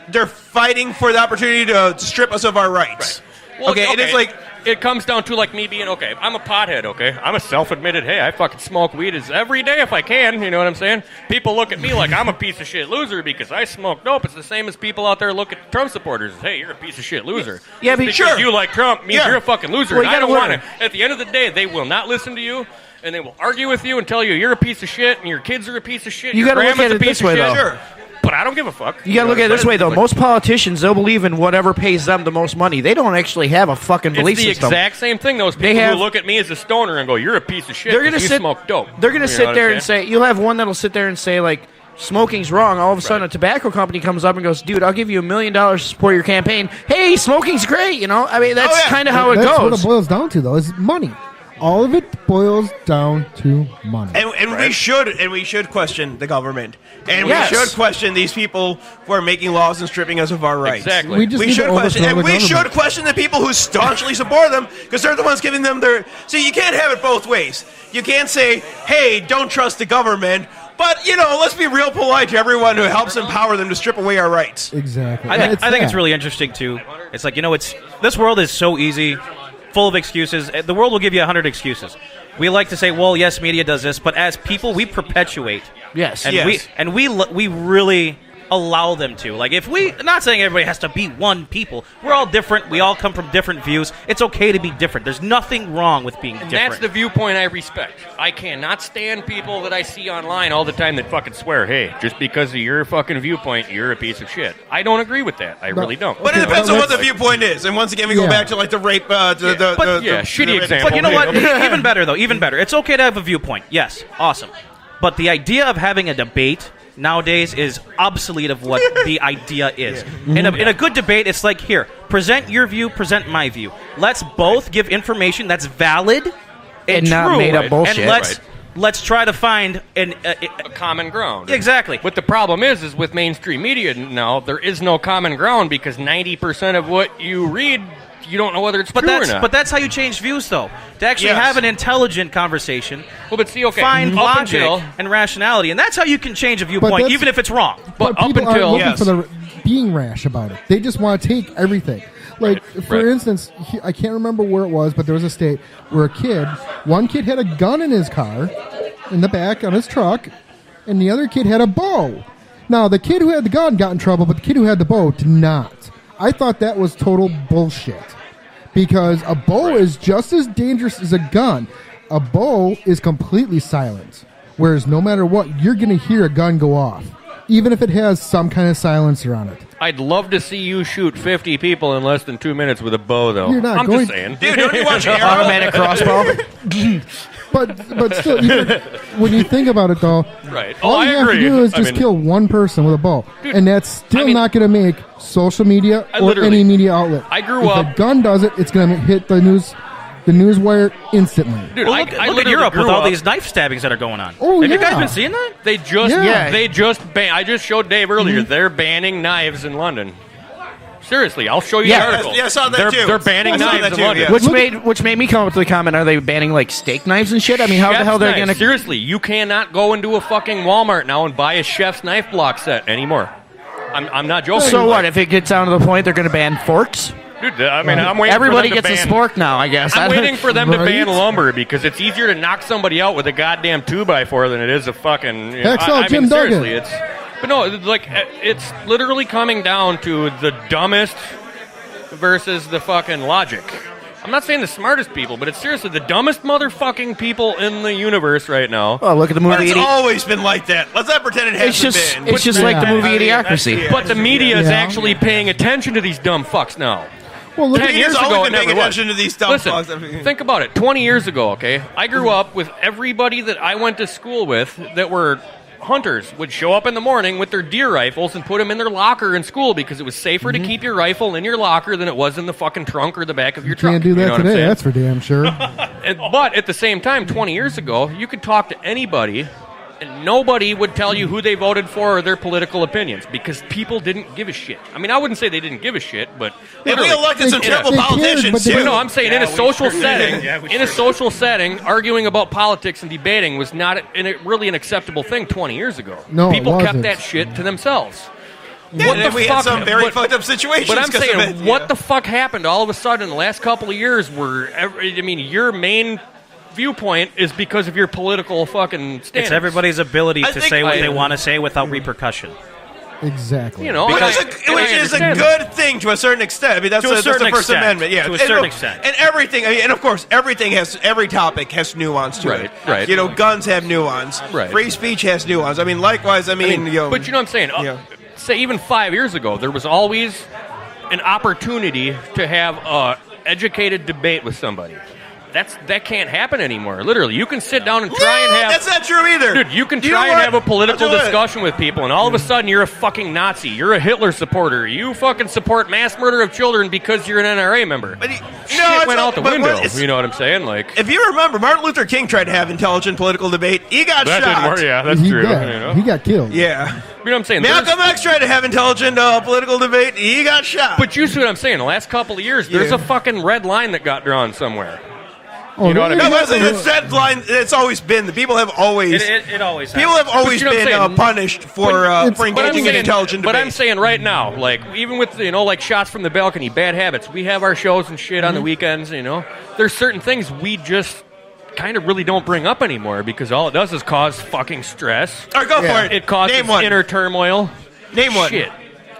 they're fighting for the opportunity to strip us of our rights. Right. Well, okay, and it's like. It comes down to like me being okay. I'm a pothead. Okay, I'm a self-admitted. Hey, I fucking smoke weed every day if I can. You know what I'm saying? People look at me like I'm a piece of shit loser because I smoke dope. It's the same as people out there look at Trump supporters. Hey, you're a piece of shit loser. Yeah, but because you like Trump means you're a fucking loser. Well, you and I don't gotta want it. At the end of the day, they will not listen to you. And they will argue with you and tell you you're a piece of shit and your kids are a piece of shit. You got to look at it this way, though. Sure. But I don't give a fuck. You gotta look at it this way, though. Most politicians, they'll believe in whatever pays them the most money. They don't actually have a fucking belief system. It's the exact same thing. Those people who look at me as a stoner and go, "You're a piece of shit." They're gonna sit. Smoke dope. They're gonna sit there and say, "You'll have one that'll sit there and say like." Smoking's wrong. All of a sudden, a tobacco company comes up and goes, "Dude, I'll give you $1 million to support your campaign." Hey, smoking's great. You know, I mean, that's kind of how it That's goes. what it boils down to, though, is money. All of it boils down to money. And we should question the government. And Yes. we should question these people who are making laws and stripping us of our rights. Exactly. We just need to should question, overthrow and the we should government. question the people who staunchly support them because they're the ones giving them their. See, you can't have it both ways. You can't say, "Hey, don't trust the government," But, let's be real polite to everyone who helps empower them to strip away our rights. Exactly. I think it's really interesting, too. It's like, this world is so easy, full of excuses. The world will give you 100 excuses. We like to say, well, yes, media does this, but as people, we perpetuate. Yes. And we really allow them to. Like, if we, not saying everybody has to be one people. We're all different. We all come from different views. It's okay to be different. There's nothing wrong with being different. That's the viewpoint I respect. I cannot stand people that I see online all the time that fucking swear, hey, just because of your fucking viewpoint, you're a piece of shit. I don't agree with that. I really don't. But it depends on what the viewpoint is. And once again, we go back to, like, the rape, shitty example. But you know what? Even better, though. Even better. It's okay to have a viewpoint. Yes. Awesome. But the idea of having a debate nowadays is obsolete of what the idea is. In a good debate, it's like, here, present your view, present my view. Let's both give information that's valid and true, not made up bullshit. And let's try to find a common ground. Exactly. But the problem is with mainstream media now, there is no common ground because 90% of what you read, you don't know whether it's true or not. But that's how you change views, though. To actually have an intelligent conversation, find logic and rationality, and that's how you can change a viewpoint, even if it's wrong. But people aren't looking for the being rash about it. They just want to take everything. Like, for instance, I can't remember where it was, but there was a state where one kid had a gun in his car, in the back on his truck, and the other kid had a bow. Now, the kid who had the gun got in trouble, but the kid who had the bow did not. I thought that was total bullshit. Because a bow is just as dangerous as a gun. A bow is completely silent. Whereas no matter what, you're going to hear a gun go off. Even if it has some kind of silencer on it. I'd love to see you shoot 50 people in less than 2 minutes with a bow, though. You're not I'm going just saying. Dude, don't you watch Arrow? Automatic crossbow. But still, even when you think about it, though, all you have to do is just kill one person with a bow. Dude, and that's still not going to make social media or any media outlet. I grew up. If a gun does it, it's going to hit the news wire instantly. Dude, well, look at Europe with all these knife stabbings that are going on. Oh, Have you guys been seeing that? They just I just showed Dave earlier. They're banning knives in London. Seriously, I'll show you the article. Yeah, I saw that too. They're banning knives in London. Which made me come up with the comment, are they banning, like, steak knives and shit? I mean, how the hell they're going to... Seriously, you cannot go into a fucking Walmart now and buy a chef's knife block set anymore. I'm not joking. So what, if it gets down to the point they're going to ban forks? Dude, I mean, I'm waiting Everybody for them gets to a ban... spork now, I guess. I'm waiting for them to ban lumber because it's easier to knock somebody out with a goddamn 2x4 than it is a fucking... I mean, seriously, it's... But no, like, it's literally coming down to the dumbest versus the fucking logic. I'm not saying the smartest people, but it's seriously the dumbest motherfucking people in the universe right now. Oh, look at the movie. But it's always been like that. Let's not pretend it hasn't been. It's just like the movie Idiocracy. But the media is actually paying attention to these dumb fucks now. Well, look, 10 years ago, it paying never was. attention to these dumb Listen, fucks. think about it. 20 years ago, okay, I grew up with everybody that I went to school with that were hunters would show up in the morning with their deer rifles and put them in their locker in school because it was safer to keep your rifle in your locker than it was in the fucking trunk or the back of your truck. Can't do that you know today, that's for damn sure. But at the same time, 20 years ago, you could talk to anybody and nobody would tell you who they voted for or their political opinions because people didn't give a shit. I mean, I wouldn't say they didn't give a shit, but we elected some terrible politicians too. No, I'm saying in a social setting, arguing about politics and debating was not really an acceptable thing 20 years ago. No, people it kept wasn't. that shit to themselves. Yeah, and we had some very fucked up situations. But I'm saying, what the fuck happened all of a sudden in the last couple of years where, your main viewpoint is because of your political fucking stance. It's everybody's ability to say what they want to say without repercussion. Exactly. You know, which is a good thing to a certain extent. I mean, that's the First Amendment. Yeah, to a certain extent. And everything. I mean, and of course, every topic has nuance to it. Right. You know, guns have nuance. Right. Free speech has nuance. I mean, likewise. But you know what I'm saying. Say even 5 years ago, there was always an opportunity to have an educated debate with somebody. That can't happen anymore. Literally, you can sit down and try and have... That's not true either. Dude, you can try and have a political discussion with people, and all of a sudden you're a fucking Nazi. You're a Hitler supporter. You fucking support mass murder of children because you're an NRA member. But shit went out the window. You know what I'm saying? Like, if you remember, Martin Luther King tried to have intelligent political debate. He got shot. Didn't work. Yeah, that's true. He got killed. Yeah. You know what I'm saying? Malcolm X tried to have intelligent political debate. He got shot. But you see what I'm saying? The last couple of years, there's a fucking red line that got drawn somewhere. You know what I mean? No, it's that line. It's always been. The people have always. It always. People have always been punished for engaging in intelligent debate. But I'm saying right now, like even with like shots from the balcony, bad habits. We have our shows and shit on the weekends. There's certain things we just kind of really don't bring up anymore because all it does is cause fucking stress. All right, go for it. It causes inner turmoil. Name one. Shit.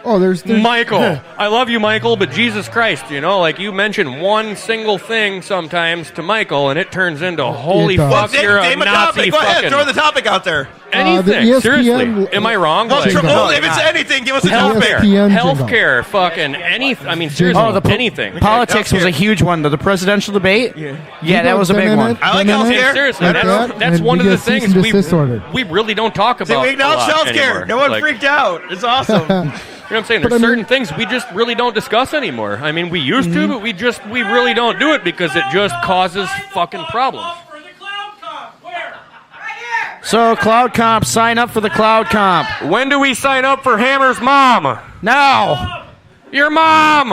Oh, there's Michael. I love you, Michael, but Jesus Christ, like you mention one single thing sometimes to Michael, and it turns into holy fuck, you're a Nazi. Go ahead, throw the topic out there. Anything? Seriously, am I wrong? Well, if it's anything, give us a topic. Healthcare, fucking anything. I mean, seriously, anything. Politics was a huge one, though. The presidential debate. Yeah, that was a big one. I like healthcare. Seriously, that's one of the things we really don't talk about. We acknowledge healthcare. No one freaked out. It's awesome. You know what I'm saying? There's certain things we just really don't discuss anymore. I mean, we used to, but we really don't do it because it just causes fucking problems. So, Cloud Comp, sign up for the Cloud Comp. When do we sign up for Hammer's mom? Now. Your mom.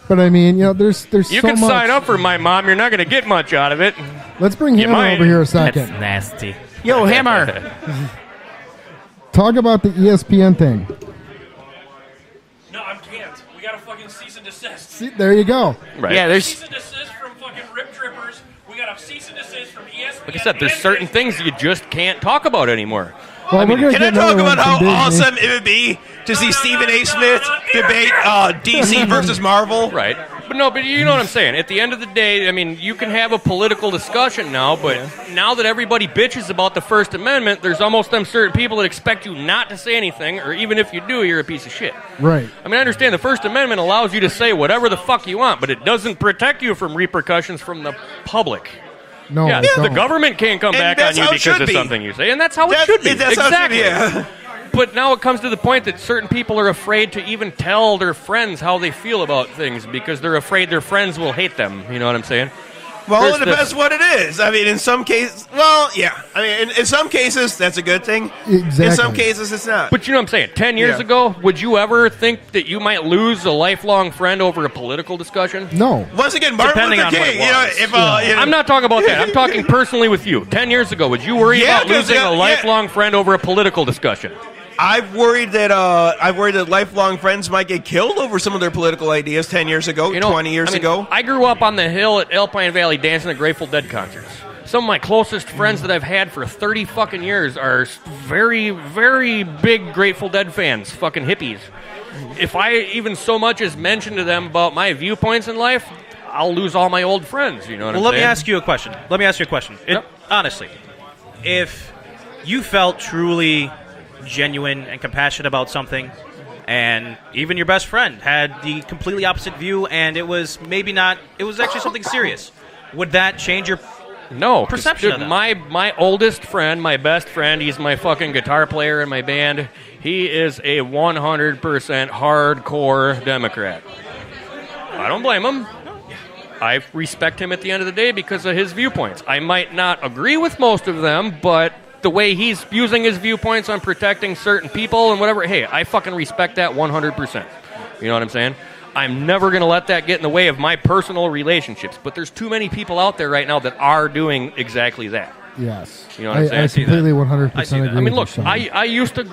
But I mean, there's you so can much. sign up for my mom. You're not going to get much out of it. Let's bring Hammer over here a second. That's nasty. Yo, Hammer. Talk about the ESPN thing. No, I can't. We got a fucking cease and desist. See, there you go. Right. Yeah, there's cease and desist from fucking Rip Trippers. We got a cease and desist from ESPN. Like I said, there's certain things you just can't talk about anymore. Well, can I talk about how awesome it would be to see Stephen A. Smith debate DC versus Marvel? Right. But you know what I'm saying. At the end of the day, I mean, you can have a political discussion now, but now that everybody bitches about the First Amendment, there's almost them certain people that expect you not to say anything, or even if you do, you're a piece of shit. Right. I mean, I understand the First Amendment allows you to say whatever the fuck you want, but it doesn't protect you from repercussions from the public. No, yeah, the government can't come back on you because of something you say, and that's how it should be. Exactly. But now it comes to the point that certain people are afraid to even tell their friends how they feel about things because they're afraid their friends will hate them. You know what I'm saying? Well, it depends what it is. I mean, in some cases, I mean, in some cases, that's a good thing. Exactly. In some cases, it's not. But you know what I'm saying? 10 years ago, would you ever think that you might lose a lifelong friend over a political discussion? No. Once again, Martin Luther King. I'm not talking about that. I'm talking personally with you. 10 years ago, would you worry about losing a lifelong friend over a political discussion? I've worried that lifelong friends might get killed over some of their political ideas 10 years ago, 20 years ago. I grew up on the hill at Alpine Valley dancing at Grateful Dead concerts. Some of my closest friends that I've had for 30 fucking years are very, very big Grateful Dead fans, fucking hippies. If I even so much as mention to them about my viewpoints in life, I'll lose all my old friends, you know what I'm saying? Let me ask you a question. Honestly, if you felt truly genuine and compassionate about something, and even your best friend had the completely opposite view, and it was actually something serious, would that change your perception of that? My oldest friend, my best friend, he's my fucking guitar player in my band. He is a 100% hardcore Democrat. I don't blame him. I respect him at the end of the day because of his viewpoints. I might not agree with most of them, but the way he's using his viewpoints on protecting certain people and whatever, hey, I fucking respect that 100%. You know what I'm saying? I'm never going to let that get in the way of my personal relationships. But there's too many people out there right now that are doing exactly that. Yes. You know what I'm saying? I completely 100% agree. I mean, look, I used to,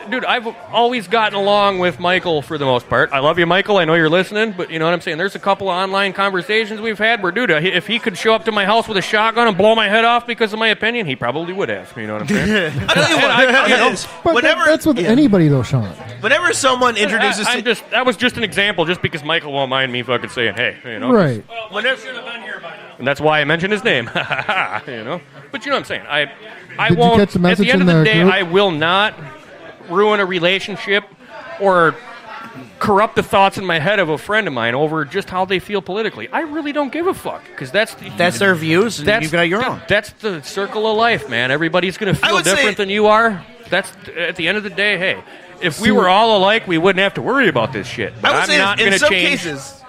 dude, I've always gotten along with Michael for the most part. I love you, Michael. I know you're listening, but you know what I'm saying? There's a couple of online conversations we've had where, dude, if he could show up to my house with a shotgun and blow my head off because of my opinion, he probably would have. You know what I'm saying? That's with anybody, though, Sean. Whenever someone introduces... that was just an example, just because Michael won't mind me fucking saying, hey, you know? Right. Well, whenever should have been here by now. And that's why I mentioned his name. You know? But you know what I'm saying? I Did won't. you catch the message at the end of in the the day, group? I will not ruin a relationship or corrupt the thoughts in my head of a friend of mine over just how they feel politically. I really don't give a fuck because that's their views. And you've got your own. That's the circle of life, man. Everybody's going to feel different than you are. That's at the end of the day. Hey, if we were all alike, we wouldn't have to worry about this shit. But I would I'm not say going in to some change. cases,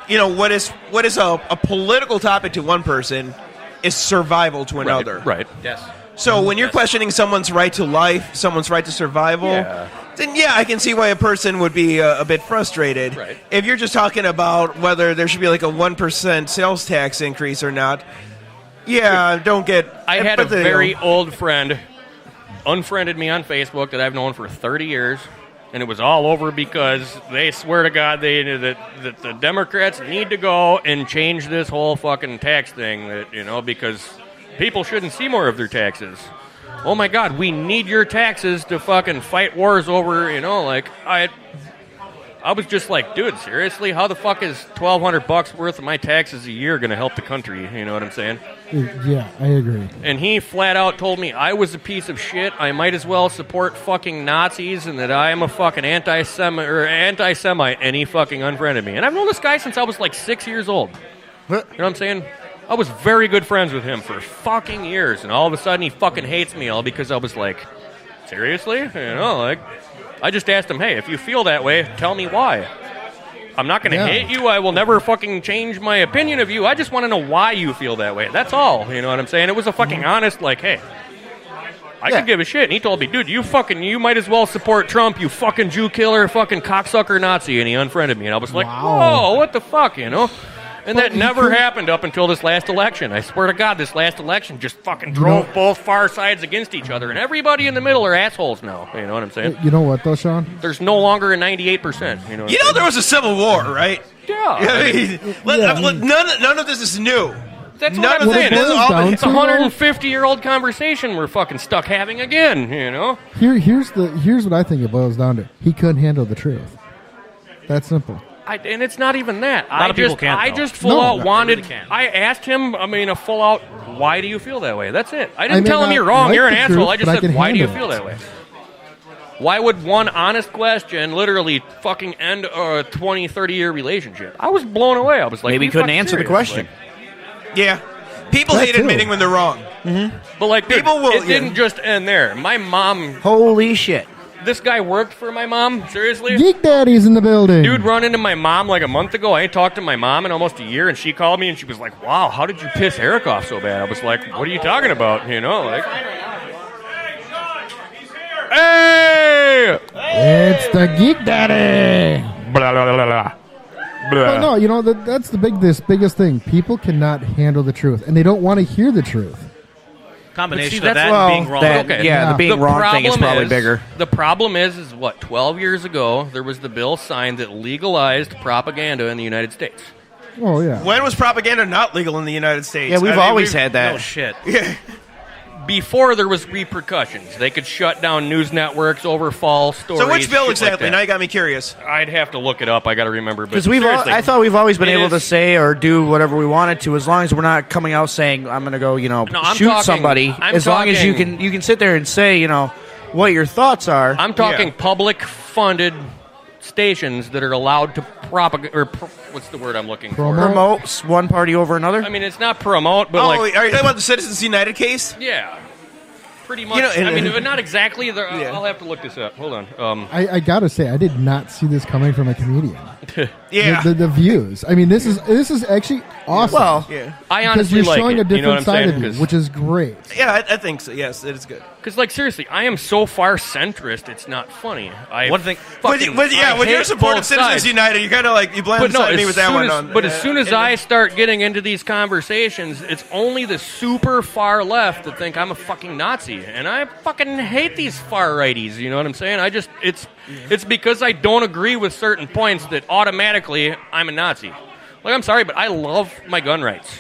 what is a political topic to one person is survival to another. Right. Yes. So when you're questioning someone's right to life, someone's right to survival, then I can see why a person would be a bit frustrated. Right. If you're just talking about whether there should be like a 1% sales tax increase or not, Yeah, don't get. I had a very old friend unfriended me on Facebook that I've known for 30 years, and it was all over because they swear to God that the Democrats need to go and change this whole fucking tax thing, because people shouldn't see more of their taxes. Oh my God, we need your taxes to fucking fight wars over, I was just like, dude, seriously? How the fuck is $1,200 worth of my taxes a year going to help the country? You know what I'm saying? Yeah, I agree. And he flat out told me I was a piece of shit. I might as well support fucking Nazis and that I am a fucking anti-Semite, and he fucking unfriended me. And I've known this guy since I was like 6 years old. You know what I'm saying? I was very good friends with him for fucking years, and all of a sudden he fucking hates me all because I was like, seriously? I just asked him, hey, if you feel that way, tell me why. I'm not going to hate you. I will never fucking change my opinion of you. I just want to know why you feel that way. That's all. You know what I'm saying? It was a fucking honest, like, hey, I could give a shit. And he told me, dude, you might as well support Trump, you fucking Jew killer, fucking cocksucker Nazi. And he unfriended me. And I was like, whoa, what the fuck, And that never happened up until this last election. I swear to God, this last election just fucking drove both far sides against each other. And everybody in the middle are assholes now. You know what I'm saying? You know what, though, Sean? There's no longer a 98%. There was a civil war, right? Yeah. None of this is new. That's what I'm saying. It's a 150-year-old conversation we're fucking stuck having again, Here's what I think it boils down to. He couldn't handle the truth. That's simple. And it's not even that. A lot of people can't, I just full out wanted. I asked him. A full out. Why do you feel that way? That's it. I didn't tell him you're wrong. You're an asshole. I just said, why do you feel that way? Why would one honest question literally fucking end a 20, 30-year relationship? I was blown away. I was like, maybe he couldn't answer the question. People hate admitting when they're wrong. Mm-hmm. But it didn't just end there. My mom. Holy shit. This guy worked for my mom? Seriously? Geek Daddy's in the building. Dude run into my mom like a month ago. I ain't talked to my mom in almost a year, and she called me, and she was like, wow, how did you piss Eric off so bad? I was like, what are you talking about? Hey! It's the Geek Daddy. Blah, blah, blah, blah. Well, no, that's the biggest thing. People cannot handle the truth, and they don't want to hear the truth. Combination of that and being wrong. The being wrong thing is probably bigger. The problem is what, 12 years ago, there was the bill signed that legalized propaganda in the United States. Oh, yeah. When was propaganda not legal in the United States? Yeah, we've always had that. No shit. Yeah. Before there was repercussions. They could shut down news networks over false stories. So which bill exactly? Like now you got me curious. I'd have to look it up. I got to remember. Because I thought we've always been able to say or do whatever we wanted to, as long as we're not coming out saying I'm going to go, shoot somebody. As long as you can sit there and say, what your thoughts are. I'm talking public funded stations that are allowed to propagate, or what's the word I'm looking for? Promotes one party over another? It's not promote, but are you talking about the Citizens United case? Yeah. Pretty much. Not exactly. I'll have to look this up. Hold on. I gotta say, I did not see this coming from a comedian. Yeah. The views. This is actually awesome. Well, I honestly you're showing like a it. different side of you, which is great. Yeah, I think so. Yes, it is good. Because, seriously, I am so far centrist, it's not funny. When you're supporting Citizens United, you kind of you blindsided me with that one. But as soon as I start getting into these conversations, it's only the super far left that think I'm a fucking Nazi, and I fucking hate these far righties. You know what I'm saying? It's because I don't agree with certain points that automatically I'm a Nazi. I'm sorry, but I love my gun rights.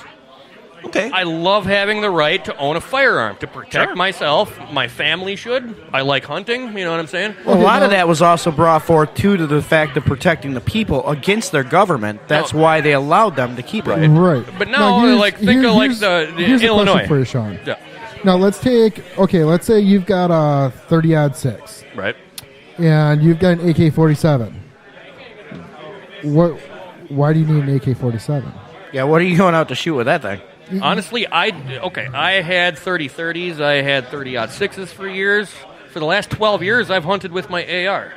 Okay. I love having the right to own a firearm, to protect myself. My family should. I like hunting, you know what I'm saying? Well, a lot of that was also brought forth, too, to the fact of protecting the people against their government. That's why they allowed them to keep it. Right. But now, think of here's Illinois. A question for you, Sean. Yeah. Now, let's say you've got a 30-06. Right. And you've got an AK-47. Why do you need an AK-47? Yeah, what are you going out to shoot with that thing? Honestly, I had 30-30s. I had 30-06s for years. For the last 12 years, I've hunted with my AR.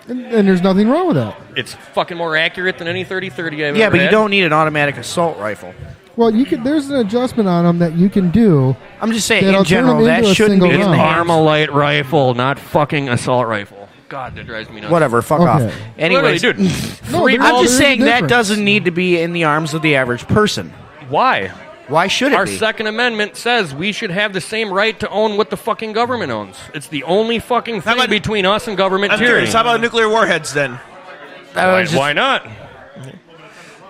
And there's nothing wrong with that. It's fucking more accurate than any 30-30 I've ever had. Yeah, but you don't need an automatic assault rifle. Well, there's an adjustment on them that you can do. I'm just saying, in general, that shouldn't be in the hands. Armalite rifle, not fucking assault rifle. God, that drives me nuts. Whatever, fuck off. Anyways, Anyways, dude, I'm just saying that doesn't need to be in the arms of the average person. Why? Why should it Our be? Second Amendment says we should have the same right to own what the fucking government owns. It's the only fucking thing between us and government I'm tyranny. curious. How about nuclear warheads then? Why not?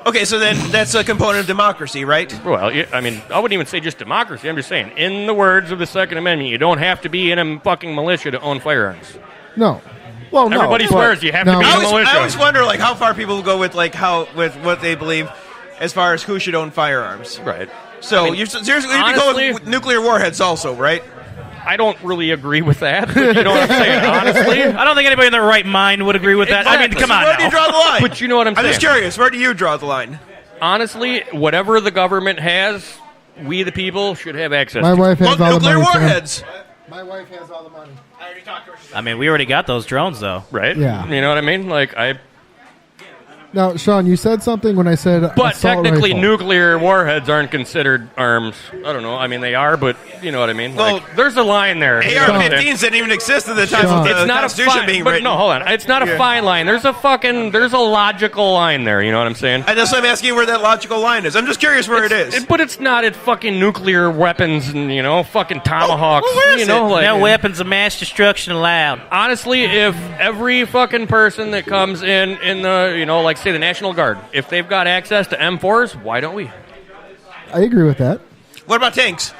Okay, so then that's a component of democracy, right? Well, I mean, I wouldn't even say just democracy. I'm just saying, in the words of the Second Amendment, you don't have to be in a fucking militia to own firearms. No. Well, no. Everybody swears you have to be in a militia. I always wonder, like, how far people go with, like, with what they believe as far as who should own firearms. Right. So you're seriously going to go with nuclear warheads also, right? I don't really agree with that, but you know what I'm saying, honestly. I don't think anybody in their right mind would agree with that. Exactly. I mean, come So on where do you now. draw the line? But you know what I'm saying. I'm just curious. Where do you draw the line? Honestly, whatever the government has, we the people should have access My to. wife has all the nuclear money. Sam. warheads. My wife has all the money. I mean, we already got those drones, though. Right? Yeah. You know what I mean? Like, Now, Sean, you said something when I said But assault technically, rifle. nuclear warheads aren't considered arms. I don't know. I mean, they are, but you know what I mean. Well, like, there's a line there. AR-15s didn't even exist at the time of the It's not Constitution a fine, being but written. no, hold on. It's not a fine line. There's a logical line there. You know what I'm saying? And that's why I'm asking where that logical line is. I'm just curious where it is. But it's not at fucking nuclear weapons and fucking tomahawks. well, where is it? Like, No weapons of mass destruction allowed. honestly, if every fucking person that comes in the like say the National Guard, if they've got access to M4s, why don't we? I agree with that. What about tanks?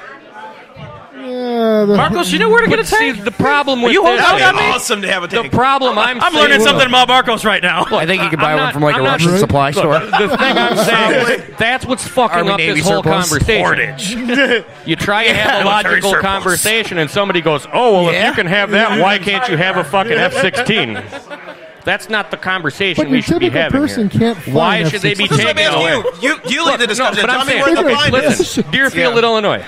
Yeah, Marcos, you know where to get a See, tank? the problem with you this holding out is- on me? Awesome to have a the tank. problem I'm saying- learning something about Marcos right now. I think you could buy I'm one not- from like I'm a not- Russian Right. supply Look, store. the thing I'm saying, that's what's fucking Army, up Navy this whole surplus. conversation. You try to have a military logical surplus. conversation, and somebody goes, "Oh, well, Yeah. if you can have that, why can't you have a fucking F-16?" That's not the conversation But we your should be typical having person here. can't fly Why an should they be F-16? That's what I'm taken asking away? you. You lead the discussion. but I'm Tell me saying, where the look, line listen. is. Deerfield, Yeah. Illinois.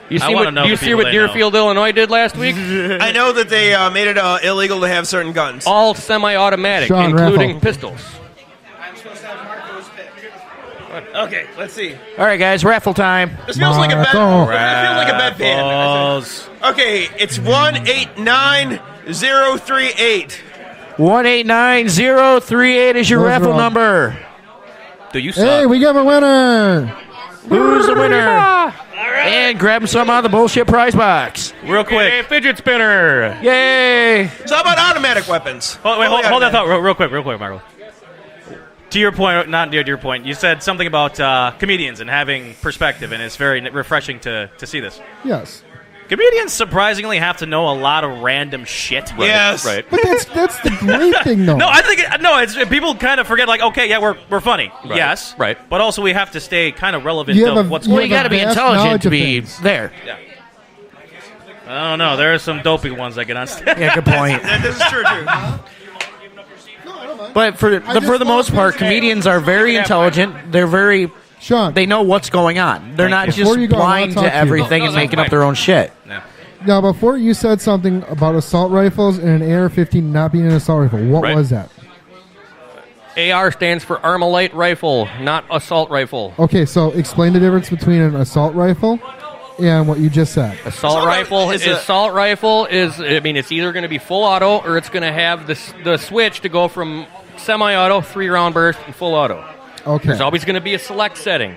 You I see wanna what know the you see people what they know. Deerfield, Illinois did last week? I know that they made it illegal to have certain guns. All semi-automatic, Sean, including raffle. pistols. Okay, let's see. All right, guys, raffle time. This feels like a bed. Marco. It feels like a bedpan. Okay, it's 189038. 189038 is your Those raffle are all- number. Do you suck? Hey, we got a winner. Who's the winner? And grab some out of the bullshit prize box. Real quick. A fidget spinner. Yay! So how about automatic weapons? Hold that Automatic. thought real quick, Marco. To your point, not to your point, you said something about comedians and having perspective, and it's very refreshing to see this. Yes. Comedians surprisingly have to know a lot of random shit. Yes. Right. But that's the great thing, though. No, I think it's people kind of forget, like, okay, yeah, we're funny, Right. yes, Right. but also we have to stay kind of relevant You to have a- what's you Well, going you have on. got to be vast intelligent knowledge to of be things. there. I don't know. There are some dopey ones that get on stage. Yeah, good point. This is true too. But for the most part, comedians are very intelligent. They're very. Sean, They know what's going on. They're not Before just you go, I wanna blind talk to to you. everything and making up their own shit. now before you said something about assault rifles and an AR-15 not being an assault rifle, what Right. was that? AR stands for Armalite Rifle, not Assault Rifle. Okay, so explain the difference between an assault rifle and what you just said. Assault rifle is it's either going to be full auto or it's going to have the switch to go from semi-auto, 3-round burst, and full auto. Okay. There's always going to be a select setting.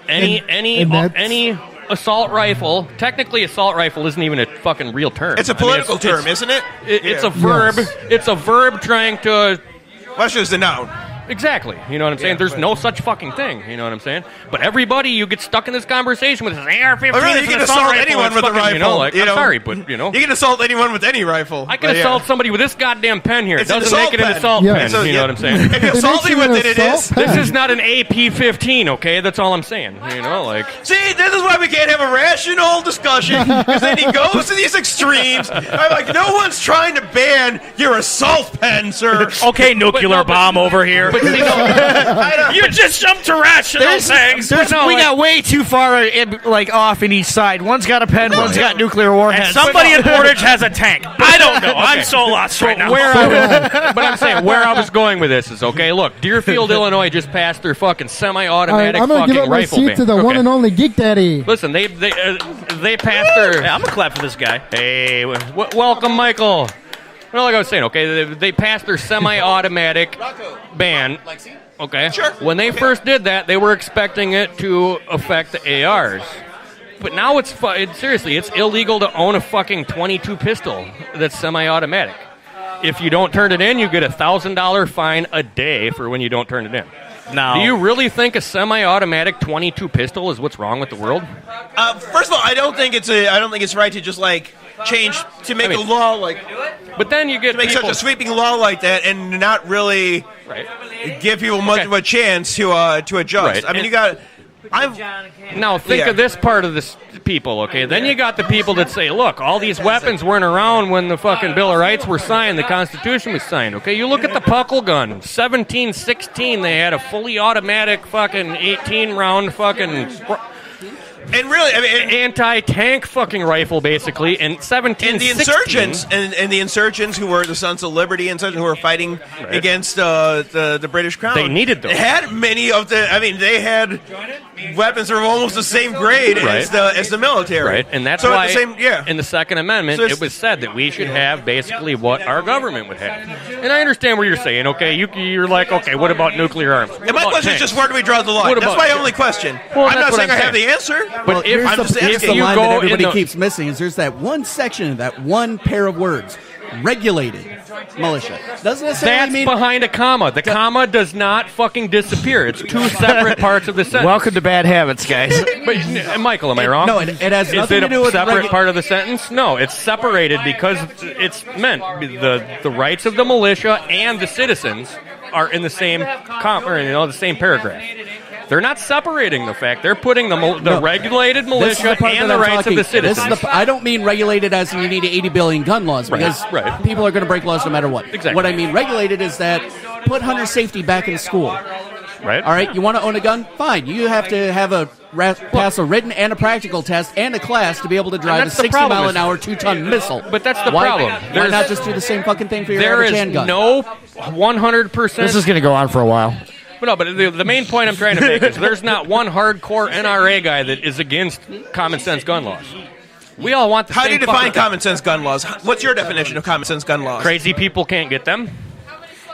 Any assault rifle, technically assault rifle isn't even a fucking real term. It's a political term, isn't it? It's Yeah. a verb. Yes. It's a verb trying to. Well, it's just a noun. Exactly. You know what I'm saying? There's no such fucking thing. You know what I'm saying? But everybody, you get stuck in this conversation with this AR-15. Well, really, is you an can assault assault rifle, anyone it's with a fucking, rifle. You know, like, you I'm know? sorry, but you know. You can assault anyone with any rifle. I can assault somebody with this goddamn pen here. It It's an doesn't make assault it an pen. assault Yeah. pen. So, you know what I'm saying? If you assault me with it is. This is not an AP-15, okay? That's all I'm saying. You know, like. See, this is why we can't have a rational discussion, because then he goes to these extremes. I'm like, no one's trying to ban your assault pen, sir. Okay, nuclear bomb over here. But see, You just jumped to rational things. We got way too far off in each side. One's got a pen, one's got nuclear warheads. Somebody in Portage has a tank. I don't know. I'm so lost right now. but I'm saying where I was going with this is, okay, look, Deerfield, Illinois just passed their fucking All right, semi-automatic I'm going to fucking give up my rifle seat ban. to the one and only Geek Daddy. Listen, they passed their. Yeah, I'm gonna clap for this guy. Hey, welcome, Michael. Well, like I was saying, okay, they passed their semi-automatic ban. Okay? Sure. When they first did that, they were expecting it to affect the ARs. But now seriously, it's illegal to own a fucking .22 pistol that's semi-automatic. If you don't turn it in, you get a $1,000 fine a day for when you don't turn it in. Now, do you really think a semi-automatic .22 pistol is what's wrong with the world? First of all, I don't think it's right to just like change to make a law like. But then you get to make people, such a sweeping law like that and not really give people much of a chance to adjust. Right. I mean, you got. Now think of this part of this people, okay? Then you got the people that say, look, all these weapons weren't around when the fucking Bill of Rights were signed, the Constitution was signed, okay? You look at the Puckle gun, 1716, they had a fully automatic fucking 18-round fucking... And really, I mean, anti-tank fucking rifle, basically, and 1716. And the insurgents, and the insurgents who were the Sons of Liberty and such, who were fighting against the British Crown. They needed those. They had many of the. I mean, they had weapons that were almost the same grade as the military. Right, and that's so why in the Second Amendment it was said that we should have basically what our government would have. And I understand what you're saying. Okay, you're like, okay, what about nuclear arms? And my question is just where do we draw the line? That's my only question. Well, I'm not saying I have the answer. But here's I'm just the asking. line that everybody keeps missing is there's that one section, that one pair of words, regulated militia. Doesn't necessarily mean... That's behind a comma. The comma does not fucking disappear. It's two separate parts of the sentence. Welcome to bad habits, guys. But, Michael, am I wrong? No, it has nothing to do with... Is it a separate part of the sentence? No, it's separated because it's meant the rights of the militia and the citizens are in the same the same paragraph. They're not separating the fact. They're putting the regulated militia and the rights of the citizens. I don't mean regulated as in you need 80 billion gun laws, because people are going to break laws no matter what. Exactly. What I mean regulated is that put hunter safety back in school. Right. All right, you want to own a gun? Fine. You have to have pass a written and a practical test and a class to be able to drive a 60-mile-an-hour 2-ton missile. But that's the problem. Why not just do the same fucking thing for your average handgun? There is no 100%... This is going to go on for a while. But the main point I'm trying to make is there's not one hardcore NRA guy that is against common sense gun laws. We all want the same. How do you define common sense gun laws? What's your definition of common sense gun laws? Crazy people can't get them.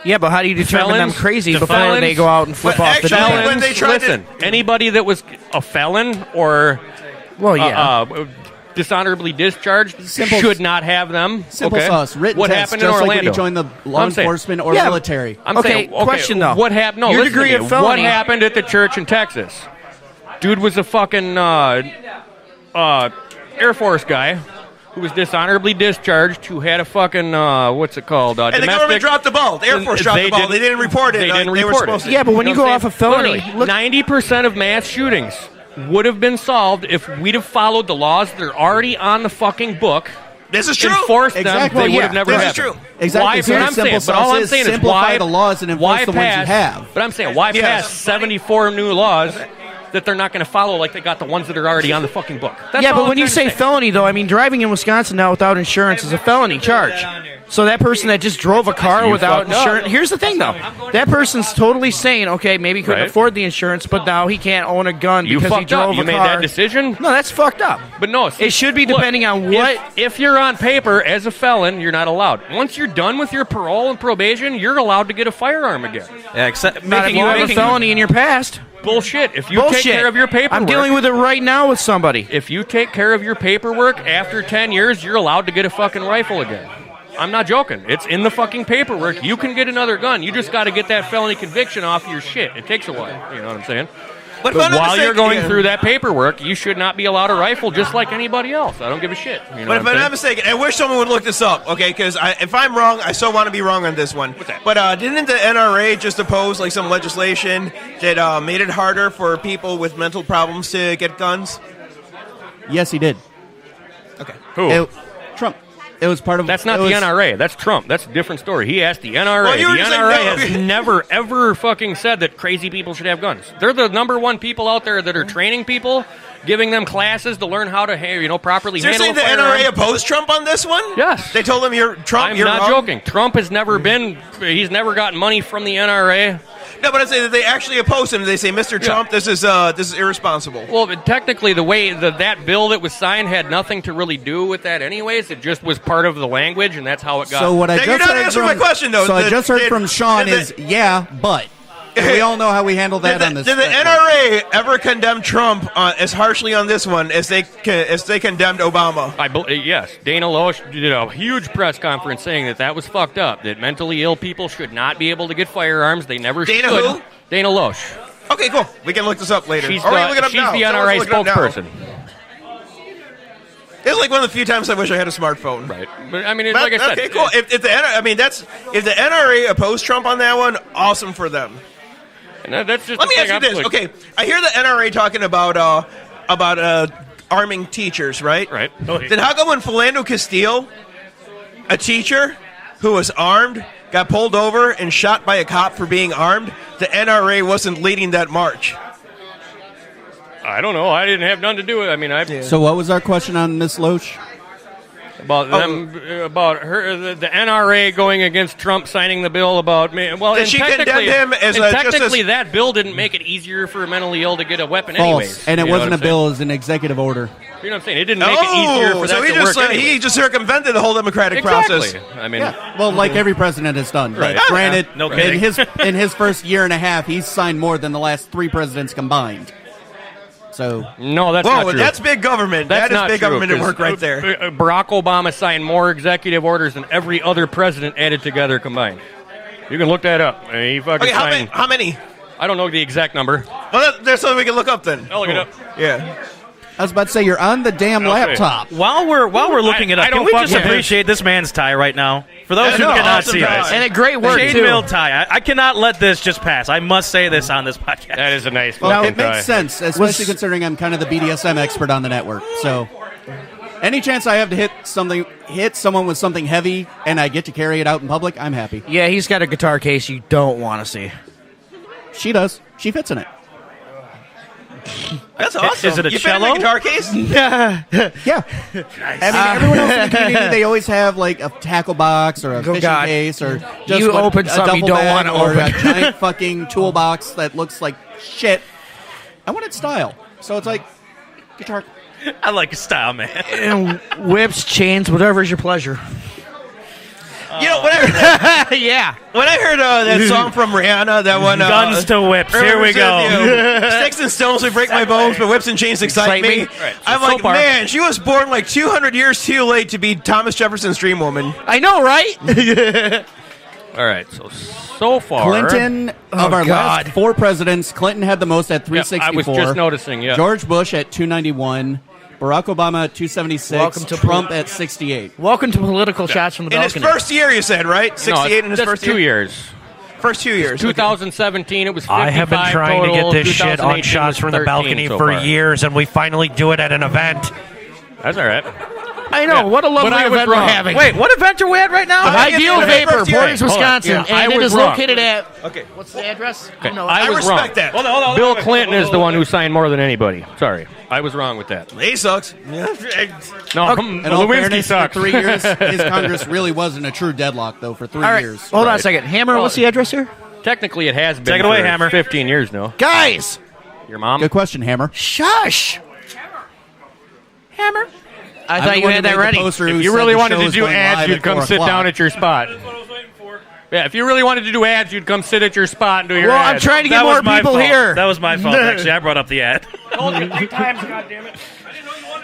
Yeah, but how do you determine them crazy before they go out and flip off the felons, when they try anybody that was a felon or dishonorably discharged should not have them. Simple sauce. Written what test, happened just in Orlando? like when you join the law enforcement or military. I'm saying, question though. What happened? No, your listen degree to me. of felony. What happened at the church in Texas? Dude was a fucking Air Force guy who was dishonorably discharged, who had a fucking what's it called? And the government dropped the ball. The Air Force dropped the ball. They didn't report it. They didn't report report it. Yeah, but when you go off a felony, 90% of mass shootings would have been solved if we'd have followed the laws that are already on the fucking book. This is true. Enforced them, Exactly, they would have never This is happened. true. Exactly. Why? So But the I'm saying, simple but all sauce I'm is saying is simplify why the laws and enforce the ones you have. But I'm saying, why pass 74 new laws that they're not going to follow like they got the ones that are already on the fucking book? That's yeah, all but I'm when you trying to say felony, though, I mean, driving in Wisconsin now without insurance is a felony charge. So that person that just drove a car without insurance... Here's the thing, though. That person's totally saying, okay, maybe he couldn't afford the insurance, but now he can't own a gun because he drove a car. You made that decision? No, that's fucked up. But no, it should be depending on what... If you're on paper as a felon, you're not allowed. Once you're done with your parole and probation, you're allowed to get a firearm again. Yeah, except Not if you have a felony in your past. Bullshit. If you take care of your paperwork... I'm dealing with it right now with somebody. If you take care of your paperwork, after 10 years, you're allowed to get a fucking rifle again. I'm not joking. It's in the fucking paperwork. You can get another gun. You just got to get that felony conviction off your shit. It takes a while. You know what I'm saying? But while you're going through that paperwork, you should not be allowed a rifle just like anybody else. I don't give a shit. You know but if I'm not mistaken, I wish someone would look this up, okay? Because if I'm wrong, I so want to be wrong on this one. What's that? But didn't the NRA just oppose like some legislation that made it harder for people with mental problems to get guns? Yes, he did. Okay. Who? Trump. It was part of... That's not the NRA. That's Trump. That's a different story. He asked the NRA. Well, the NRA has never, ever fucking said that crazy people should have guns. They're the number one people out there that are training people, giving them classes to learn how to, properly So you're handle saying a the firearm. NRA opposed Trump on this one? Yes. They told him you're Trump. I'm you're not wrong? joking. Trump has never been. He's never gotten money from the NRA. No, but I say that they actually oppose him. They say, Mr. Trump, this is irresponsible. Well, but technically, the way that bill that was signed had nothing to really do with that, anyways. It just was part of the language, and that's how it got. So what I Now, just you're not heard answering from, my question, though. So I just heard from Sean is, yeah, but... We all know how we handle that on this. Did the NRA ever condemn Trump as harshly on this one as they condemned Obama? Yes. Dana Loesch did a huge press conference saying that was fucked up, that mentally ill people should not be able to get firearms. They never should. Dana who? Dana Loesch. Okay, cool. We can look this up later. She's or we can look it up she's now. the NRA spokesperson. It's like one of the few times I wish I had a smartphone. Right. But I mean, like I said. Okay, cool. If the NRA opposed Trump on that one, awesome for them. That's just Let me ask you this. Okay, I hear the NRA talking about arming teachers, right? Right. Then how come when Philando Castile, a teacher who was armed, got pulled over and shot by a cop for being armed, the NRA wasn't leading that march? I don't know. I didn't have nothing to do with it. I mean, So what was our question on Miss Loesch? About her, the NRA going against Trump signing the bill about me. Well, Did and she technically, condemn him as and a technically just that bill didn't make it easier for mentally ill to get a weapon, False. anyways. And it You know wasn't a what I'm bill; it was an executive order. saying? You know what I'm saying? It didn't make it easier for that to work. Anyways. He just circumvented the whole democratic Exactly. process. I mean, Well, like every president has done. Right. But granted, No kidding. in his first year and a half, he's signed more than the last 3 presidents combined. So no, that's Whoa, not true. that's big government. That's That is not big true, government at 'cause, work right there. Barack Obama signed more executive orders than every other president added together combined. You can look that up. He fucking Okay, signed. how many? I don't know the exact number. Well, that's something we can look up then. I'll look it up. Yeah. I was about to say, you're on the damn laptop. While we're looking it up, I can don't we just fucking- appreciate this man's tie right now? For those Yeah, who no, cannot awesome see tie. us. And a great work, too. Chainmail tie. I cannot let this just pass. I must say this on this podcast. That is a nice Well, fucking it makes tie. sense, especially considering I'm kind of the BDSM expert on the network. So, any chance I have to hit someone with something heavy and I get to carry it out in public, I'm happy. Yeah, he's got a guitar case you don't want to see. She does. She fits in it. That's awesome. Is it a you fit in cello? the guitar case? Yeah. I mean, everyone else in the community, they always have like a tackle box or a fishing God. case or just You open a something you duffel don't bag wanna or open. a giant fucking toolbox that looks like shit. I wanted style. So it's like guitar. I like your style, man. And whips, chains, whatever's your pleasure. You know, when I heard that, Yeah. when I heard that song from Rihanna, that one... Guns to whips. Here we go. Sticks and stones will break my bones, but whips and chains excite me. Right. I'm So like, far- man, she was born like 200 years too late to be Thomas Jefferson's dream woman. I know, right? All right, so far, Clinton, of our last 4 presidents, Clinton had the most at 364. I was just noticing, yeah. George Bush at 291. Barack Obama at 276. Welcome to Trump at 68. Welcome to political shots from the In his balcony. first year, you said, right? 68 in his that's first 2 year? years. First 2 years. 2017, it was 55 I have been trying total. to get this shit on 2018 shots was from the 13 balcony so for far. years, and we finally do it at an event. That's all right. I know. What a lovely But I was event we're wrong. having. Wait, what event are we at right now? Ideal Vapor, Portage, Wisconsin. Yeah, I and it was is wrong. located at... Okay. What's the address? Okay. No, I was respect wrong. that. Hold on. Bill Clinton is the one who signed more than anybody. Sorry, I was wrong with that. He sucks. Yeah. No, In all Lewinsky fairness, sucks. for 3 years, his Congress really wasn't a true deadlock, though, for 3 All right, years. hold on a second. Hammer, what's the address here? Technically, it has been Take it away, for Hammer. 15 years now. Guys! Your mom? Good question, Hammer. Shush! Hammer? I I'm thought the you one had who that made the ready. poster who If you said really the wanted show to was do going ads, live you'd at come 4 sit o'clock. down at your spot. Yeah, if you really wanted to do ads, you'd come sit at your spot and do your Well, ads. I'm trying to get That more was my people fault. here. That was my fault, actually. I brought up the ad.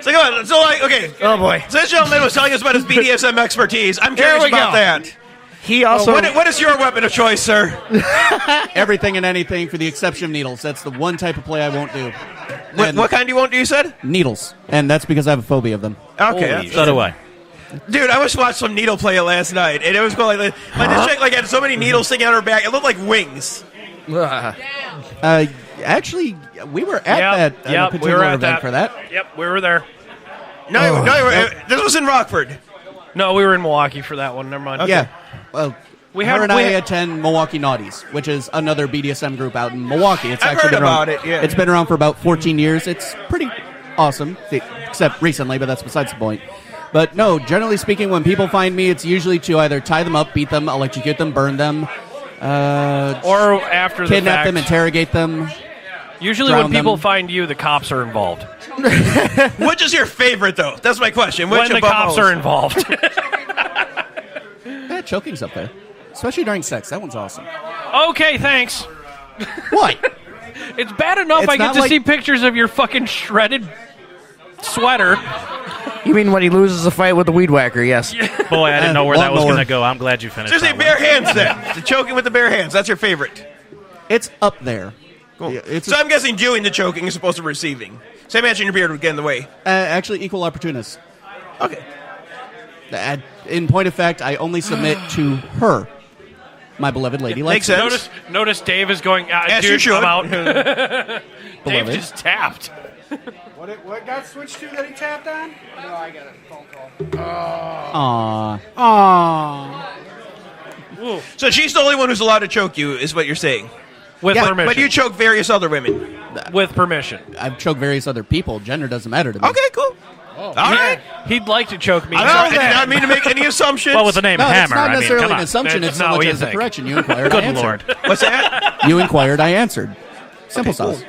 So, go on. So, like, okay. Oh, boy. So this gentleman was telling us about his BDSM expertise. I'm curious we about go. that. He also... What is your weapon of choice, sir? Everything and anything for the exception of needles. That's the one type of play I won't do. And What kind do you want, you said? Needles. And that's because I have a phobia of them. Okay. So do I. Dude, I was watching some needle play last night, and it was cool. Like this chick had so many needles sticking out her back. It looked like wings. Actually, we were at that we particular were at event for that. Yep, we were there. No, this was in Rockford. No, we were in Milwaukee for that one. Never mind. Yeah. Well, We her had- and we I had- attend Milwaukee Naughties, which is another BDSM group out in Milwaukee. It's I've actually heard been around, about it, yeah. It's been around for about 14 years. It's pretty awesome, except recently, but that's besides the point. But no, generally speaking, when people find me, it's usually to either tie them up, beat them, electrocute them, burn them, Or after the kidnap fact. them, interrogate them. Usually drown when people them. find you, the cops are involved. Which is your favorite, though? That's my question. Which When the above cops most? are involved. Choking's up there, especially during sex. That one's awesome. Okay, thanks. What? It's bad enough It's I get not to like- see pictures of your fucking shredded sweater. You mean when he loses a fight with the weed whacker? Yes. Boy, I didn't know where that was Lawnmower. going to go. I'm glad you finished. Seriously, that one. bare hands then. The choking with the bare hands. That's your favorite. It's up there. Cool. Yeah, it's So I'm guessing doing the choking is opposed to receiving. So I imagine your beard would get in the way. actually equal opportunists. Okay. In point of fact, I only submit to her, my beloved lady. Makes sense. Notice Dave is going, As you dude, should. I'm out. Dave Beloved. just tapped. What got switched to that he tapped on? No, I got a phone call. Aww. Aww. So she's the only one who's allowed to choke you, is what you're saying. With permission. But you choke various other women. With permission. I've choked various other people. Gender doesn't matter to me. Okay, cool. All right. He'd like to choke me. I'm sorry, I did not mean to make any assumptions. Well, with the name No, Hammer, it's not I mean, necessarily come an on. assumption. It's so not much what you as a think. correction. You inquired, I Good answered. Lord. What's that? You inquired, I answered. Simple sauce.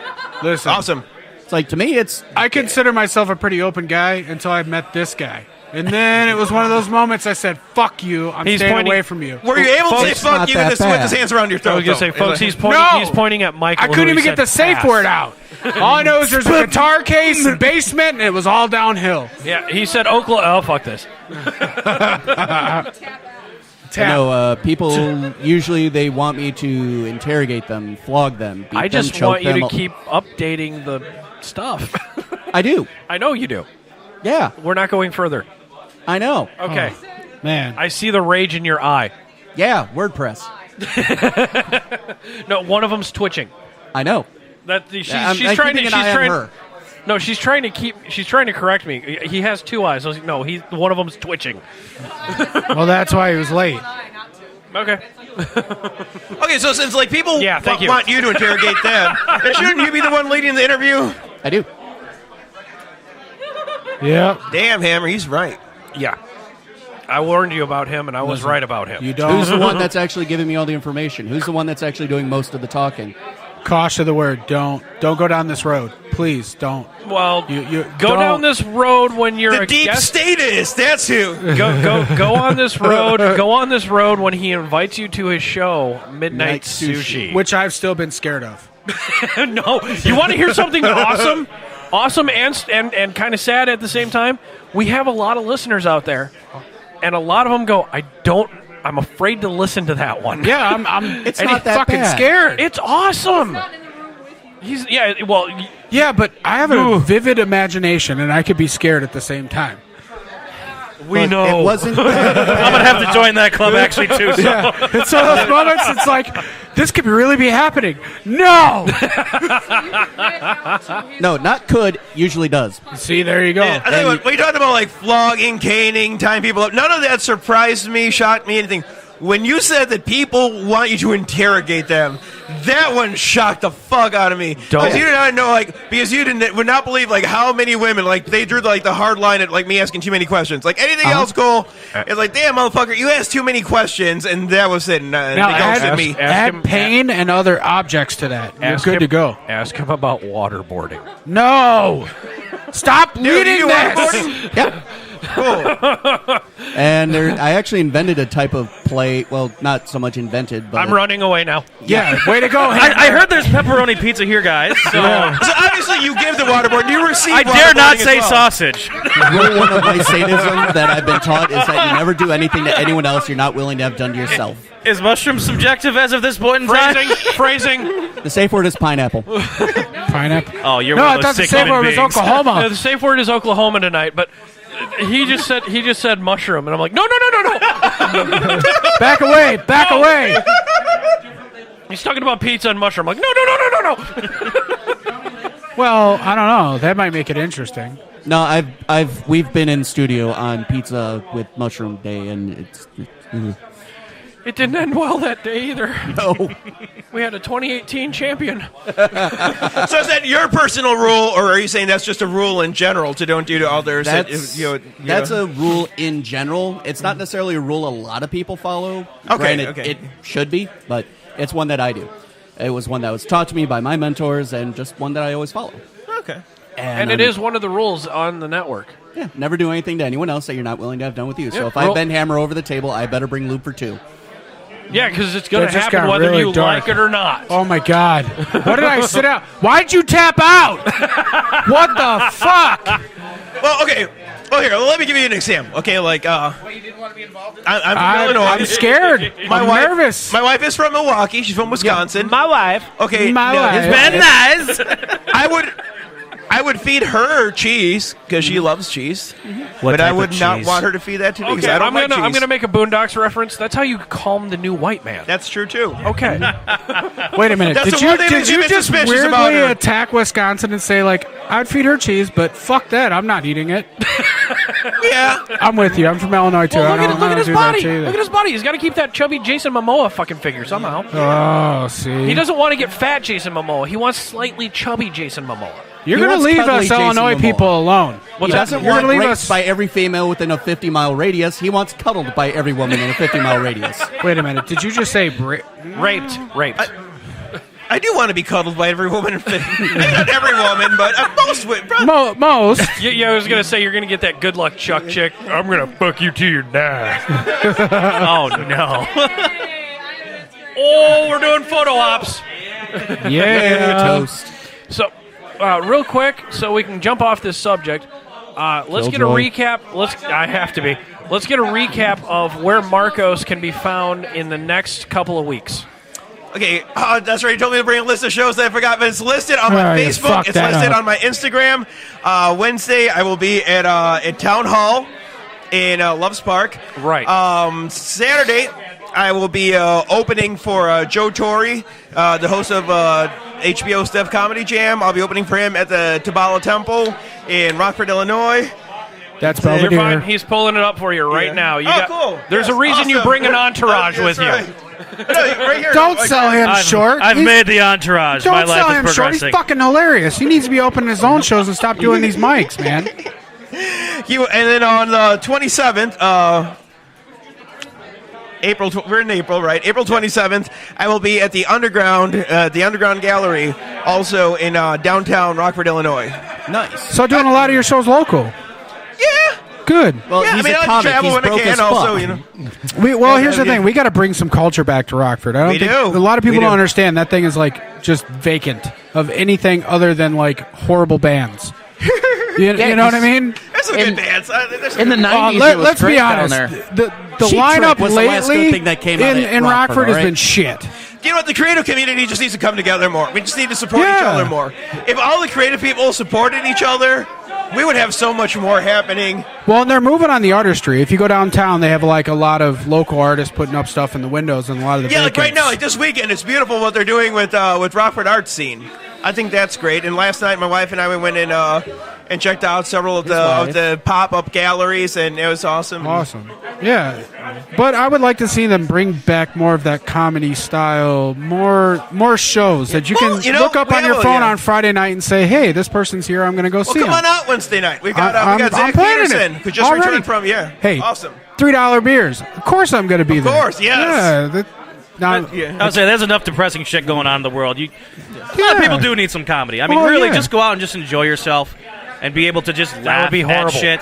Listen, Awesome. It's like, to me, it's... I consider myself a pretty open guy until I met this guy. And then it was one of those moments I said, fuck you, I'm He's staying pointing- away from you. Were you able to say It's fuck not you that with bad. his hands around your throat? I was going to say, though? folks, he's pointing, No! he's pointing at Michael. I couldn't who even he get the said safe pass. word out. All I know is there's a guitar case, basement, and it was all downhill. Yeah, he said Oklahoma. Oh, fuck this. I know people usually they want me to interrogate them, flog them, beat I just them, choke want you them. to keep updating the stuff. I do. I know you do. Yeah, We're not going further. I know. Okay. Man. I see the rage in your eye. Yeah, WordPress. No, one of them's twitching. I know. That she's I'm trying to. keeping She's an eye on trying. her. No, she's trying to keep. She's trying to correct me. He has two eyes. I was like, no, one of them's twitching. Well, that's why he was late. Okay. Okay, so since like people thank you. want you to interrogate them, then shouldn't you be the one leading the interview? I do. Yeah. Damn, Hammer, he's right. Yeah. I warned you about him, and I was right about him. You don't. Who's the one that's actually giving me all the information? Who's the one that's actually doing most of the talking? Caution the word. Don't go down this road. Please don't. Well, You go don't. down this road when you're The a deep guest. statist, that's who. Go on this road. Go on this road when he invites you to his show, Midnight Sushi. Which I've still been scared of. No, you want to hear something awesome? Awesome and kind of sad at the same time? We have a lot of listeners out there, and a lot of them go, I'm afraid to listen to that one. Yeah, I'm It's and not he's that fucking bad. scared. It's awesome. Well, Yeah, but I have a vivid imagination, and I could be scared at the same time. we Look, know. It wasn't. I'm gonna have to join that club actually too. So. Yeah, it's one of those moments. It's like this could really be happening. No. No, not could. Usually does. See, there you go. I tell you what, when you talked about like flogging, caning, tying people up, none of that surprised me, shocked me, anything. When you said that people want you to interrogate them, that one shocked the fuck out of me. Because you did not know, because you would not believe how many women they drew the hard line at me asking too many questions. Anything else, cool. It's like, damn motherfucker, you asked too many questions, and that was it. And Now they ghosted me. add pain and other objects to that. You're good to go. Ask him about waterboarding. No. Stop leading you this. waterboarding? Yep. Cool. And I actually invented a type of play. Well, not so much invented, but I'm running away now. Yeah, way to go. I heard there's pepperoni pizza here, guys. So So obviously you give the waterboard. You receive. I dare not waterboarding as say well. sausage. one of my sadism that I've been taught is that you never do anything to anyone else you're not willing to have done to yourself. Is mushroom subjective as of this point in time? Phrasing. The safe word is pineapple. Pineapple. Oh, you're No, one I of thought those the sick safe human word was beings. Oklahoma. No, the safe word is Oklahoma tonight, but he just said mushroom, and I'm like, no. Back away. Back away. He's talking about pizza and mushroom. I'm like, no. Well, I don't know. That might make it interesting. No, we've been in studio on Pizza with Mushroom Day, and it's It didn't end well that day either. no. We had a 2018 champion. So is that your personal rule, or are you saying that's just a rule in general to don't do to others? That's a rule in general. It's not necessarily a rule a lot of people follow. Granted, it should be, but it's one that I do. It was one that was taught to me by my mentors, and just one that I always follow. Okay. And it is one of the rules on the network. Yeah, never do anything to anyone else that you're not willing to have done with you. So Yeah, if I bend hammer over the table, I better bring lube for two. Yeah, because it's going That to just happen got whether really you dark. like it or not. Oh my God! What did I sit out? Why'd you tap out? What the fuck? Well, okay. Oh, here, let me give you an example. Okay, like, you didn't want to be involved in I'm from Illinois. I'm scared. I'm nervous. My wife is from Milwaukee. She's from Wisconsin. My wife. Okay, My wife. It's been nice. I would feed her cheese because she loves cheese, but I would not want her to feed that to me because Okay, I don't like cheese. I'm gonna make a Boondocks reference. That's how you calm the new white man. That's true too. Okay. Wait a minute. That's Did the one thing you that's even just suspicious about weirdly her. attack Wisconsin and say like, I'd feed her cheese, but fuck that, I'm not eating it? Yeah. I'm with you. I'm from Illinois too. Well, I look don't at his do that body. to you either. Look at his body. He's got to keep that chubby Jason Momoa fucking figure somehow. Oh, see. He doesn't want to get fat Jason Momoa. He wants slightly chubby Jason Momoa. You're He going to wants leave cuddly us Jason Illinois Momoa. people alone. He doesn't You're want gonna leave raped us by every female within a 50-mile radius. He wants cuddled by every woman in a 50-mile radius. Wait a minute. Did you just say raped? I do want to be cuddled by every woman. Not every woman, but most women. Most. Yeah, I was going to say, you're going to get that good luck Chuck chick. I'm going to fuck you till you die. Oh, no. Oh, we're doing photo ops. Yeah. Toast. So, real quick, so we can jump off this subject, let's get a recap. I have to be. Let's get a recap of where Marcos can be found in the next couple of weeks. Okay, that's right. You told me to bring a list of shows that I forgot, but it's listed on my you Facebook. fucked It's that listed up. on my Instagram. Wednesday, I will be at Town Hall in Loves Park. Right. Saturday, I will be opening for Joe Torre, the host of HBO Steph Comedy Jam. I'll be opening for him at the Tabala Temple in Rockford, Illinois. That's You're Belvedere. fine. He's pulling it up for you right now. You Cool. There's Yes, a reason you awesome. bring an entourage That's with you. right. Right here. Don't sell him short. I've He's- made the entourage. Don't My sell life him is short. He's progressing. fucking hilarious. He needs to be opening his own shows and stop doing these mics, man. And then on the 27th, we're in April, right? April 27th, I will be at the Underground Gallery, also in downtown Rockford, Illinois. Nice. So doing a lot of your shows local. Yeah. Good. Well, Yeah, he's I mean, a I like to comic. travel He's when I broke can, as also, fuck. you know. Here's the thing. We got to bring some culture back to Rockford. I don't We think do. a lot of people We do. don't understand that thing is like just vacant of anything other than like horrible bands. You know what I mean? There's some good bands. In the 90s, it was let's great be down honest. there. The Cheap lineup Trick was the last good lately thing that came out in at Rockford Rockford, has right? been shit. You know what? The creative community just needs to come together more. We just need to support each Yeah. other more. If all the creative people supported each other, we would have so much more happening. Well, and they're moving on the artistry. If you go downtown, they have like a lot of local artists putting up stuff in the windows and a lot of the Yeah, like right vacants. now, like this weekend, it's beautiful what they're doing with Rockford Art Scene. I think that's great. And last night, my wife and I went in and checked out several of the pop-up galleries, and it was awesome. Awesome. Yeah. But I would like to see them bring back more of that comedy style, more shows that you Well, can you know, look up we on have your a- phone yeah. on Friday night and say, hey, this person's here, I'm going to go Well, see come him. on out Wednesday night. We got I'm Zach planning Peterson, it. who just Already. returned from, Hey, awesome. $3 beers. Of course I'm going to be there. Of course, yes. Yeah. Now, I would say there's enough depressing shit going on in the world. A lot of people do need some comedy. I mean, Oh, really, yeah. just go out and just enjoy yourself and be able to just laugh would be at horrible. shit.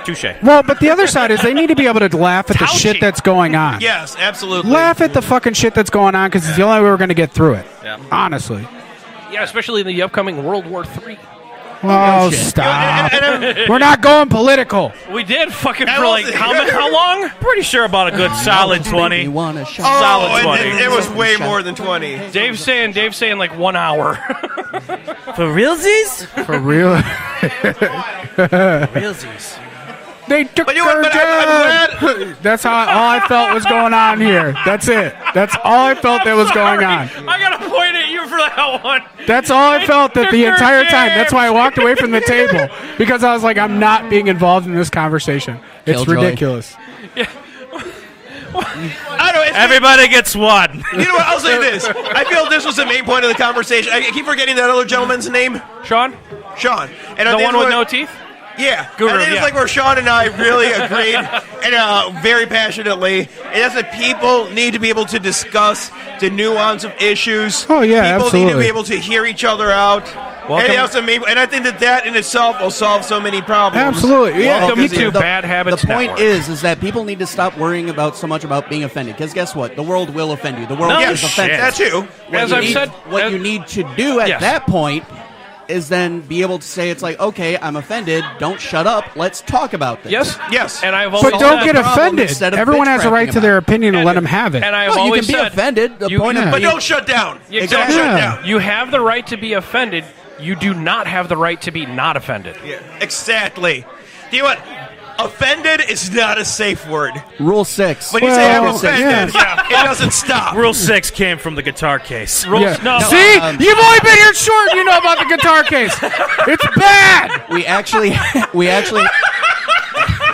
Touche. well, but the other side is they need to be able to laugh at the shit that's going on. Yes, absolutely. Laugh at the fucking shit that's going on because it's the only way we're going to get through it. Yeah. Honestly. Yeah, especially in the upcoming World War III. Oh, stop. We're not going political. We did fucking I for will like say- how long? Pretty sure about a good solid 20. You want a shot? Oh, Solid and 20. it was way more than 20. Dave's saying like 1 hour. For realsies? For real. Realsies. They took But you know her what, but I'm down. That's all I felt was going on here. That's it. That's all I felt that was going on. I gotta point at you for that one. That's all I felt that the entire time. That's why I walked away from the table because I was like, I'm not being involved in this conversation. It's Killjoy. ridiculous. I don't know. Everybody gets one. You know what? I'll say this. I feel this was the main point of the conversation. I keep forgetting that other gentleman's name. Sean? Sean. And The one with no teeth? Yeah. Guru, I think it's yeah. like where Sean and I really agreed and very passionately. And that's that people need to be able to discuss the nuance of issues. Oh, yeah, People need to absolutely. be able to hear each other out. And, and I think that in itself will solve so many problems. Absolutely. Yeah. Welcome to Bad Habits The point Network. is that people need to stop worrying about so much about being offended. Because guess what? The world will offend you. The world is offended. That's true. What you need to do at that point is then be able to say, it's like, okay, I'm offended. Don't shut up. Let's talk about this. Yes. And I've always But don't get offended. Everyone has a right to their opinion and let them have it. And I've Well, you always can be said, offended. The point of But don't shut down. Exactly. Don't shut down. You have the right to be offended. You do not have the right to be not offended. Yeah, exactly. Do you know what? Offended is not a safe word. Rule 6. When you say I'm offended, it doesn't stop. Rule 6 came from the guitar case. No. See? You've only been here short. You know about the guitar case. It's bad. We actually.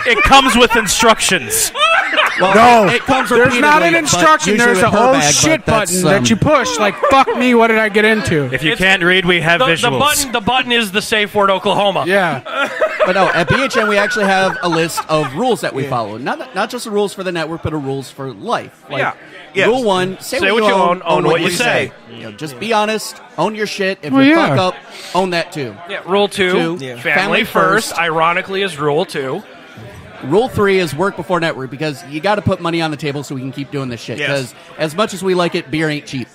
It comes with instructions. Well, No, it comes there's not an repeatedly, but instruction. usually There's with a her oh bag, shit but that's, button that you push. Like, fuck me, what did I get into? If you can't read, we have visuals. The button is the safe word Oklahoma. Yeah. But no, at BHN we actually have a list of rules that we follow. Not just the rules for the network, but the rules for life. Like, Yes. Rule 1: say what you own what you say. Just be honest. Own your shit. If you fuck up, own that too. Yeah. Rule 2: family first. Ironically, is Rule 2. Rule 3 is work before network, because you got to put money on the table so we can keep doing this shit. Because as much as we like it, beer ain't cheap.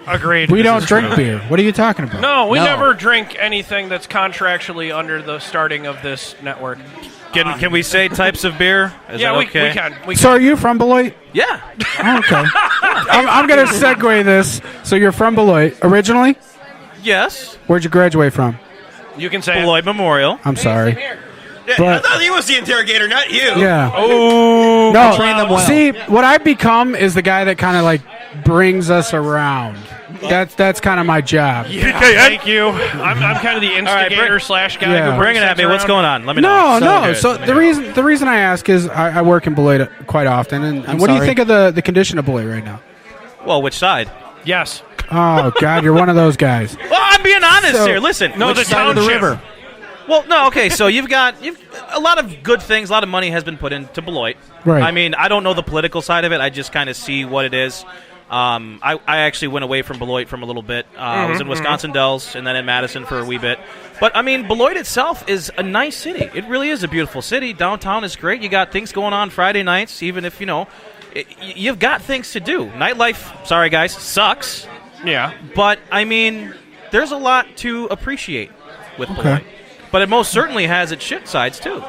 Agreed. We don't drink beer. What are you talking about? No, we never drink anything that's contractually under the starting of this network. Can we say types of beer? Is that okay? We can. So are you from Beloit? Yeah. Oh, okay. I'm going to segue this. So you're from Beloit originally? Yes. Where'd you graduate from? You can say Beloit Memorial. I'm sorry. I But- thought he was the interrogator, not you. Yeah. Oh. No. train them well. See, what I've become is the guy that kind of like brings us around. That's kind of my job. Yeah, thank you. I'm kind of the instigator slash guy Yeah. who Bring it at me. What's going on? Let me know. No. So the reason I ask is I work in Beloit quite often, and what do you think of the condition of Beloit right now? Well, which side? Yes. Oh God, you're one of those guys. Well, I'm being honest here. Listen. No, Which the side of the township. river? Well, no, okay, so you've a lot of good things, a lot of money has been put into Beloit. Right. I mean, I don't know the political side of it. I just kind of see what it is. I actually went away from Beloit for a little bit. I was in Wisconsin Dells and then in Madison for a wee bit. But, I mean, Beloit itself is a nice city. It really is a beautiful city. Downtown is great. You got things going on Friday nights, even if, you've got things to do. Nightlife, sorry guys, sucks. Yeah. But, I mean, there's a lot to appreciate with Beloit. But it most certainly has its shit sides, too.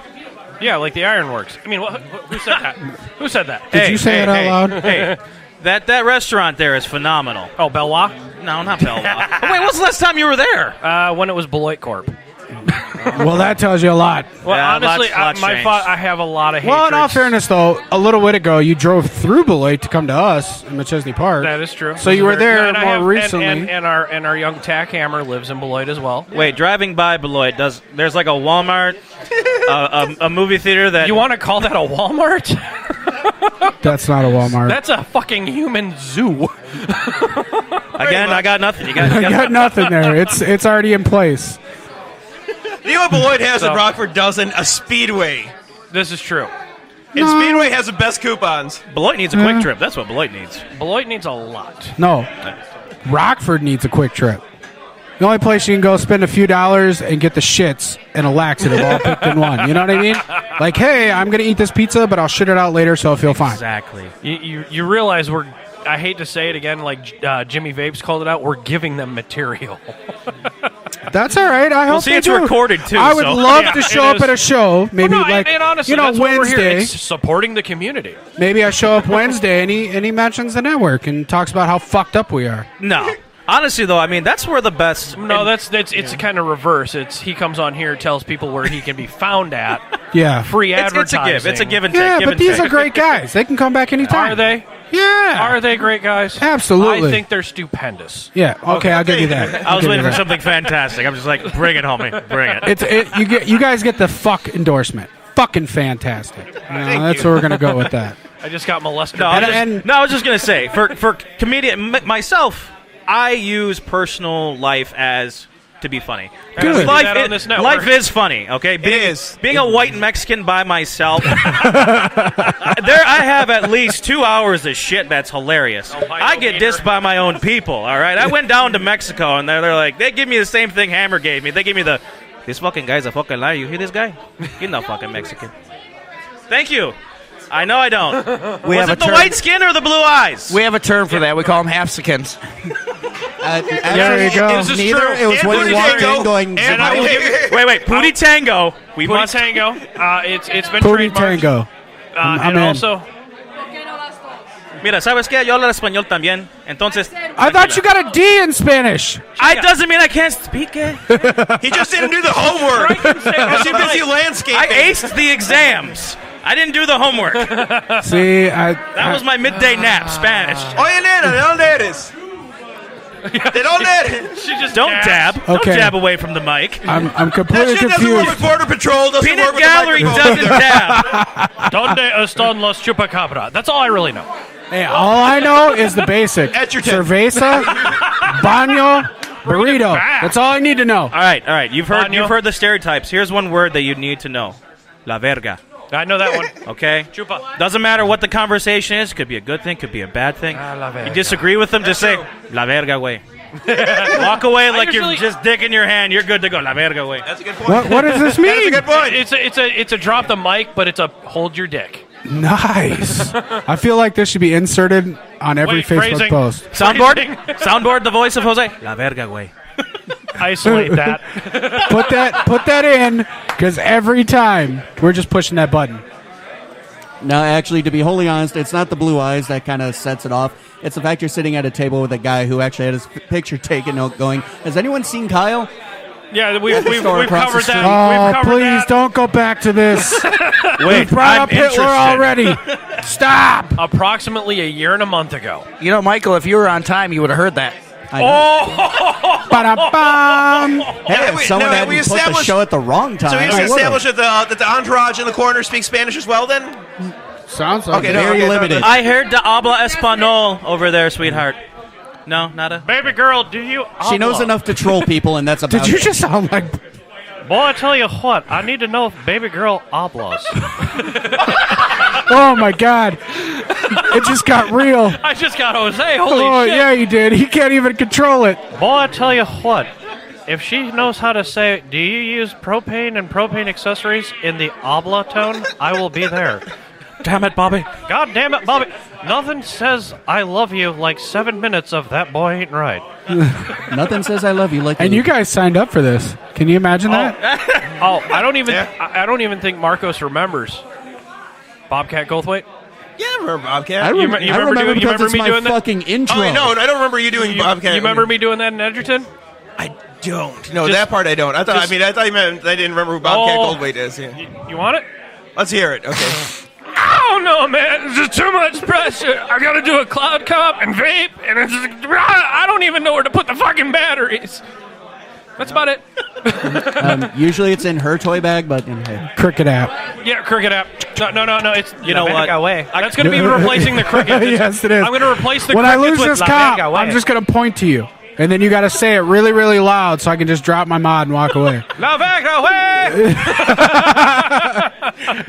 Yeah, like the Ironworks. I mean, who said that? Who said that? Did you say it out loud? Hey, that restaurant there is phenomenal. Oh, Belwa? No, not Belwa. Wait, when's the last time you were there? When it was Beloit Corp. Well, that tells you a lot. Well, Yeah, honestly, lots changed. I have a lot of hatred. Well, in all fairness, though, a little bit ago, you drove through Beloit to come to us in McChesney Park. That is true. So you were there And I more have- recently. and our young tack hammer lives in Beloit as well. Wait, driving by Beloit, there's like a Walmart, a movie theater that... You want to call that a Walmart? That's not a Walmart. That's a fucking human zoo. Again, I got nothing. You I got nothing there. It's already in place. You know what Beloit has that Rockford doesn't? A Speedway. This is true. And Speedway has the best coupons. Beloit needs a quick trip. That's what Beloit needs. Beloit needs a lot. No. Rockford needs a quick trip. The only place you can go spend a few dollars and get the shits and a laxative all picked in one. You know what I mean? Like, hey, I'm going to eat this pizza, but I'll shit it out later, so I'll feel fine. Exactly. You realize I hate to say it again, like Jimmy Vapes called it out, we're giving them material. That's all right. I hope see, they it's do. recorded, too. I would so. love to show up at a show, maybe and honestly, that's what we're here. Wednesday. It's supporting the community. Maybe I show up Wednesday and he mentions the network and talks about how fucked up we are. No. Honestly, though, I mean, that's where the best... No, it's kind of reverse. It's he comes on here, tells people where he can be found at. Yeah. Free advertising. It's a give and take. Yeah, but these are great guys. They can come back anytime. Are they? Yeah. Are they great guys? Absolutely. I think they're stupendous. Yeah. Okay, I'll give you that. I was waiting for something fantastic. I'm just like, bring it, homie. Bring it. You guys get the fuck endorsement. Fucking fantastic. That's where we're gonna go with that. I just got molested. No, I was just gonna say for comedian myself, I use personal life as to be funny. Good. Life is funny, okay? Being a white Mexican by myself, I have at least 2 hours of shit that's hilarious. I get dissed by my own people, all right? I went down to Mexico, and they're like, they give me the same thing Hammer gave me. They give me this fucking guy's a fucking liar. You hear this guy? He's not fucking Mexican. Thank you. I know I don't. Was it the white skin or the blue eyes? We have a term for that. We call them half-sikins. There you go. This is Neither. true. It was when you walked in going. And I will give you Wait. Pootie Tango. Pootie Tango. It's been Pootie trademarked. Tango. I'm And in. also, Mira, ¿sabes qué? Yo hablo español también. Entonces. I thought you got a D in Spanish. It doesn't mean I can't speak it. He just didn't do the homework. He's too busy landscaping. I aced the exams. I didn't do the homework. See, That was my midday nap, Spanish. Oye, nena, ¿de dónde eres? ¿De dónde eres? she just Don't dab. Don't Okay. dab away from the mic. I'm That completely shit doesn't work confused. with Border Patrol. Doesn't Peanut work with Gallery the microphone. doesn't dab. Donde están los chupacabra? That's all I really know. Hey, all I know is the basic. At your tent. Cerveza, baño, burrito. That's all I need to know. All right. You've Baño. heard the stereotypes. Here's one word that you need to know. La verga. I know that one. Okay? Chupa. Doesn't matter what the conversation is. Could be a good thing, could be a bad thing. La verga. You disagree with them, just say, La verga, way. Walk away like you're usually- just dick in your hand. You're good to go. La verga, way. That's a good point. What does this mean? That's a good point. It's a drop the mic, but it's a hold your dick. Nice. I feel like this should be inserted on every Wait, Facebook phrasing. post. Soundboard? Soundboard, the voice of Jose. La verga, way. Isolate that. Put that in, because every time we're just pushing that button. No, actually, to be wholly honest, it's not the blue eyes that kind of sets it off. It's the fact you're sitting at a table with a guy who actually had his picture taken out going, has anyone seen Kyle? Yeah, we've store covered across the street. that. We've Oh, covered please that. don't go back to this. Wait, Brought I'm up Hitler interested. already. Stop. Approximately a year and a month ago. You know, Michael, if you were on time, you would have heard that. I know. Ba-da-bum. Hey, if wait, someone no, hadn't we put the established- show at the wrong time, So we I just would've. established that the entourage in the corner speaks Spanish as well, then? Sounds like Okay, it. no, Very okay, limited. I heard the habla español over there, sweetheart. No, nada? Baby girl, do you? She knows enough to troll people, and that's about Did you it. just sound like... Boy, I tell you what, I need to know if baby girl hablas. Oh, my God. It just got real. I just got Jose. Holy Oh, shit. yeah, you did. He can't even control it. Boy, I tell you what, if she knows how to say, do you use propane and propane accessories in the habla tone, I will be there. Damn it, Bobby. God damn it, Bobby. Nothing says I love you like 7 minutes of that boy ain't right. Nothing says I love you like And you guys signed up for this. Can you imagine that? Oh, I don't even think Marcos remembers. Bobcat Goldthwait? Yeah, I remember Bobcat. I, You rem- remember I remember doing- you because remember it's me my doing that? fucking intro. Oh, no, I don't remember you doing Bobcat. You remember me doing that in Edgerton? I don't. No, Just- that part I don't. I thought you meant I didn't remember who Bobcat Oh. Goldthwait is. Yeah. You want it? Let's hear it. Okay. Oh no, man! It's just too much pressure. I gotta do a cloud cup and vape, and it's just, I don't even know where to put the fucking batteries. That's about it. Usually it's in her toy bag, but hey. Cricket app. Yeah, Cricket app. No. It's You know what? That's gonna be replacing the Cricket. Yes, it is. I'm gonna replace the When I Crickets lose with this La cop, Verga Way. I'm just going to point to you. And then you got to say it really, really loud so I can just drop my mod and walk away. La Verga Way!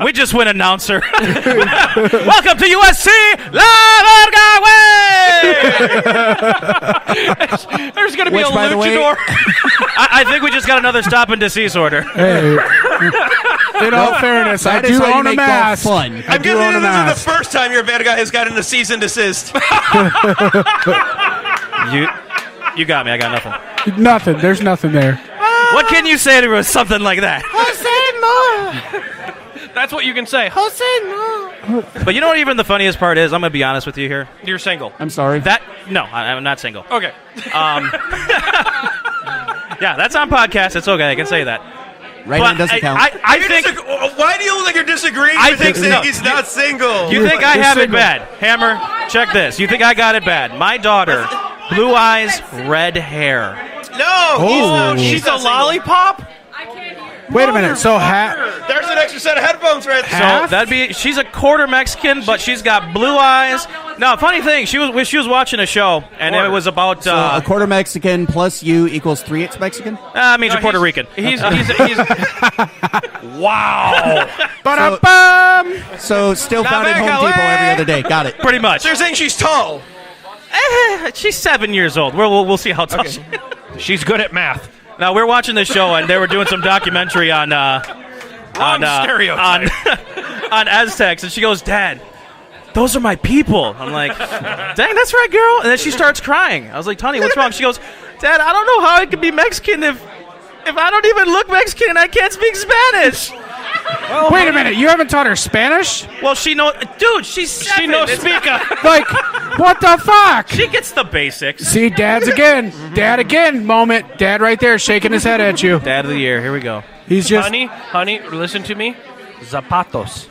We just went announcer. Welcome to USC, La Verga Way! There's going to be Which, a by the way- luchador. I think we just got another stop and decease order. Hey, in all fairness, I That is do how you own a make golf mask. fun. I I'm do guessing own a this mask. is the first time your bad guy has gotten a cease and desist. You got me. I got nothing. Nothing. There's nothing there. What can you say to something like that? That's what you can say. But you know what even the funniest part is? I'm going to be honest with you here. You're single. I'm sorry. No, I'm not single. Okay. Yeah, that's on podcast. It's okay. I can say that. Right But hand doesn't count. I think... Why do you look like you're disagreeing I with think him saying no. he's not single? You think I You're have it single. bad. Hammer, check this. You think I got it bad. My daughter, blue eyes, red hair. No, Oh. he's She's a not single. lollipop? Wait a minute. So there's an extra set of headphones right there. So she's a quarter Mexican, but she's got blue eyes. No, funny thing, she was watching a show, and it was about So a quarter Mexican plus you equals 3/8 Mexican. Means you're Puerto Rican. He's wow. So still found at Home Depot every other day. Got it. Pretty much. So you're saying she's tall? She's 7 years old. We'll see how tall she is. She's good at math. Now we're watching this show, and they were doing some documentary on stereotype. on Aztecs, and she goes, "Dad, those are my people." I'm like, "Dang, that's right, girl." And then she starts crying. I was like, "Tony, what's wrong?" She goes, "Dad, I don't know how I could be Mexican if I don't even look Mexican and I can't speak Spanish." Well, wait a minute. You haven't taught her Spanish? Well, she knows. Dude, she's 7. She knows speaker. Like, what the fuck? She gets the basics. See, Dad's again. Dad again moment. Dad right there shaking his head at you. Dad of the year. Here we go. He's just... Honey, listen to me. Zapatos.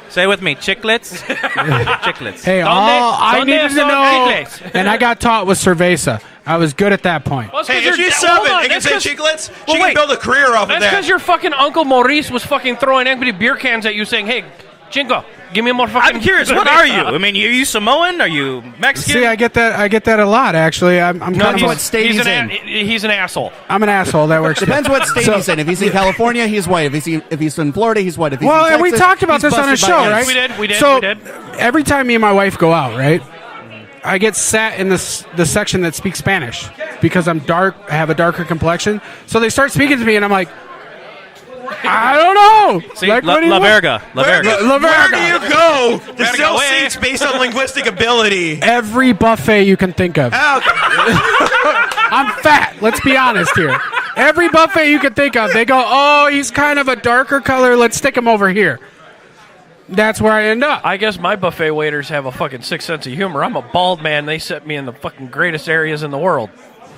Say with me. Chiclets. Chiclets. Hey, all I needed to know, and I got taught was cerveza. I was good at that point. Well, hey, if she's 7 and can say chiclets, she can build a career off of that. That's because your fucking Uncle Maurice was fucking throwing empty beer cans at you saying, hey, Chingo, give me more fucking... I'm curious, what are you? I mean, are you Samoan? Are you Mexican? See, I get that a lot, actually. Depends what state he's in. He's an asshole. I'm an asshole. That works. Depends what state he's in. If he's in California, he's white. If he's in Florida, he's white. If he's in and Texas, we talked about he's this on a busted show, by right? ice. We did. So every time me and my wife go out, right, I get sat in the section that speaks Spanish because I'm dark. I have a darker complexion. So they start speaking to me, and I'm like, I don't know. See, La Verga. Where do you go to sell seats based on linguistic ability? Every buffet you can think of. Oh, okay. I'm fat. Let's be honest here. Every buffet you can think of, they go, oh, he's kind of a darker color. Let's stick him over here. That's where I end up. I guess my buffet waiters have a fucking sixth sense of humor. I'm a bald man. They set me in the fucking greatest areas in the world.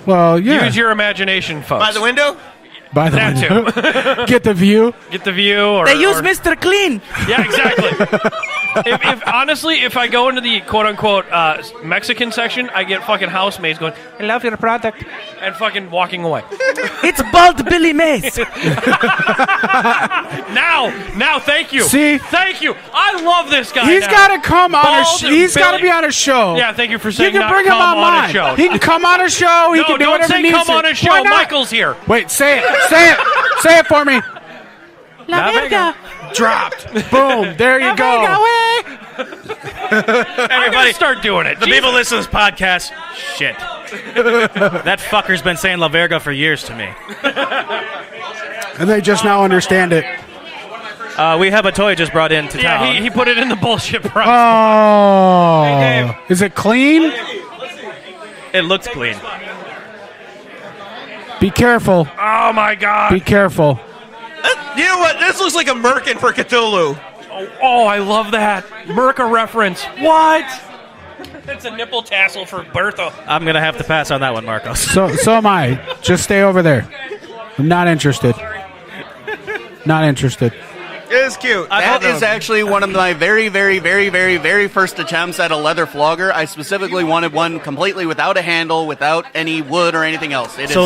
Well, yeah. Use your imagination, folks. By the window? By the window. Get the view. Get the view. They use Mr. Clean. Yeah, exactly. Honestly, if I go into the quote-unquote Mexican section, I get fucking housemaids going, I love your product, and fucking walking away. It's Bald Billy Mays. Now, thank you. See? Thank you. I love this guy. He's got to come on he's got to be on a show. Yeah, thank you for saying you can bring him on a show. He can come on a show. He can do whatever he needs to. Don't say come on a show. Why not? Michael's here. Wait, say it. Say it for me. La Verga. Dropped. Boom. There you go. Everybody, start doing it. The people listening to this podcast, shit. That fucker's been saying La Verga for years to me. And they just now understand it. We have a toy just brought into town. Yeah, he put it in the bullshit price. Oh. Hey, Dave. Is it clean? It looks clean. Be careful. Oh, my God. Be careful. You know what? This looks like a merkin for Cthulhu. Oh, I love that. Merca reference. What? It's a nipple tassel for Bertha. I'm going to have to pass on that one, Marcos. So am I. Just stay over there. I'm not interested. Not interested. It is cute. That is actually one of my very, very, very, very, very first attempts at a leather flogger. I specifically wanted one completely without a handle, without any wood or anything else. This is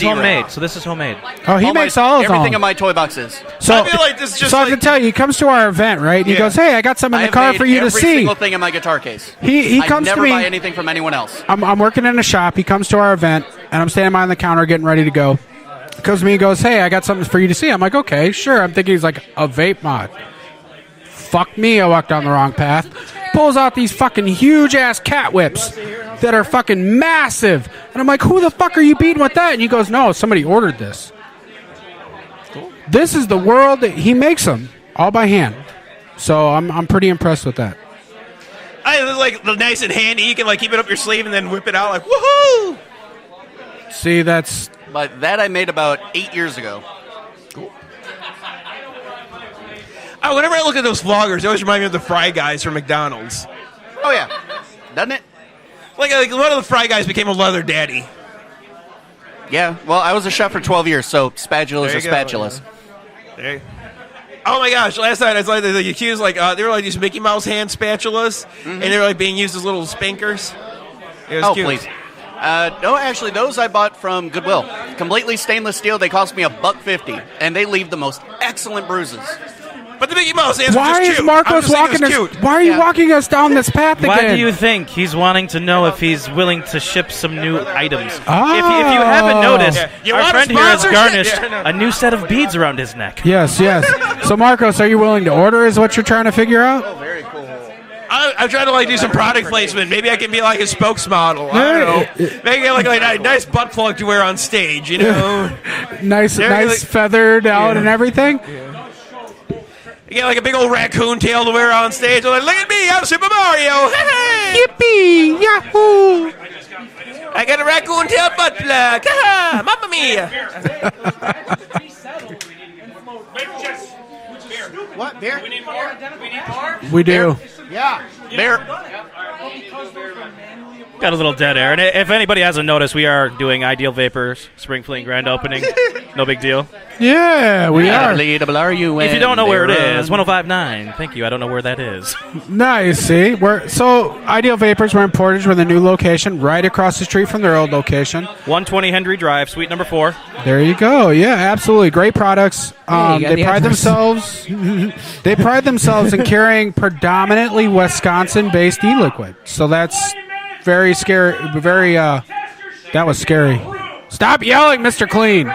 homemade. So this is homemade. Oh, he makes all his everything own. in my toy box is. So I feel like this is just I can tell you, he comes to our event, right? And he goes, "Hey, I got some in the car for you to see." Every single thing in my guitar case. He comes I to never me. buy anything from anyone else. I'm working in a shop. He comes to our event, and I'm standing behind the counter getting ready to go. He comes to me and goes, "Hey, I got something for you to see." I'm like, "Okay, sure." I'm thinking he's like a vape mod. Fuck me, I walked down the wrong path. Pulls out these fucking huge-ass cat whips that are fucking massive. And I'm like, who the fuck are you beating with that? And he goes, no, somebody ordered this. This is the world that he makes them, all by hand. So I'm pretty impressed with that. I like the nice and handy. You can like keep it up your sleeve and then whip it out like woohoo. See, that's. But that I made about 8 years ago. Cool. Oh, whenever I look at those vloggers, they always remind me of the Fry Guys from McDonald's. Oh yeah, doesn't it? Like one of the Fry Guys became a leather daddy. Yeah. Well, I was a chef for 12 years, so spatulas are spatulas. There you go. Oh my gosh! Last night I was like the accused they were like these Mickey Mouse hand spatulas, and they were like being used as little spankers. It was cute. Please. No, actually, those I bought from Goodwill. Completely stainless steel. They cost me $1.50, and they leave the most excellent bruises. But the Mickey Mouse answer Why is is cute. Marcos walking us? Why are you walking us down this path again? Why do you think he's wanting to know if he's willing to ship some new items? Oh. If you haven't noticed, You our want a friend here has sponsorship? garnished a new set of beads around his neck. Yes, yes. So, Marcos, are you willing to order? Is what you're trying to figure out? I'm trying to like do some product placement. Maybe I can be like a spokesmodel. I don't know. Maybe get like a nice butt plug to wear on stage. You know, nice, feathered out and everything. You get like a big old raccoon tail to wear on stage. I'm like, look at me, I'm Super Mario. Hey, Yippee! Yahoo! I got a raccoon tail butt plug. Ha, Mamma mia! What, beer? We need more. We need more. We do. Yeah. Beer. Got a little dead air. And if anybody hasn't noticed, we are doing Ideal Vapor's Spring Fling grand opening. No big deal. Yeah, we are. If you don't know where it is, 105.9. Thank you. I don't know where that is. Nice. See, so Ideal Vapors. We're in Portage. We're in the new location, right across the street from their old location. 120 Henry Drive, suite number 4. There you go. Yeah, absolutely. Great products. They pride themselves. They pride themselves in carrying predominantly Wisconsin-based e-liquid. So that's very scary. Very. That was scary. Stop yelling, Mr. Clean.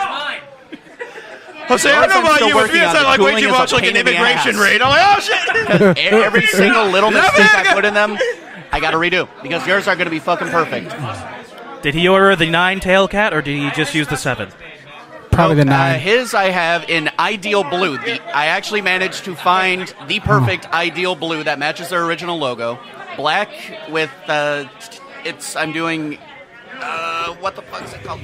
Jose, I don't know about you, but it sounds like way too much like an immigration raid. I'm like, oh shit! Every single little mistake I put in them, I got to redo because yours are going to be fucking perfect. Did he order the 9-tail cat, or did he just use the 7? Probably the 9. His I have in Ideal Blue. I actually managed to find the perfect Ideal Blue that matches their original logo. Black with I'm doing what the fuck is it called?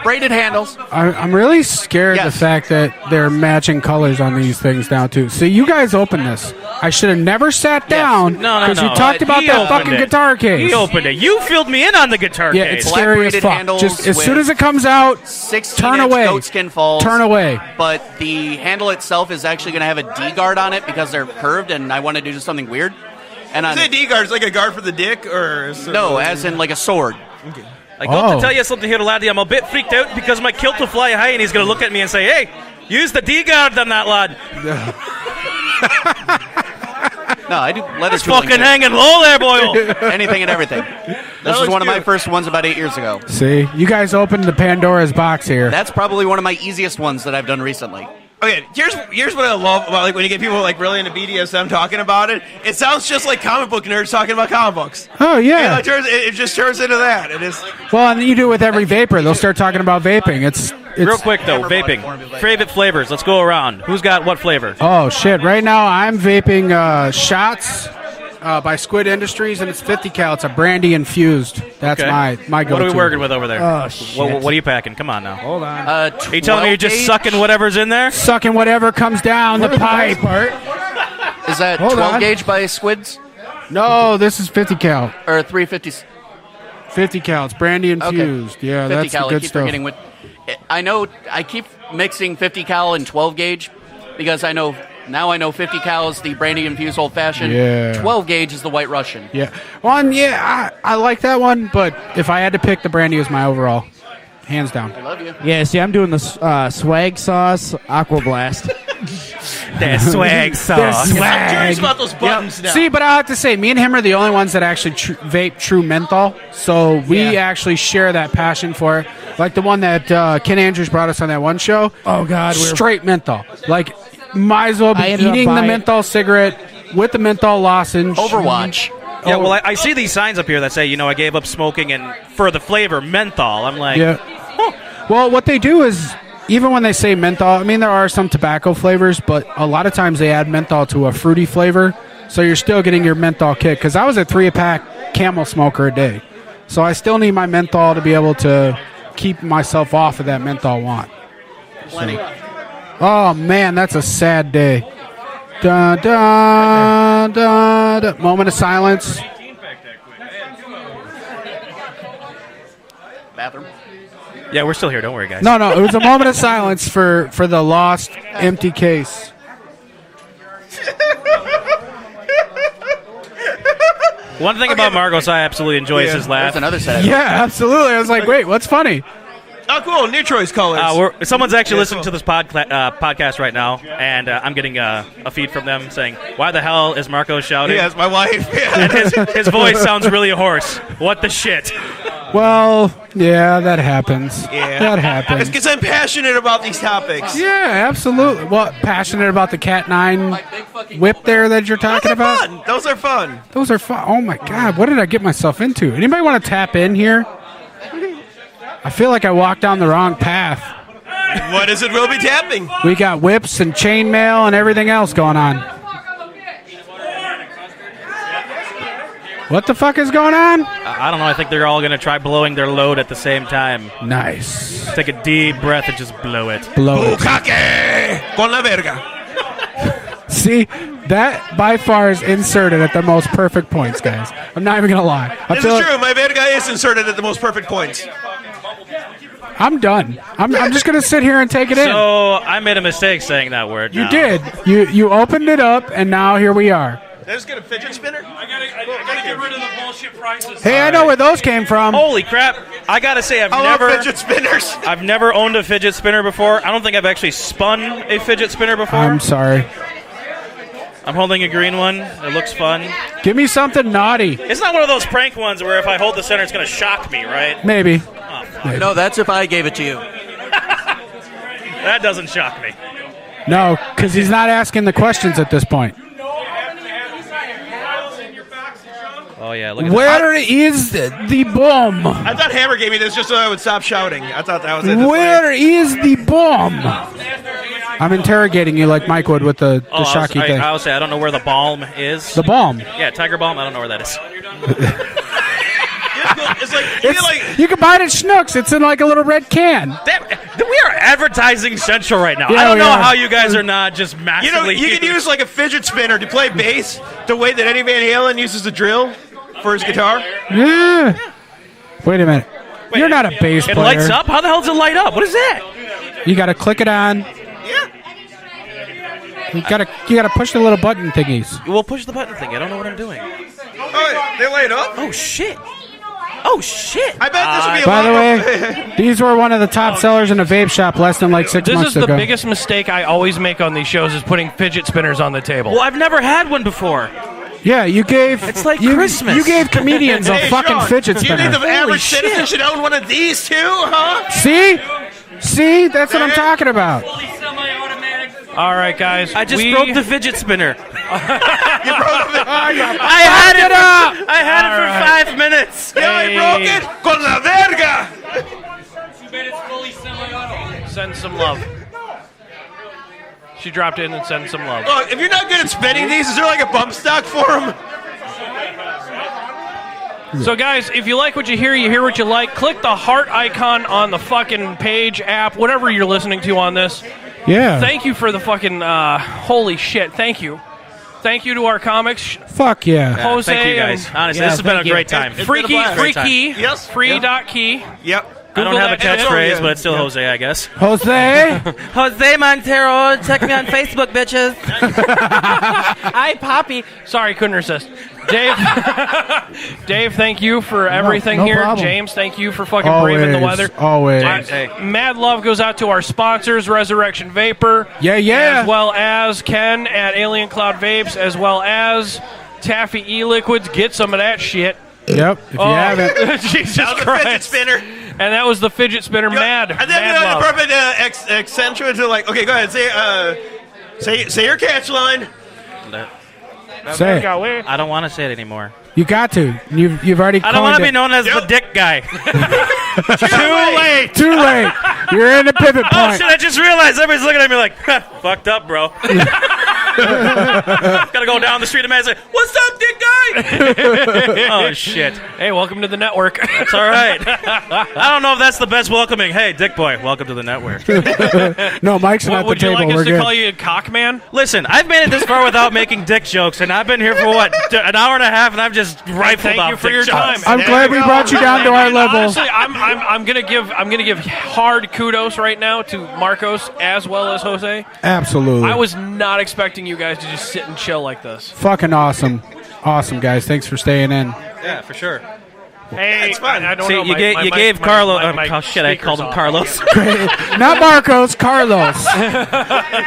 Braided handles. I'm really scared the fact that they're matching colors on these things now too. So you guys opened this. I should have never sat down because you talked about that fucking guitar case. He opened it. You filled me in on the guitar case. Yeah, it's scary as fuck. Just as soon as it comes out, turn away. Goatskin falls. Turn away. But the handle itself is actually going to have a D guard on it because they're curved, and I wanted to do something weird. And is it a D guard? Is it like a guard for the dick, or no? As in like a sword. Okay. I got to tell you something here, laddie. I'm a bit freaked out because my kilt will fly high, and he's going to look at me and say, "Hey, use the D guard on that lad." No, I do leather It's fucking hanging low there, boy. Anything and everything. This was one of my first ones about 8 years ago. See, you guys opened the Pandora's box here. That's probably one of my easiest ones that I've done recently. Okay, here's what I love about like when you get people like really into BDSM talking about it. It sounds just like comic book nerds talking about comic books. Oh yeah, it just turns into that. It is. Well, and you do it with every vapor. They'll start talking about vaping. It's real quick though. Vaping. Favorite flavors. Let's go around. Who's got what flavor? Oh shit! Right now I'm vaping shots by Squid Industries, and it's 50 cal. It's a brandy infused. That's my go-to. What are we working with over there? Oh shit! What are you packing? Come on now. Hold on. Are you telling me you're just sucking whatever's in there? Sucking whatever comes down the pipe. Is that 12 gauge by Squids? No, this is 50 cal. Or 350. 50 cal. It's brandy infused. Okay. Yeah, 50 that's cal. the good I keep stuff. forgetting I know I keep mixing 50 cal and 12 gauge because I know 50 cal is the brandy infused old fashioned. Yeah. 12 gauge is the White Russian. Yeah. Well, I like that one, but if I had to pick, the brandy is my overall. Hands down. I love you. Yeah, see, I'm doing the swag sauce Aqua Blast. That swag sauce. I'm curious about those buttons now. See, but I have to say, me and him are the only ones that actually vape true menthol. So we actually share that passion for it. Like the one that Ken Andrews brought us on that one show. Oh, God. Straight menthol. Like, might as well be eating the menthol cigarette with the menthol lozenge. Overwatch. Yeah, well, I see these signs up here that say, I gave up smoking and for the flavor menthol. I'm like, Well, what they do is, even when they say menthol, I mean, there are some tobacco flavors, but a lot of times they add menthol to a fruity flavor, so you're still getting your menthol kick. Because I was a 3-pack Camel smoker a day, so I still need my menthol to be able to keep myself off of that menthol want. Plenty. Oh, man, that's a sad day. Dun, dun, dun, dun. Moment of silence. Bathroom. Yeah, we're still here. Don't worry, guys. No, it was a moment of silence for the lost empty case. One thing about Marcos I absolutely enjoy is his laugh. There's another set. Yeah, absolutely. I was like, wait, what's funny? Oh, cool. New choice colors. Someone's actually listening to this podcast right now, and I'm getting a feed from them saying, why the hell is Marcos shouting? Yeah, it's my wife. And his voice sounds really hoarse. What the shit? Well, yeah, that happens. Yeah. That happens. It's because I'm passionate about these topics. Yeah, absolutely. What, passionate about the Cat 9 whip there that you're talking about? Fun. Those are fun. Those are fun. Oh, my God. What did I get myself into? Anybody want to tap in here? I feel like I walked down the wrong path. What is it we'll be tapping? We got whips and chainmail and everything else going on. What the fuck is going on? I don't know. I think they're all going to try blowing their load at the same time. Nice. Take a deep breath and just blow it. Blow it. Bucaque con la verga. See, that by far is inserted at the most perfect points, guys. I'm not even going to lie. This is true. My verga is inserted at the most perfect points. I'm done. I'm just going to sit here and take it in. So I made a mistake saying that word. You did. You opened it up, and now here we are. Did I just get a fidget spinner? I gotta get rid of the bullshit prices. Hey, I know where those came from. Holy crap. I got to say, I love fidget spinners. I've never owned a fidget spinner before. I don't think I've actually spun a fidget spinner before. I'm sorry. I'm holding a green one. It looks fun. Give me something naughty. It's not one of those prank ones where if I hold the center, it's going to shock me, right? Maybe. No, that's if I gave it to you. That doesn't shock me. No, because he's not asking the questions at this point. Oh, yeah. Look at Where is the bomb? I thought Hammer gave me this just so I would stop shouting. I thought that was it. Where is the bomb? I'm interrogating you like Mike would with the shocky thing. I would say I don't know where the balm is. The balm. Yeah, Tiger Balm. I don't know where that is. It's like, you can buy it at Schnucks. It's in like a little red can. We are advertising central right now. Yeah, I don't know we are. how you guys are not just massively. you can use like a fidget spinner to play bass the way that Eddie Van Halen uses a drill for his guitar. Yeah. Wait a minute. You're not a bass player. It lights up? How the hell does it light up? What is that? You got to click it on. Yeah. You gotta push the little button thingies. We'll push the button thing. I don't know what I'm doing. Oh, they light up? Oh, shit. Oh, shit. I bet this would be a By the lot way, these were one of the top sellers in a vape shop less than like 6 This months is the ago. biggest mistake I always make on these shows is putting fidget spinners on the table. Well, I've never had one before. Yeah, you gave. It's like you, Christmas. You gave comedians a Hey, fucking Sean, fidget do you spinner. think the average citizen should own one of these too, huh? See, that's what I'm talking about. All right, guys. I just broke the fidget spinner. You broke it. I had it for 5 minutes. Yeah, I broke it. Con la verga. Send some love. She dropped in and sent some love. Look, if you're not good at spinning these, is there like a bump stock for them? So, guys, if you like what you hear what you like. Click the heart icon on the fucking page, app, whatever you're listening to on this. Yeah. Thank you for the fucking, holy shit, thank you. Thank you to our comics. Fuck yeah. Jose. Thank you, guys. Honestly, this has been a great time. Free key. Yes. Free.key. Yep. I don't Google have a that shit. catchphrase, but it's still Jose, I guess. Jose. Jose Montero, check me on Facebook, bitches. Hi, Poppy. Sorry, couldn't resist. Dave, Dave, thank you for everything no here. problem. James, thank you for fucking braving the weather. Always. Mad love goes out to our sponsors, Resurrection Vapor. Yeah. As well as Ken at Alien Cloud Vapes, as well as Taffy E-Liquids. Get some of that shit. Yep, if you haven't. Jesus That was a Christ. fidget spinner. And that was the fidget spinner. Mad. And then mad the love. perfect accentuate to like, okay, go ahead, say your catch line. Say it. I don't want to say it anymore. You got to. You've already. I don't want to be it. known as the dick guy. Too late. You're in the pivot Oh, point. shit, I just realized everybody's looking at me like, fucked up, bro. Gotta go down the street and man say, what's up, dick guy? Oh, shit. Hey, welcome to the network. It's all right. I don't know if that's the best welcoming. Hey, dick boy, welcome to the network. No, Mike's not at the Would you table. like us We're to good. call you Cockman? Listen, I've made it this far without making dick jokes, and I've been here for, what, an hour and a half, and I've just rifled Thank off you for dick your jokes. time. I'm glad we brought you down to our level. Honestly, I'm gonna give hard kudos right now to Marcos as well as Jose. Absolutely. I was not expecting you guys to just sit and chill like this. fucking awesome. Awesome, guys. Thanks for staying in. Yeah, for sure. Hey, I don't See, know. you gave Carlos. Oh, shit, I called him Carlos. Not Marcos, Carlos.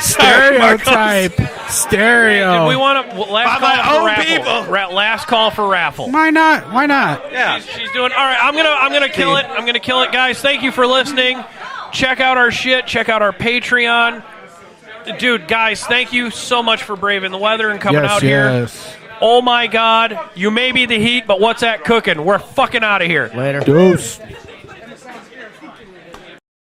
Stereotype. Stereo. Did we want to last call for raffle? Last call for raffle. Why not? Why not? Yeah, she's doing all right. I'm gonna kill it. I'm gonna kill it, guys. Thank you for listening. Check out our shit. Check out our Patreon. Dude, guys, thank you so much for braving the weather and coming out here. Oh my God, you may be the heat, but what's that cooking? We're fucking out of here. Later. Deuce.